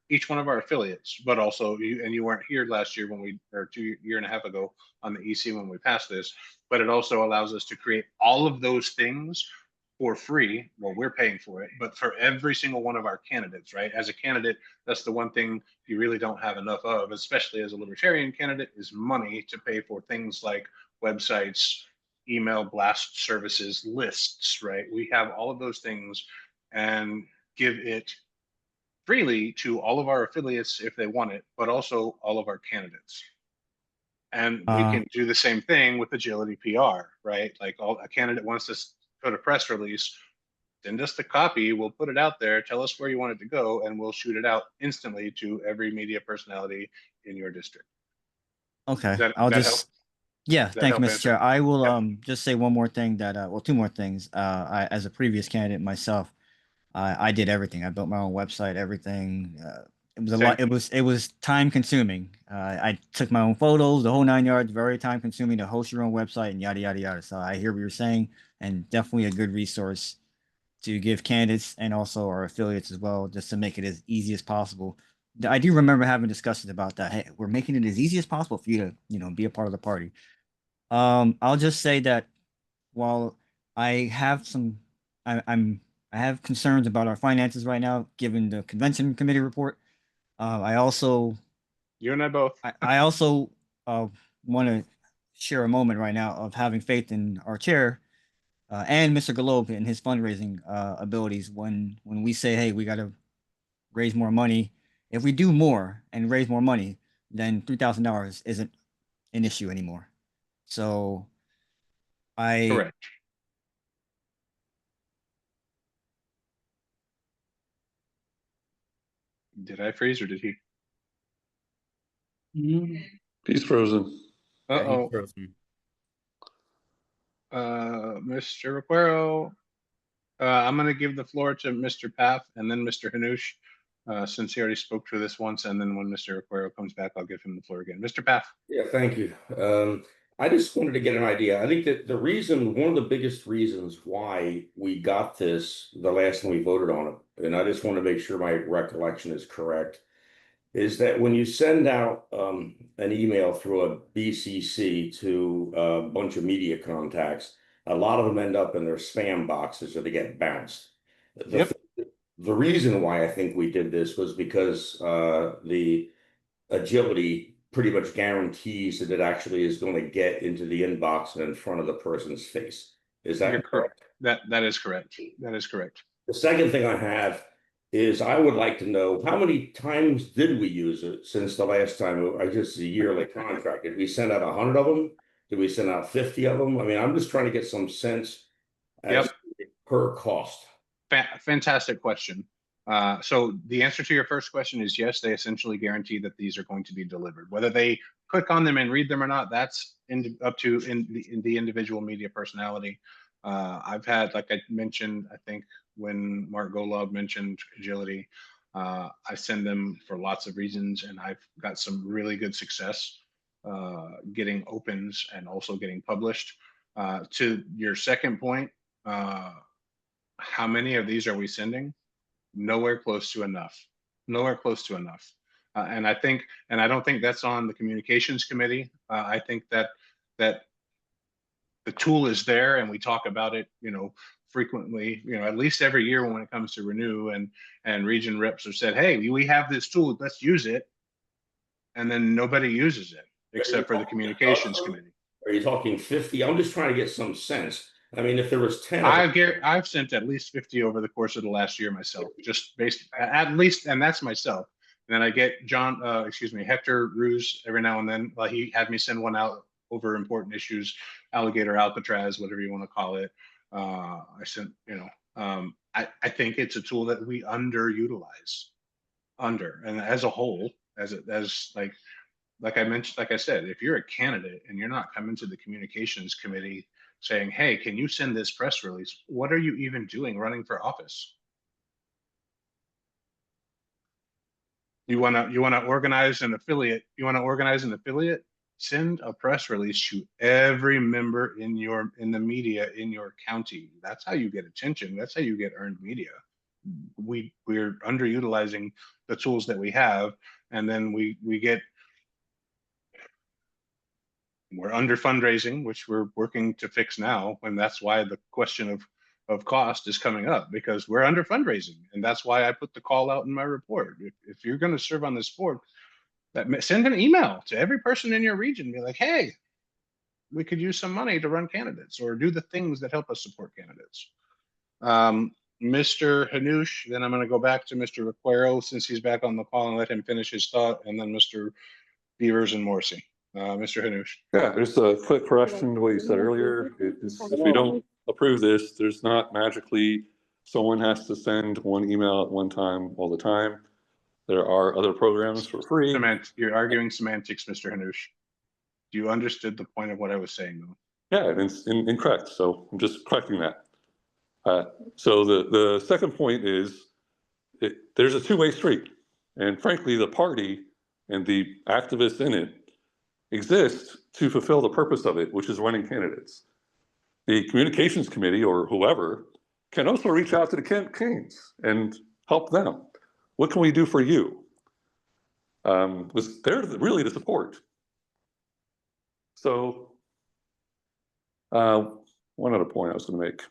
each one of our affiliates, but also you weren't here last year or year and a half ago on the EC when we passed this, but it also allows us to create all of those things for free. Well, we're paying for it, but for every single one of our candidates, right? As a candidate, that's the one thing you really don't have enough of, especially as a libertarian candidate, is money to pay for things like websites, email blast services, lists, right? We have all of those things and give it freely to all of our affiliates if they want it, but also all of our candidates. And we can do the same thing with Agility PR, right? Like a candidate wants to put a press release, send us the copy, we'll put it out there, tell us where you want it to go, and we'll shoot it out instantly to every media personality in your district.
Okay,
Yeah,
thank you, Mr. Chair. I will just say one more thing two more things. As a previous candidate myself, I did everything. I built my own website, everything. It was a lot. It was time consuming. I took my own photos, the whole 9 yards. Very time consuming to host your own website and yada yada yada. So I hear what you're saying, and definitely a good resource to give candidates and also our affiliates as well, just to make it as easy as possible. I do remember having discussions about that. Hey, we're making it as easy as possible for you to be a part of the party. I'll just say that while I have I have concerns about our finances right now, given the convention committee report.
You and I both.
I also want to share a moment right now of having faith in our chair and Mr. Galope and his fundraising abilities. When we say, hey, we got to raise more money. If we do more and raise more money, then $3,000 isn't an issue anymore. So
Correct. Did I freeze or did he?
He's frozen.
Uh-oh. Mr. Requero, I'm going to give the floor to Mr. Path and then Mr. Hanush, since he already spoke to this once. And then when Mr. Requero comes back, I'll give him the floor again. Mr. Path.
Yeah, thank you. I just wanted to get an idea. I think that one of the biggest reasons why we got this the last time we voted on it, and I just want to make sure my recollection is correct, is that when you send out an email through a BCC to a bunch of media contacts, a lot of them end up in their spam boxes or they get bounced.
Yep.
The reason why I think we did this was because the agility pretty much guarantees that it actually is going to get into the inbox and in front of the person's face. Is that
You're correct? That is correct. That is correct.
The second thing I have is I would like to know how many times did we use it since the last time? I just a yearly contract. Did we send out 100 of them? Did we send out 50 of them? I mean, I'm just trying to get some sense as per cost.
Fantastic question. So the answer to your first question is yes, they essentially guarantee that these are going to be delivered. Whether they click on them and read them or not, that's up to the individual media personality. I've had, like I mentioned, I think when Mark Golub mentioned agility, I send them for lots of reasons, and I've got some really good success getting opens and also getting published. To your second point, how many of these are we sending? Nowhere close to enough. Nowhere close to enough. And I don't think that's on the communications committee. I think that the tool is there, and we talk about it, frequently, at least every year when it comes to renew, and region reps have said, hey, we have this tool, let's use it. And then nobody uses it except for the communications committee.
Are you talking 50? I'm just trying to get some sense. I mean, if there was 10,
I've sent at least 50 over the course of the last year myself, just based at least, and that's myself. And then I get Hector Ruse every now and then. He had me send one out over important issues, alligator, Alcatraz, whatever you want to call it. I sent, I think it's a tool that we underutilize, and as a whole, as like I mentioned, like I said, if you're a candidate and you're not coming to the communications committee saying, hey, can you send this press release? What are you even doing running for office? You want to organize an affiliate. Send a press release to every member in the media in your county. That's how you get attention. That's how you get earned media. We're underutilizing the tools that we have, and then we're under fundraising, which we're working to fix now. And that's why the question of cost is coming up, because we're under fundraising. And that's why I put the call out in my report. If you're going to serve on this board, send an email to every person in your region. Be like, hey, we could use some money to run candidates or do the things that help us support candidates. Mr. Hanush, then I'm going to go back to Mr. Requero since he's back on the call and let him finish his thought, and then Mr. Beavers and Morrissey. Mr. Hanush.
Yeah, there's a quick correction to what you said earlier. If we don't approve this, there's not magically someone has to send one email at one time all the time. There are other programs for free.
You're arguing semantics, Mr. Hanush. You understood the point of what I was saying, though.
Yeah, it's incorrect. So I'm just correcting that. So the second point is there's a two-way street. And frankly, the party and the activists in it exist to fulfill the purpose of it, which is running candidates. The communications committee or whoever can also reach out to the campaigns and help them. What can we do for you? They're really the support. So one other point I was going to make.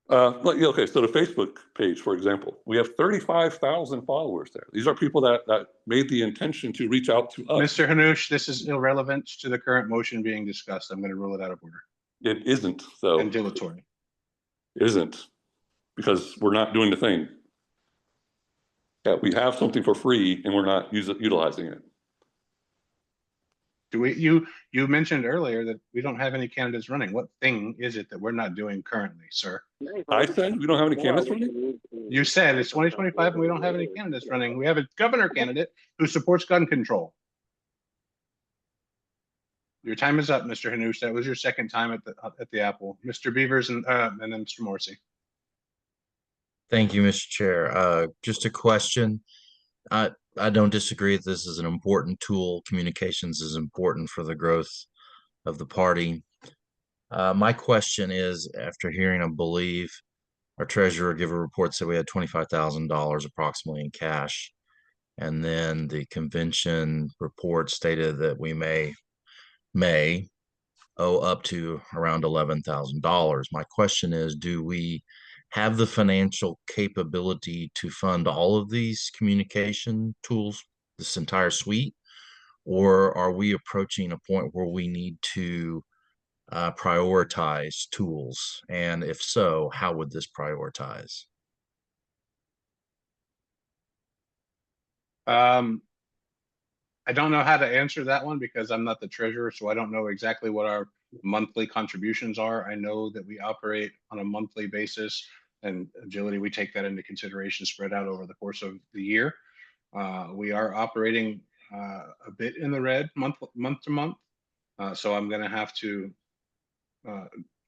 Okay, so the Facebook page, for example, we have 35,000 followers there. These are people that made the intention to reach out to us.
Mr. Hanush, this is irrelevant to the current motion being discussed. I'm going to rule it out of order.
It isn't, though.
And dilatory.
It isn't, because we're not doing the thing. Yeah, we have something for free and we're not utilizing it.
You mentioned earlier that we don't have any candidates running. What thing is it that we're not doing currently, sir?
I said we don't have any candidates running?
You said it's 2025 and we don't have any candidates running. We have a governor candidate who supports gun control. Your time is up, Mr. Hanush. That was your second time at the Apple. Mr. Beavers and then Mr. Morrissey.
Thank you, Mr. Chair. Just a question. I don't disagree that this is an important tool. Communications is important for the growth of the party. My question is, after hearing, I believe, our treasurer give a report said we had $25,000 approximately in cash. And then the convention report stated that we may up to around $11,000. My question is, do we have the financial capability to fund all of these communication tools, this entire suite, or are we approaching a point where we need to prioritize tools? And if so, how would this prioritize?
I don't know how to answer that one because I'm not the treasurer, so I don't know exactly what our monthly contributions are. I know that we operate on a monthly basis, and agility, we take that into consideration spread out over the course of the year. We are operating a bit in the red month to month. So I'm going to have to,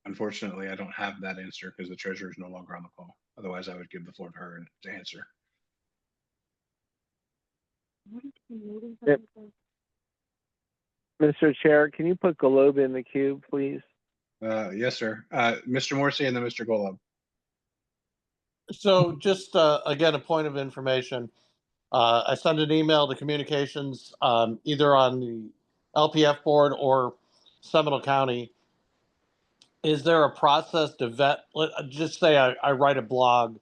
unfortunately, I don't have that answer because the treasurer is no longer on the call. Otherwise, I would give the floor to her to answer.
Yep. Mr. Chair, can you put Golob in the queue, please?
Yes, sir. Mr. Morrissey and then Mr. Golub.
So just again, a point of information. I sent an email to communications either on the LPF board or Seminole County. Is there a process to vet? Just say I write a blog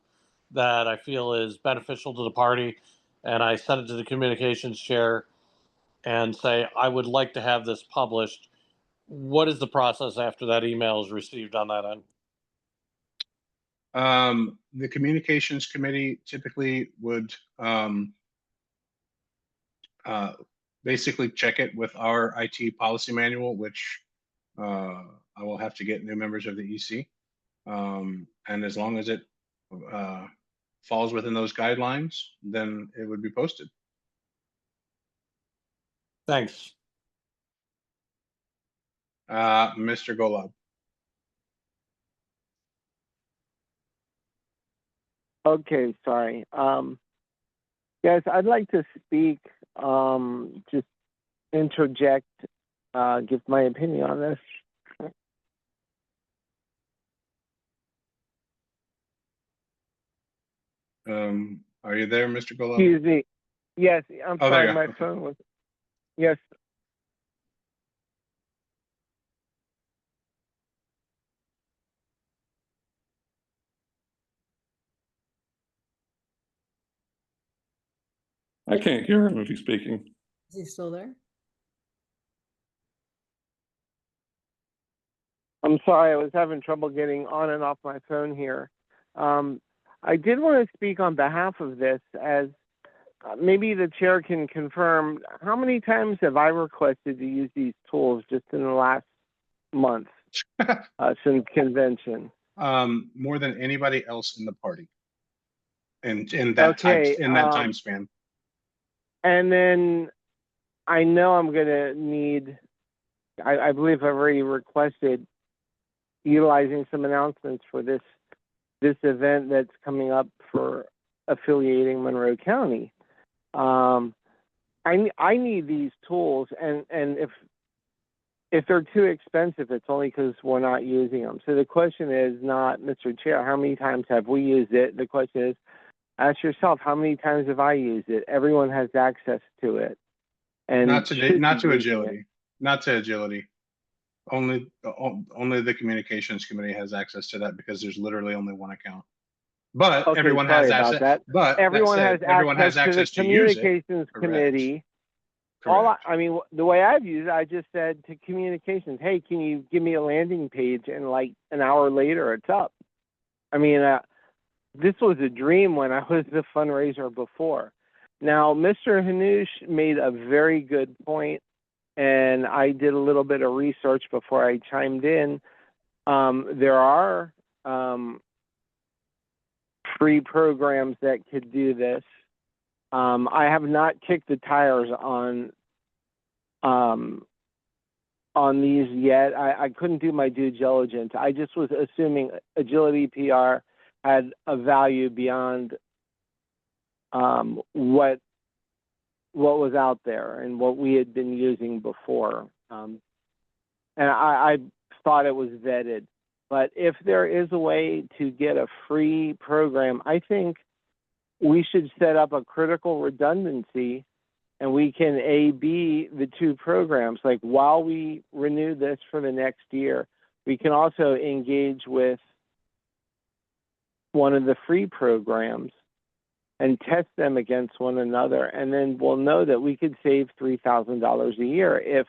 that I feel is beneficial to the party, and I send it to the communications chair and say, I would like to have this published. What is the process after that email is received on that end?
The communications committee typically would basically check it with our IT policy manual, which I will have to get new members of the EC. And as long as it falls within those guidelines, then it would be posted.
Thanks.
Mr. Golub.
Okay, sorry. Guys, I'd like to speak, just interject, give my opinion on this.
Are you there, Mr. Golub?
Excuse me. Yes, I'm
Oh, there
sorry,
you
my
go.
phone was, yes.
I can't hear him if he's speaking.
Is he still there?
I'm sorry, I was having trouble getting on and off my phone here. I did want to speak on behalf of this, as maybe the chair can confirm, how many times have I requested to use these tools just in the last month since convention?
More than anybody else in the party. And in that time span.
And then I know I'm gonna need, I believe I've already requested utilizing some announcements for this event that's coming up for affiliating Monroe County. I need these tools, and if they're too expensive, it's only because we're not using them. So the question is not, Mr. Chair, how many times have we used it? The question is, ask yourself, how many times have I used it? Everyone has access to it. And
Not to agility.
It.
Not to agility. Only the communications committee has access to that because there's literally only one account. But
okay,
everyone has access.
That.
But
everyone has
access
to the
to use it.
communications committee.
Correct.
I mean, the way I've used it, I just said to communications, hey, can you give me a landing page? And like an hour later, it's up. I mean, this was a dream when I was the fundraiser before. Now, Mr. Hanush made a very good point, and I did a little bit of research before I chimed in. There are free programs that could do this. I have not kicked the tires on these yet. I couldn't do my due diligence. I just was assuming Agility PR had a value beyond what was out there and what we had been using before. And I thought it was vetted. But if there is a way to get a free program, I think we should set up a critical redundancy and we can A/B the two programs. Like while we renew this for the next year, we can also engage with one of the free programs and test them against one another. And then we'll know that we could save $3,000 a year if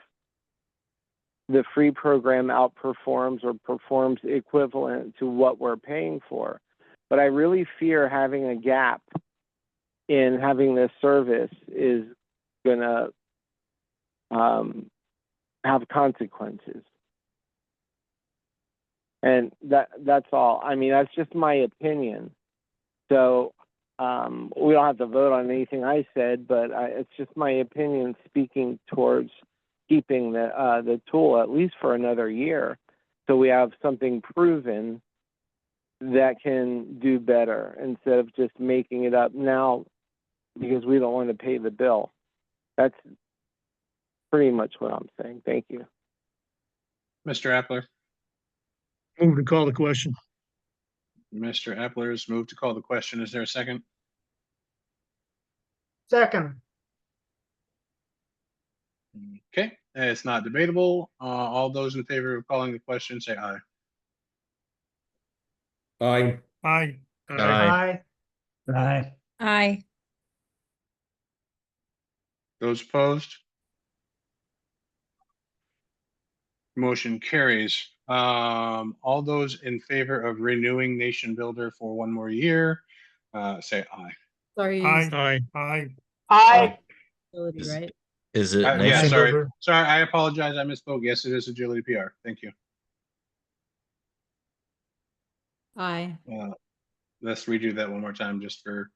the free program outperforms or performs equivalent to what we're paying for. But I really fear having a gap in having this service is going to have consequences. And that's all. I mean, that's just my opinion. So we don't have to vote on anything I said, but it's just my opinion speaking towards keeping the tool at least for another year, so we have something proven that can do better instead of just making it up now because we don't want to pay the bill. That's pretty much what I'm saying. Thank you.
Mr. Appler.
Move to call the question.
Mr. Appler's moved to call the question. Is there a second?
Second.
Okay, it's not debatable. All those in favor of calling the question, say aye.
Aye.
Aye.
Aye.
Aye.
Aye.
Those opposed? Motion carries. All those in favor of renewing Nation Builder for one more year, say aye.
Sorry,
Aye. Aye.
Aye.
ability, right?
Is it
Yeah,
Nation
sorry.
Builder?
Sorry, I apologize. I misspoke. Yes, it is Agility PR. Thank you.
Aye.
Let's redo that one more time just for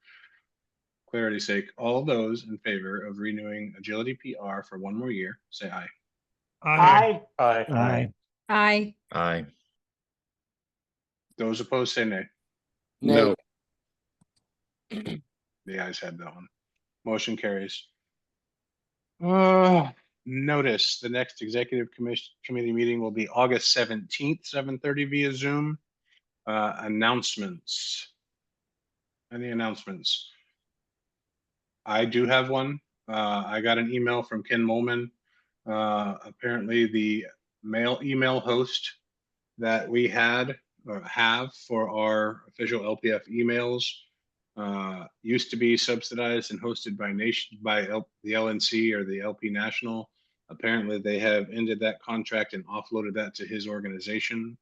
clarity's sake. All those in favor of renewing Agility PR for one more year, say aye.
Aye.
Aye.
Aye.
Aye.
Aye.
Those opposed, say nay.
No.
The ayes have that one. Motion carries. Notice the next executive committee meeting will be August 17th, 7:30 via Zoom. Announcements. Any announcements? I do have one. I got an email from Ken Molman. Apparently the email host that we had or have for our official LPF emails used to be subsidized and hosted by the LNC or the LP National. Apparently they have ended that contract and offloaded that to his organization.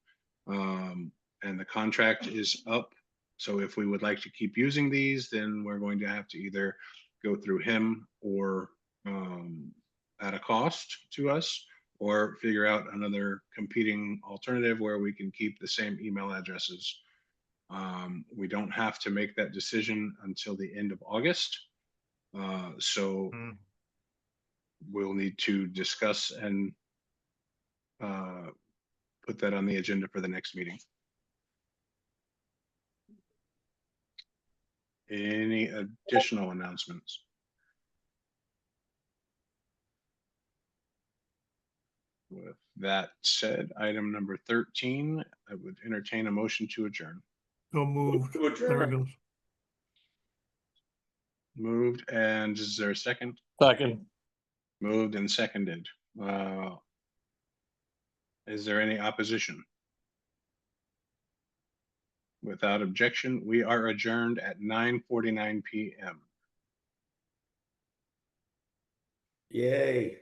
And the contract is up. So if we would like to keep using these, then we're going to have to either go through him or at a cost to us, or figure out another competing alternative where we can keep the same email addresses. We don't have to make that decision until the end of August. So we'll need to discuss and put that on the agenda for the next meeting. Any additional announcements? With that said, item number 13, I would entertain a motion to adjourn.
So moved. There it goes.
Moved, and is there a second?
Second.
Moved and seconded. Is there any opposition? Without objection, we are adjourned at 9:49 p.m.
Yay.